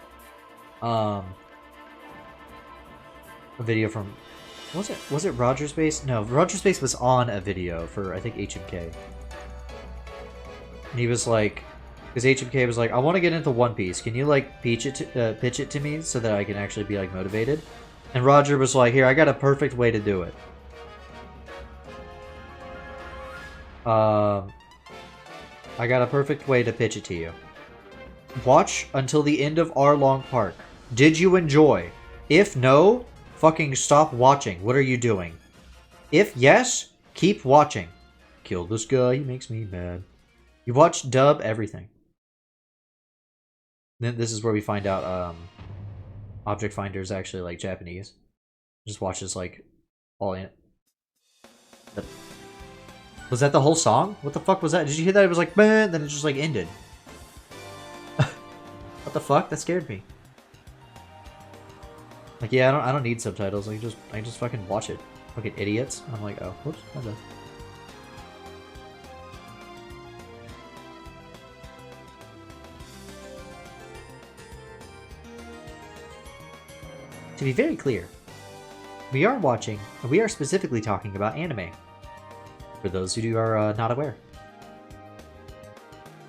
A video from Was it Roger Space? No, Roger Space was on a video for I think HMK. And he was like, because HMK was like, I want to get into One Piece. Can you like pitch it to me so that I can actually be like motivated? And Roger was like, here, I got a perfect way to do it. I got a perfect way to pitch it to you. Watch until the end of Arlong Park. Did you enjoy? If no, fucking stop watching. What are you doing? If yes, keep watching. Kill this guy, he makes me mad. You watch dub everything. Then this is where we find out Object Finder is actually like Japanese. Just watches like all in. Was that the whole song? What the fuck was that? Did you hear that? It was like, man, then it just like ended. What the fuck? That scared me. Like, yeah, I don't need subtitles. I just fucking watch it. Fucking idiots. I'm like, oh, whoops, my bad. To be very clear, we are specifically talking about anime. For those who are not aware.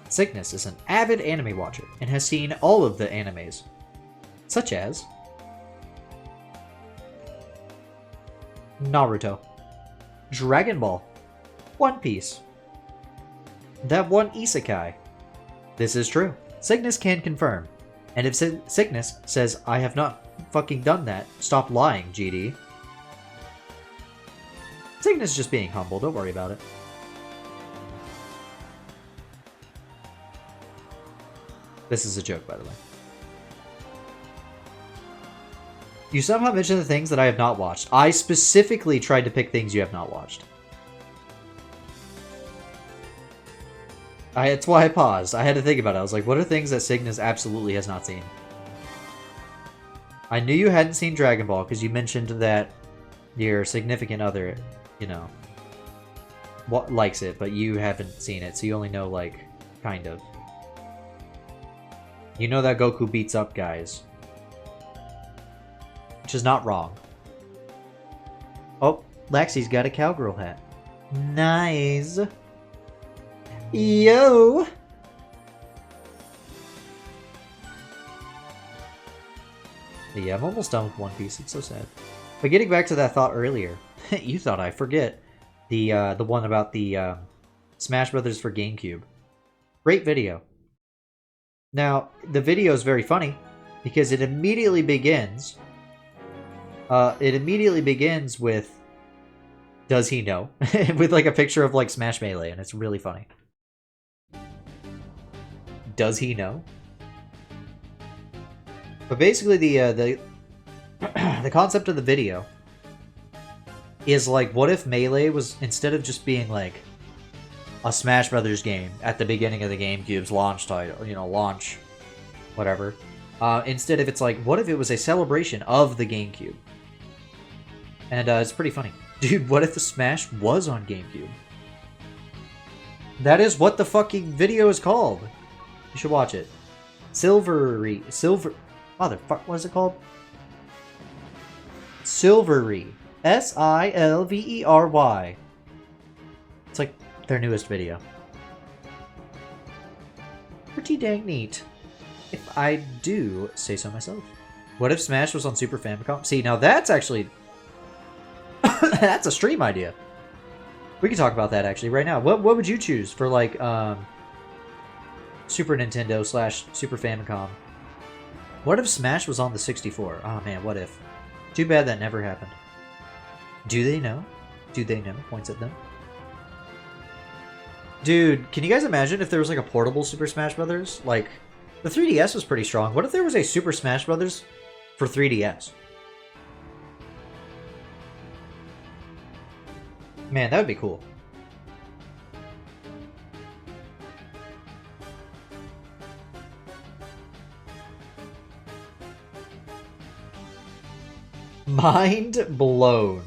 Cygnus is an avid anime watcher and has seen all of the animes, such as Naruto, Dragon Ball, One Piece, that one isekai. This is true. Cygnus can confirm. And if Cygnus says, I have not fucking done that, stop lying, GD. Cygnus is just being humble, don't worry about it. This is a joke, by the way. You somehow mentioned the things that I have not watched. I specifically tried to pick things you have not watched. That's why I paused. I had to think about it. I was like, what are things that Cygnus absolutely has not seen? I knew you hadn't seen Dragon Ball because you mentioned that your significant other, you know, likes it, but you haven't seen it, so you only know, like, kind of. You know that Goku beats up guys. Which is not wrong. Oh, Laxy's got a cowgirl hat. Nice. Yo! But yeah, I'm almost done with One Piece. It's so sad. But getting back to that thought earlier, you thought I forget the one about the Smash Brothers for GameCube. Great video. Now, the video is very funny because it immediately begins. With, does he know? With like a picture of like Smash Melee, and it's really funny. Does he know? But basically, the concept of the video is like, what if Melee was, instead of just being like a Smash Brothers game at the beginning of the GameCube's launch title, you know, launch, whatever. Instead of, it's like, what if it was a celebration of the GameCube? And it's pretty funny. Dude, what if the Smash was on GameCube? That is what the fucking video is called. You should watch it. Silvery. Motherfuck, what is it called? Silvery. Silvery. It's like their newest video. Pretty dang neat. If I do say so myself. What if Smash was on Super Famicom? See, now that's actually... that's a stream idea. We can talk about that actually right now. What would you choose for like Super Nintendo / Super Famicom? What if Smash was on the 64? Oh man, what if? Too bad that never happened. Do they know? Do they know? Points at them. Dude, can you guys imagine if there was like a portable Super Smash Brothers? Like, the 3DS was pretty strong. What if there was a Super Smash Brothers for 3DS? Man, that would be cool. Mind blown.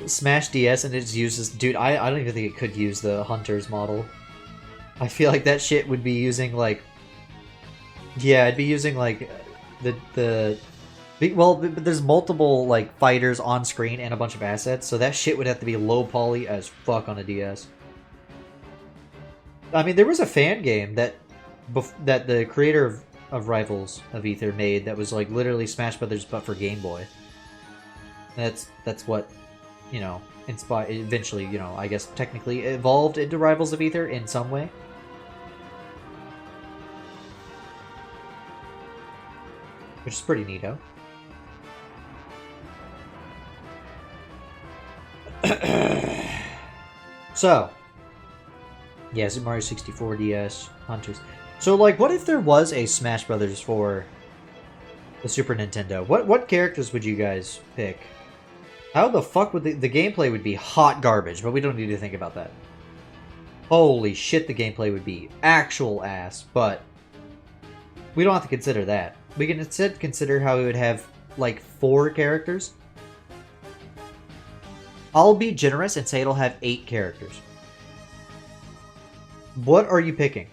Smash DS and it just uses... Dude, I don't even think it could use the Hunter's model. I feel like that shit would be using, like, Yeah, I'd be using like well, there's multiple like fighters on screen and a bunch of assets, so that shit would have to be low poly as fuck on a DS. I mean, there was a fan game that that the creator of Rivals of Aether made that was like literally Smash Brothers but for Game Boy. That's what, you know, inspired eventually, you know, I guess technically evolved into Rivals of Aether in some way. Which is pretty neato. So, yeah, Super Mario 64 DS, Hunters. So, like, what if there was a Smash Brothers for the Super Nintendo? What characters would you guys pick? How the fuck would the gameplay would be hot garbage, but we don't need to think about that. Holy shit, the gameplay would be actual ass, but we don't have to consider that. We can instead consider how we would have, like, 4 characters. I'll be generous and say it'll have 8 characters. What are you picking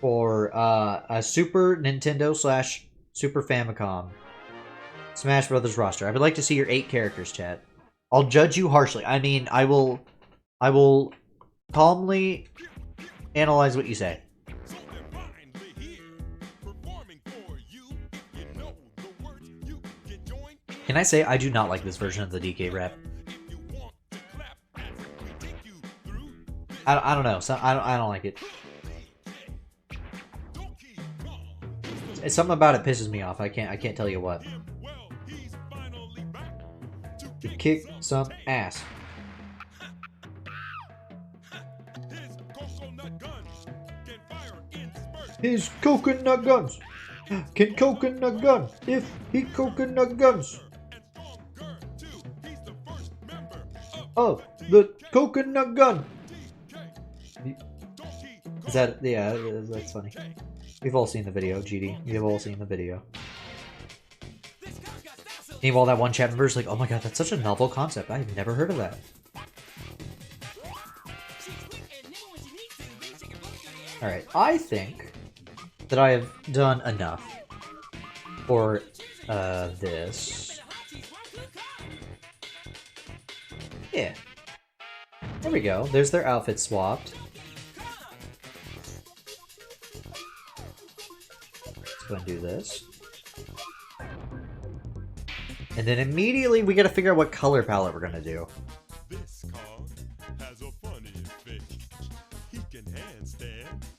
for a Super Nintendo / Super Famicom Smash Brothers roster? I would like to see your 8 characters, chat. I'll judge you harshly. I mean, I will calmly analyze what you say. Can I say I do not like this version of the DK rap? I don't know. So I don't like it. It's something about it pisses me off. I can't tell you what. To kick some ass. His coconut guns can coconut gun if he coconut guns. Oh, the coconut gun. Is that, yeah, that's funny. We've all seen the video, GD. We've all seen the video. Meanwhile, that one chat member is like, oh my god, that's such a novel concept. I've never heard of that. Alright, I think that I have done enough for this. Yeah. There we go. There's their outfit swapped. Let's go and do this. And then immediately we gotta figure out what color palette we're gonna do.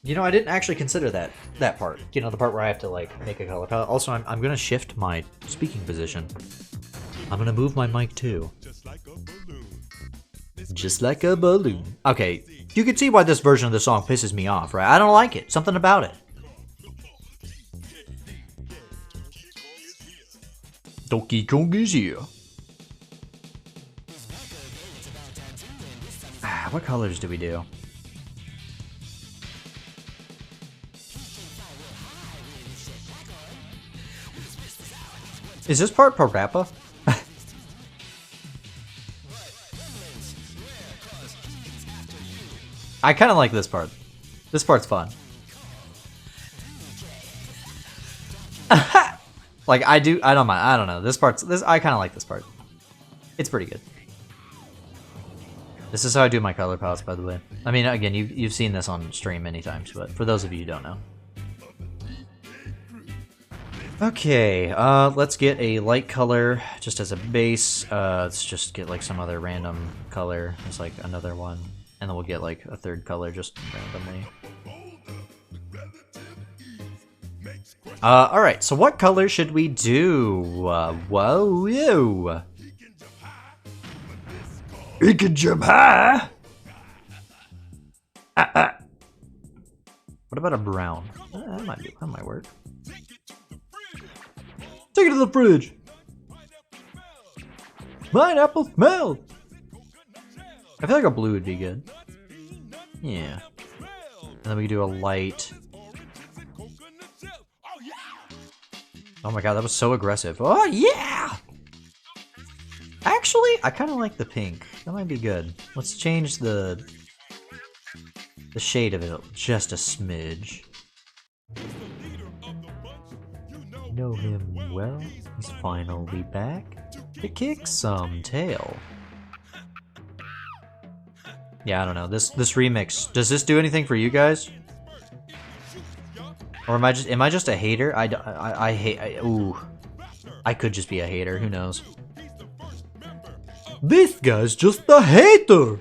You know, I didn't actually consider that part. You know, the part where I have to like make a color palette. Also, I'm gonna shift my speaking position. I'm gonna move my mic too. Just like a balloon. Okay, you can see why this version of the song pisses me off, right? I don't like it. Something about it. Donkey Kong is here. What colors do we do? Is this part Parappa? I kind of like this part. This part's fun. Like, I don't mind. I don't know. I kind of like this part. It's pretty good. This is how I do my color palettes, by the way. I mean, again, you've seen this on stream many times, but for those of you who don't know. Okay, let's get a light color just as a base. Let's just get like some other random color. There's like another one. And then we'll get like a third color just randomly. Alright, so what color should we do? Whoa, ew. He can jump high! What about a brown? That might work. Take it to the fridge! Pineapple smell! I feel like a blue would be good. Yeah. And then we can do a light. Oh my god, that was so aggressive. Oh yeah! Actually, I kind of like the pink. That might be good. Let's change the The shade of it, just a smidge. Know him well. He's finally back to kick some tail. Yeah, I don't know. This remix, does this do anything for you guys? Or am I just a hater? I hate. Ooh, I could just be a hater. Who knows? This guy's just a hater.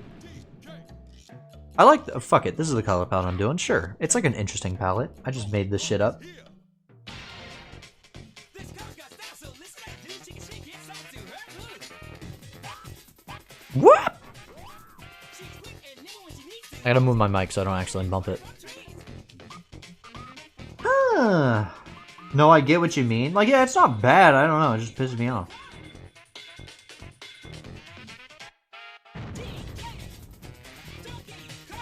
I like. Fuck it. This is the color palette I'm doing. Sure, it's like an interesting palette. I just made this shit up. What? I gotta move my mic so I don't accidentally bump it. Huh. No, I get what you mean. Like, yeah, it's not bad. I don't know. It just pisses me off.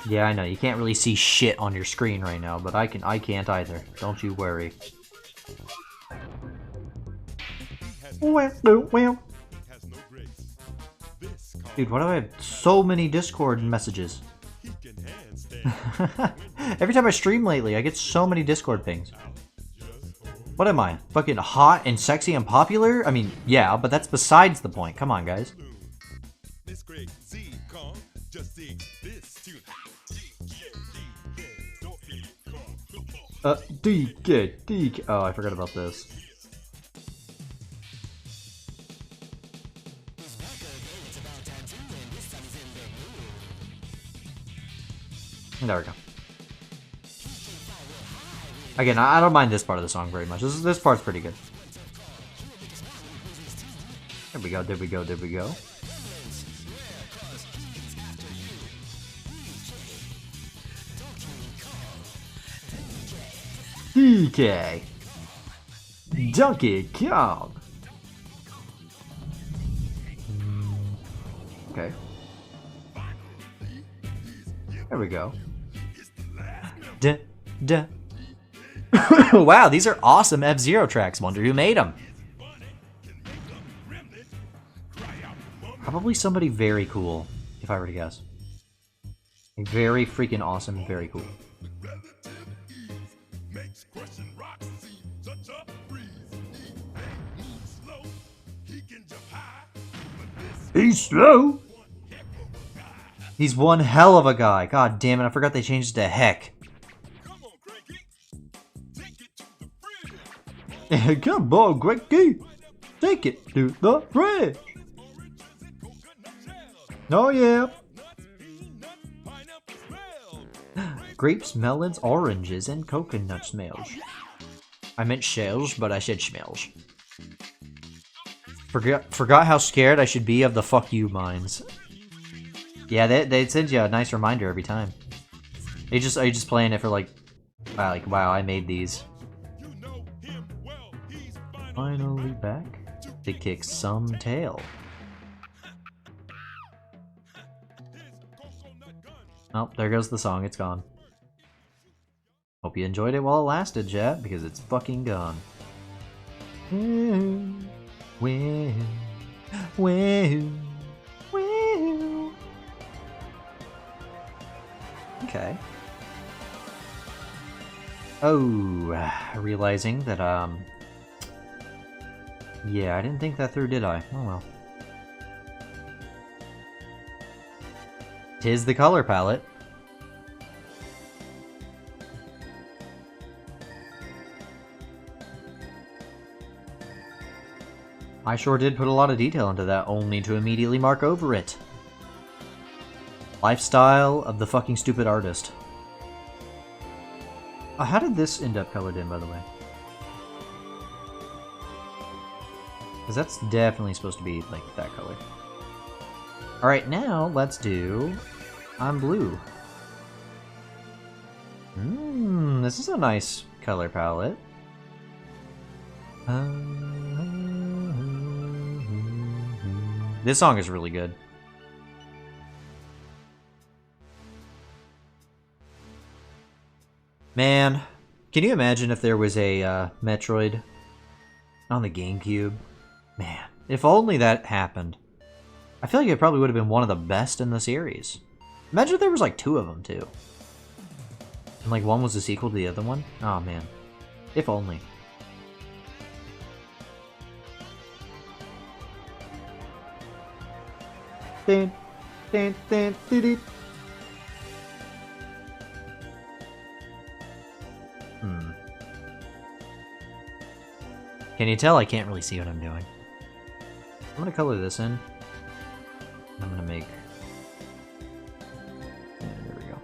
Yeah, I know. You can't really see shit on your screen right now, but I can't either. Don't you worry. Dude, why do I have so many Discord messages? Every time I stream lately, I get so many Discord pings. What am I? Fucking hot and sexy and popular? I mean, yeah, but that's besides the point. Come on, guys. DK. Oh, I forgot about this. There we go. Again, I don't mind this part of the song very much. This part's pretty good. There we go, there we go, there we go. DK. Donkey Kong. Okay. There we go. Duh, duh. Wow, these are awesome F-Zero tracks. Wonder who made them. Probably somebody very cool, if I were to guess. Very freaking awesome, very cool. He's slow. He's one hell of a guy. God damn it, I forgot they changed it to heck. Come on, Greggy. Take it to the fridge. Oh, yeah. Grapes, melons, oranges, and coconut smells. I meant shells, but I said smells. Forgot how scared I should be of the fuck you mines. Yeah, they send you a nice reminder every time. Are you just playing it for like wow, I made these. Finally back to kick some tail. Oh, there goes the song. It's gone. Hope you enjoyed it while it lasted, chat, because it's fucking gone. Okay. Oh, realizing that, yeah, I didn't think that through, did I? Oh well. 'Tis the color palette. I sure did put a lot of detail into that, only to immediately mark over it. Lifestyle of the fucking stupid artist. How did this end up colored in, by the way? Because that's definitely supposed to be, like, that color. Alright, now let's do... I'm blue. This is a nice color palette. This song is really good. Man, can you imagine if there was a Metroid on the GameCube? Man, if only that happened. I feel like it probably would have been one of the best in the series. Imagine if there was like 2 of them too. And like one was a sequel to the other one? Oh man. If only. Dun, dun, dun, dun, dun. Can you tell I can't really see what I'm doing? I'm gonna color this in. I'm gonna make... Yeah, there we go.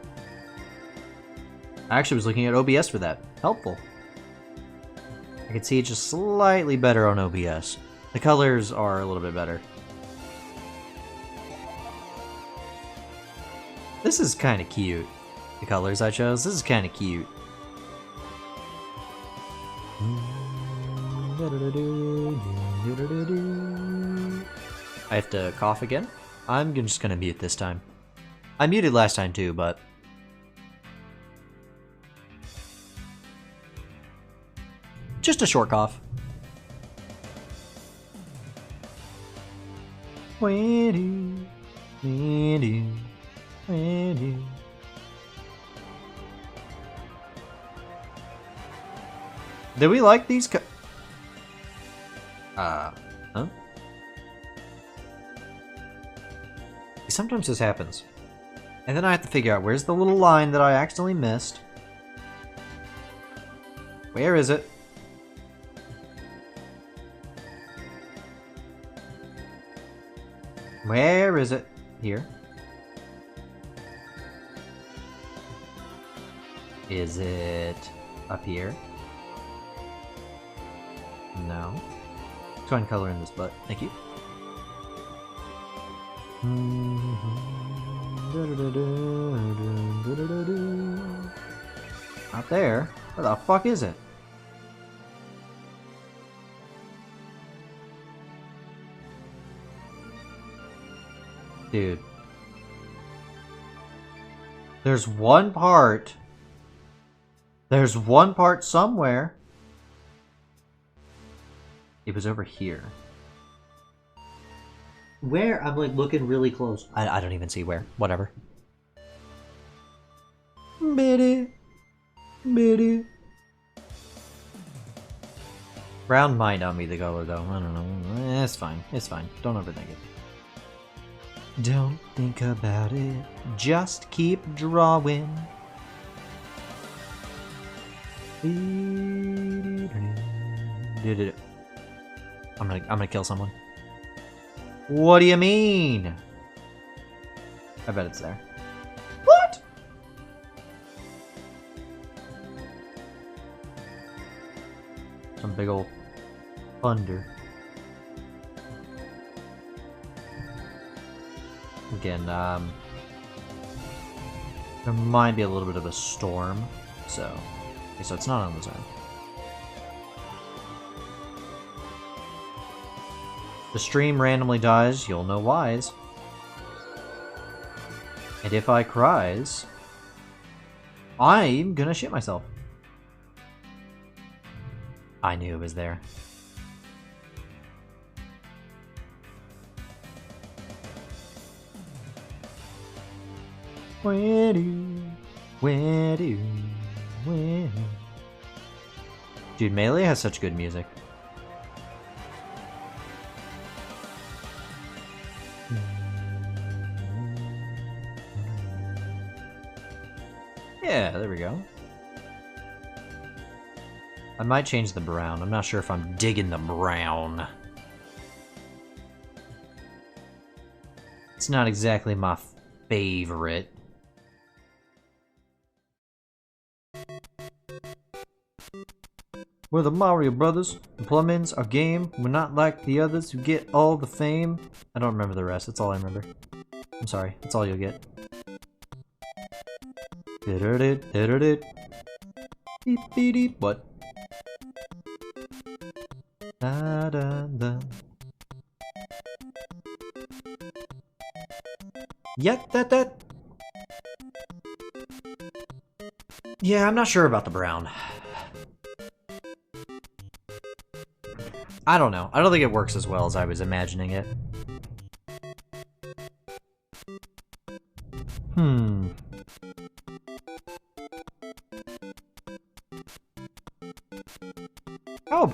I actually was looking at OBS for that. Helpful. I can see it just slightly better on OBS. The colors are a little bit better. This is kind of cute. The colors I chose, this is kind of cute. I have to cough again? I'm just gonna mute this time. I muted last time too, but... just a short cough. Do we like these huh? Sometimes this happens. And then I have to figure out where's the little line that I accidentally missed. Where is it? Where is it? Here. Is it up here? No. Let's go ahead and color in this butt. Thank you. Out there? Where the fuck is it? Dude. There's one part. There's one part somewhere. It was over here. Where? I'm like looking really close. I don't even see where. Whatever. Bitty. Bitty. Brown might not be the color though. I don't know. It's fine. It's fine. Don't overthink it. Don't think about it. Just keep drawing. I'm gonna kill someone. What do you mean? I bet it's there. What? Some big old thunder. Again, there might be a little bit of a storm, so okay, so it's not on the zone. The stream randomly dies, you'll know whys. And if I cries, I'm gonna shit myself. I knew it was there. Where do? Dude, Melee has such good music. Yeah, there we go. I might change the brown. I'm not sure if I'm digging the brown. It's not exactly my favorite. We're the Mario Brothers. The plumbing's our game. We're not like the others who get all the fame. I don't remember the rest. That's all I remember. I'm sorry. That's all you'll get. Beep beep beep. What? Da da da. Yet that. Yeah, I'm not sure about the brown. I don't know. I don't think it works as well as I was imagining it.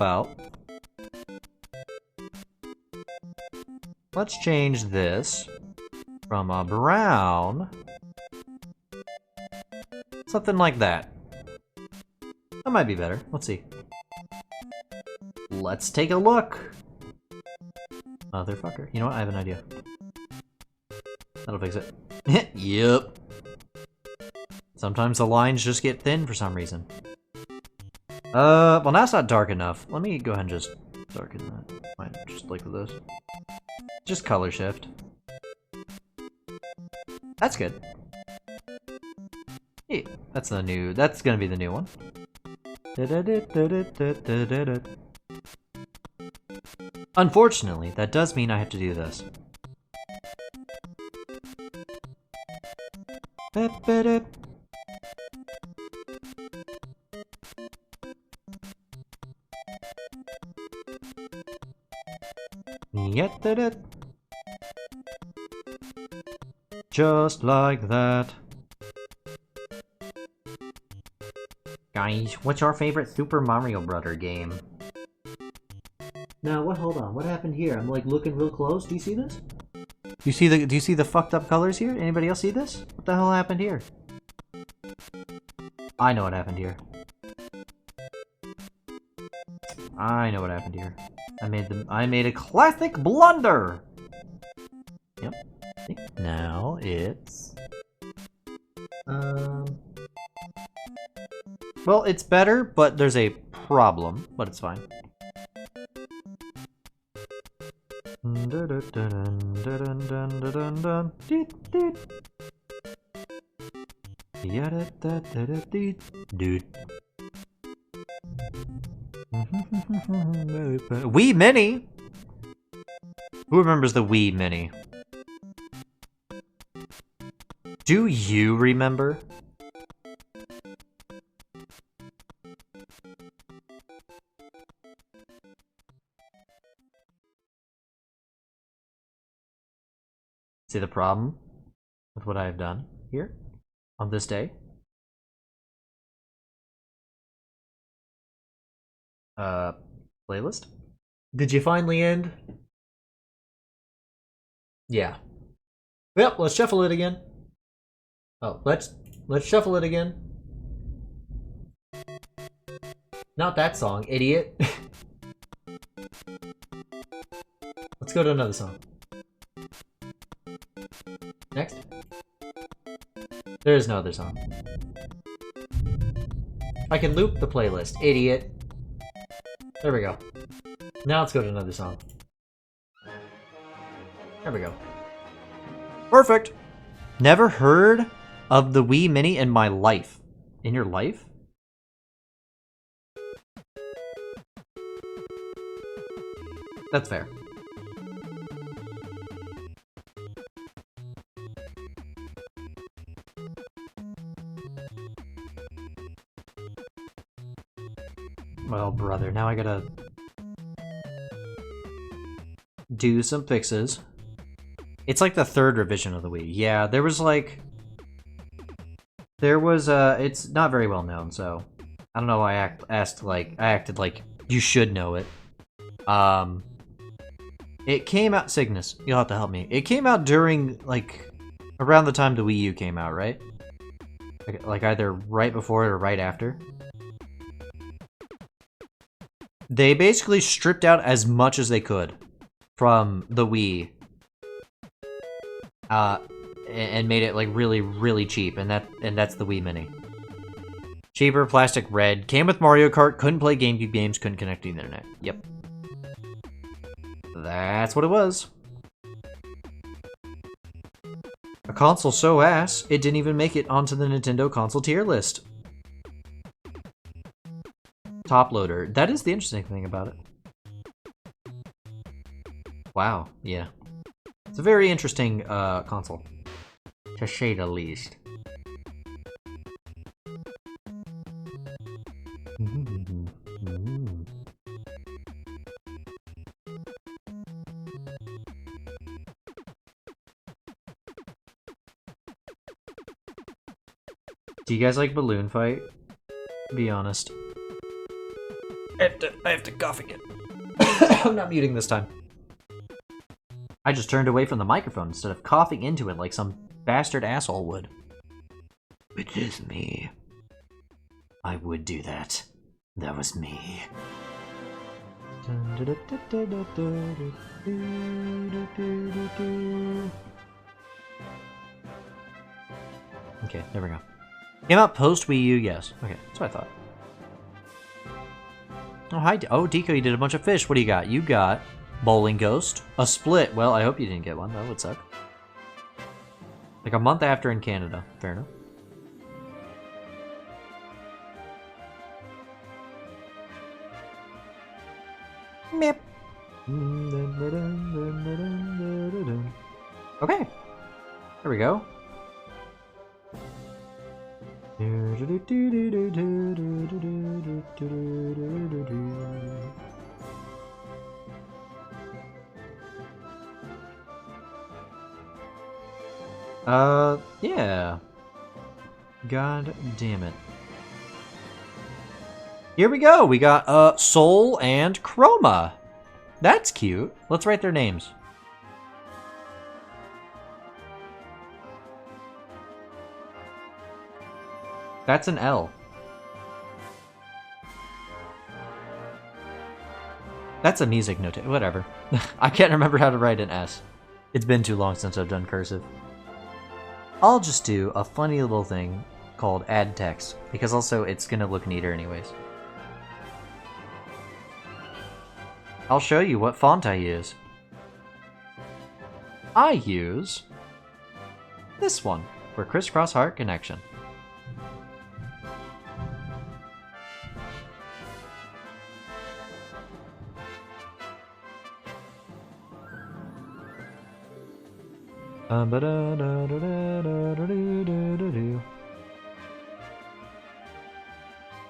about... Let's change this from a brown... Something like that. That might be better. Let's see. Let's take a look. Motherfucker. You know what? I have an idea. That'll fix it. Yep. Sometimes the lines just get thin for some reason. Well now it's not dark enough. Let me go ahead and just darken that. Fine, just like this. Just color shift. That's good. Yeah, that's gonna be the new one. Unfortunately, that does mean I have to do this. Just like that. Guys, what's your favorite Super Mario Brother game? Now, hold on, what happened here? I'm like looking real close. Do you see this? Do you see the fucked up colors here? Anybody else see this? What the hell happened here? I know what happened here. I know what happened here. I made a classic blunder! Yep. Now it's... Well, it's better, but there's a problem, but it's fine. Wii Mini? Who remembers the Wii Mini? Do you remember? See the problem with what I have done here on this day? Playlist? Did you finally end? Yeah. Well, let's shuffle it again. Oh, let's shuffle it again. Not that song, idiot. Let's go to another song. Next. There is no other song. I can loop the playlist, idiot. There we go. Now let's go to another song. There we go. Perfect! Never heard of the Wii Mini in my life. In your life? That's fair. Well, brother, now I gotta do some fixes. It's like the third revision of the Wii. Yeah, there was it's not very well known, so I don't know why I acted like you should know it. It came out, Cygnus, you'll have to help me. It came out during, like, around the time the Wii U came out, right? Like either right before it or right after. They basically stripped out as much as they could from the Wii, and made it like really, really cheap, and that's the Wii Mini. Cheaper, plastic red, came with Mario Kart, couldn't play GameCube games, couldn't connect to the internet. Yep, that's what it was. A console so ass it didn't even make it onto the Nintendo console tier list. Top loader. That is the interesting thing about it. Wow, yeah. It's a very interesting console, to say the least. Do you guys like Balloon Fight? Be honest. I have to cough again. I'm not muting this time. I just turned away from the microphone instead of coughing into it like some bastard asshole would. It is me. I would do that. That was me. Okay, there we go. Came out post Wii U, yes. Okay, that's what I thought. Oh, hi. Oh, Deco, you did a bunch of fish. What do you got? You got Bowling Ghost. A split. Well, I hope you didn't get one. That would suck. Like a month after in Canada. Fair enough. Meep. Okay. There we go. Yeah. God damn it. Here we go. We got Soul and Chroma. That's cute. Let's write their names. That's an L. That's a music note. Whatever. I can't remember how to write an S. It's been too long since I've done cursive. I'll just do a funny little thing called add text, because also it's gonna look neater anyways. I'll show you what font I use. I use this one for CRISS CROSS HEART CONNECTION.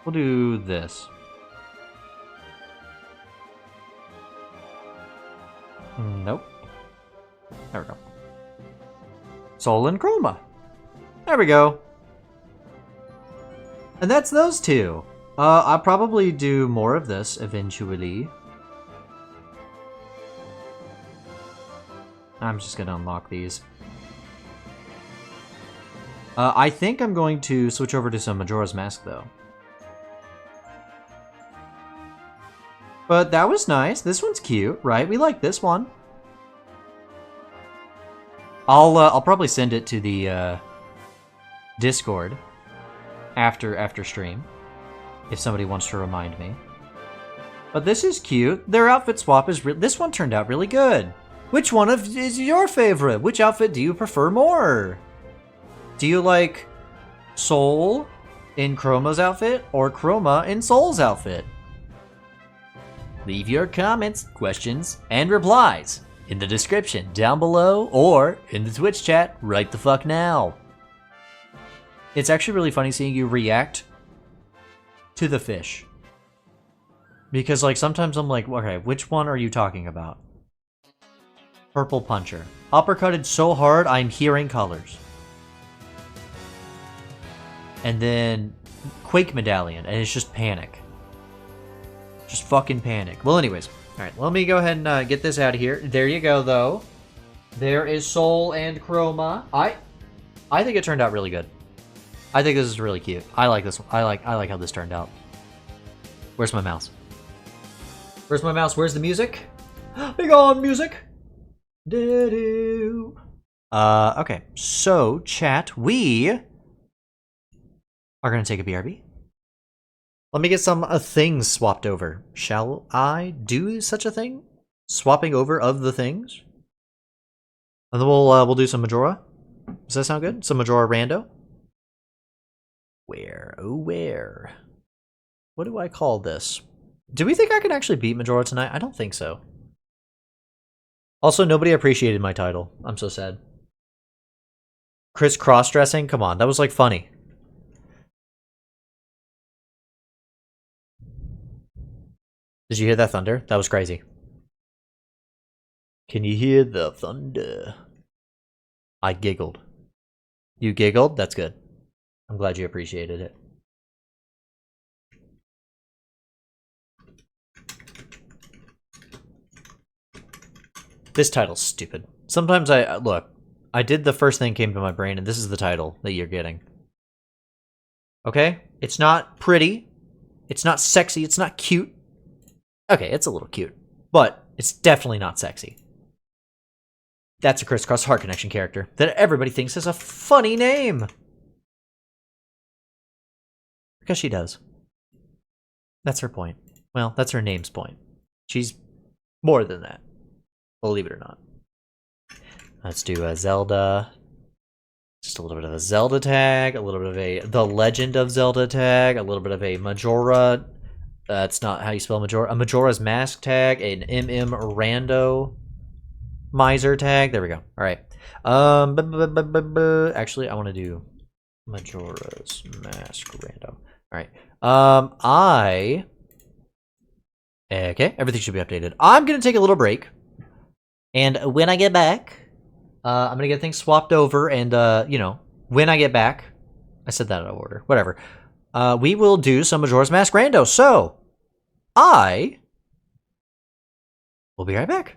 We'll do this. Nope. There we go. Soul and Chroma. There we go. And that's those two. I'll probably do more of this eventually. I'm just gonna unlock these. I think I'm going to switch over to some Majora's Mask though. But that was nice. This one's cute, right? We like this one. I'll probably send it to the Discord after stream if somebody wants to remind me. But this is cute. Their outfit swap is this one turned out really good. Which one is your favorite? Which outfit do you prefer more? Do you like Soul in Chroma's outfit or Chroma in Soul's outfit? Leave your comments, questions, and replies in the description down below or in the Twitch chat right the fuck now. It's actually really funny seeing you react to the fish. Because like sometimes I'm like, okay, which one are you talking about? Purple Puncher. Uppercutted so hard I'm hearing colors. And then Quake Medallion, and it's just panic. Just fucking panic. Well, anyways. Alright, let me go ahead and get this out of here. There you go, though. There is Soul and Chroma. I think it turned out really good. I think this is really cute. I like this one. I like how this turned out. Where's my mouse? Where's my mouse? Where's the music? Big on music! Do-do. Okay. So, chat, we are going to take a BRB. Let me get some things swapped over. Shall I do such a thing? Swapping over of the things? And then we'll do some Majora. Does that sound good? Some Majora rando? Where? Oh, where? What do I call this? Do we think I can actually beat Majora tonight? I don't think so. Also, nobody appreciated my title. I'm so sad. Chris cross-dressing? Come on, that was like funny. Did you hear that thunder? That was crazy. Can you hear the thunder? I giggled. You giggled? That's good. I'm glad you appreciated it. This title's stupid. Sometimes look, I did the first thing came to my brain, and this is the title that you're getting. Okay? It's not pretty. It's not sexy. It's not cute. Okay, it's a little cute. But it's definitely not sexy. That's a CRISS CROSS HEART CONNECTION character that everybody thinks is a funny name. Because she does. That's her point. Well, that's her name's point. She's more than that. Believe it or not. Let's do a Zelda. Just a little bit of a Zelda tag, a little bit of a The Legend of Zelda tag, a little bit of a Majora. That's not how you spell Majora. A Majora's Mask tag, an MM Rando Miser tag. There we go. All right. Actually, I want to do Majora's Mask Rando. All right. Okay, everything should be updated. I'm gonna take a little break, and when I get back, I'm gonna get things swapped over, and you know, when I get back, I said that out of order. Whatever. We will do some Majora's Mask Rando. So, I will be right back.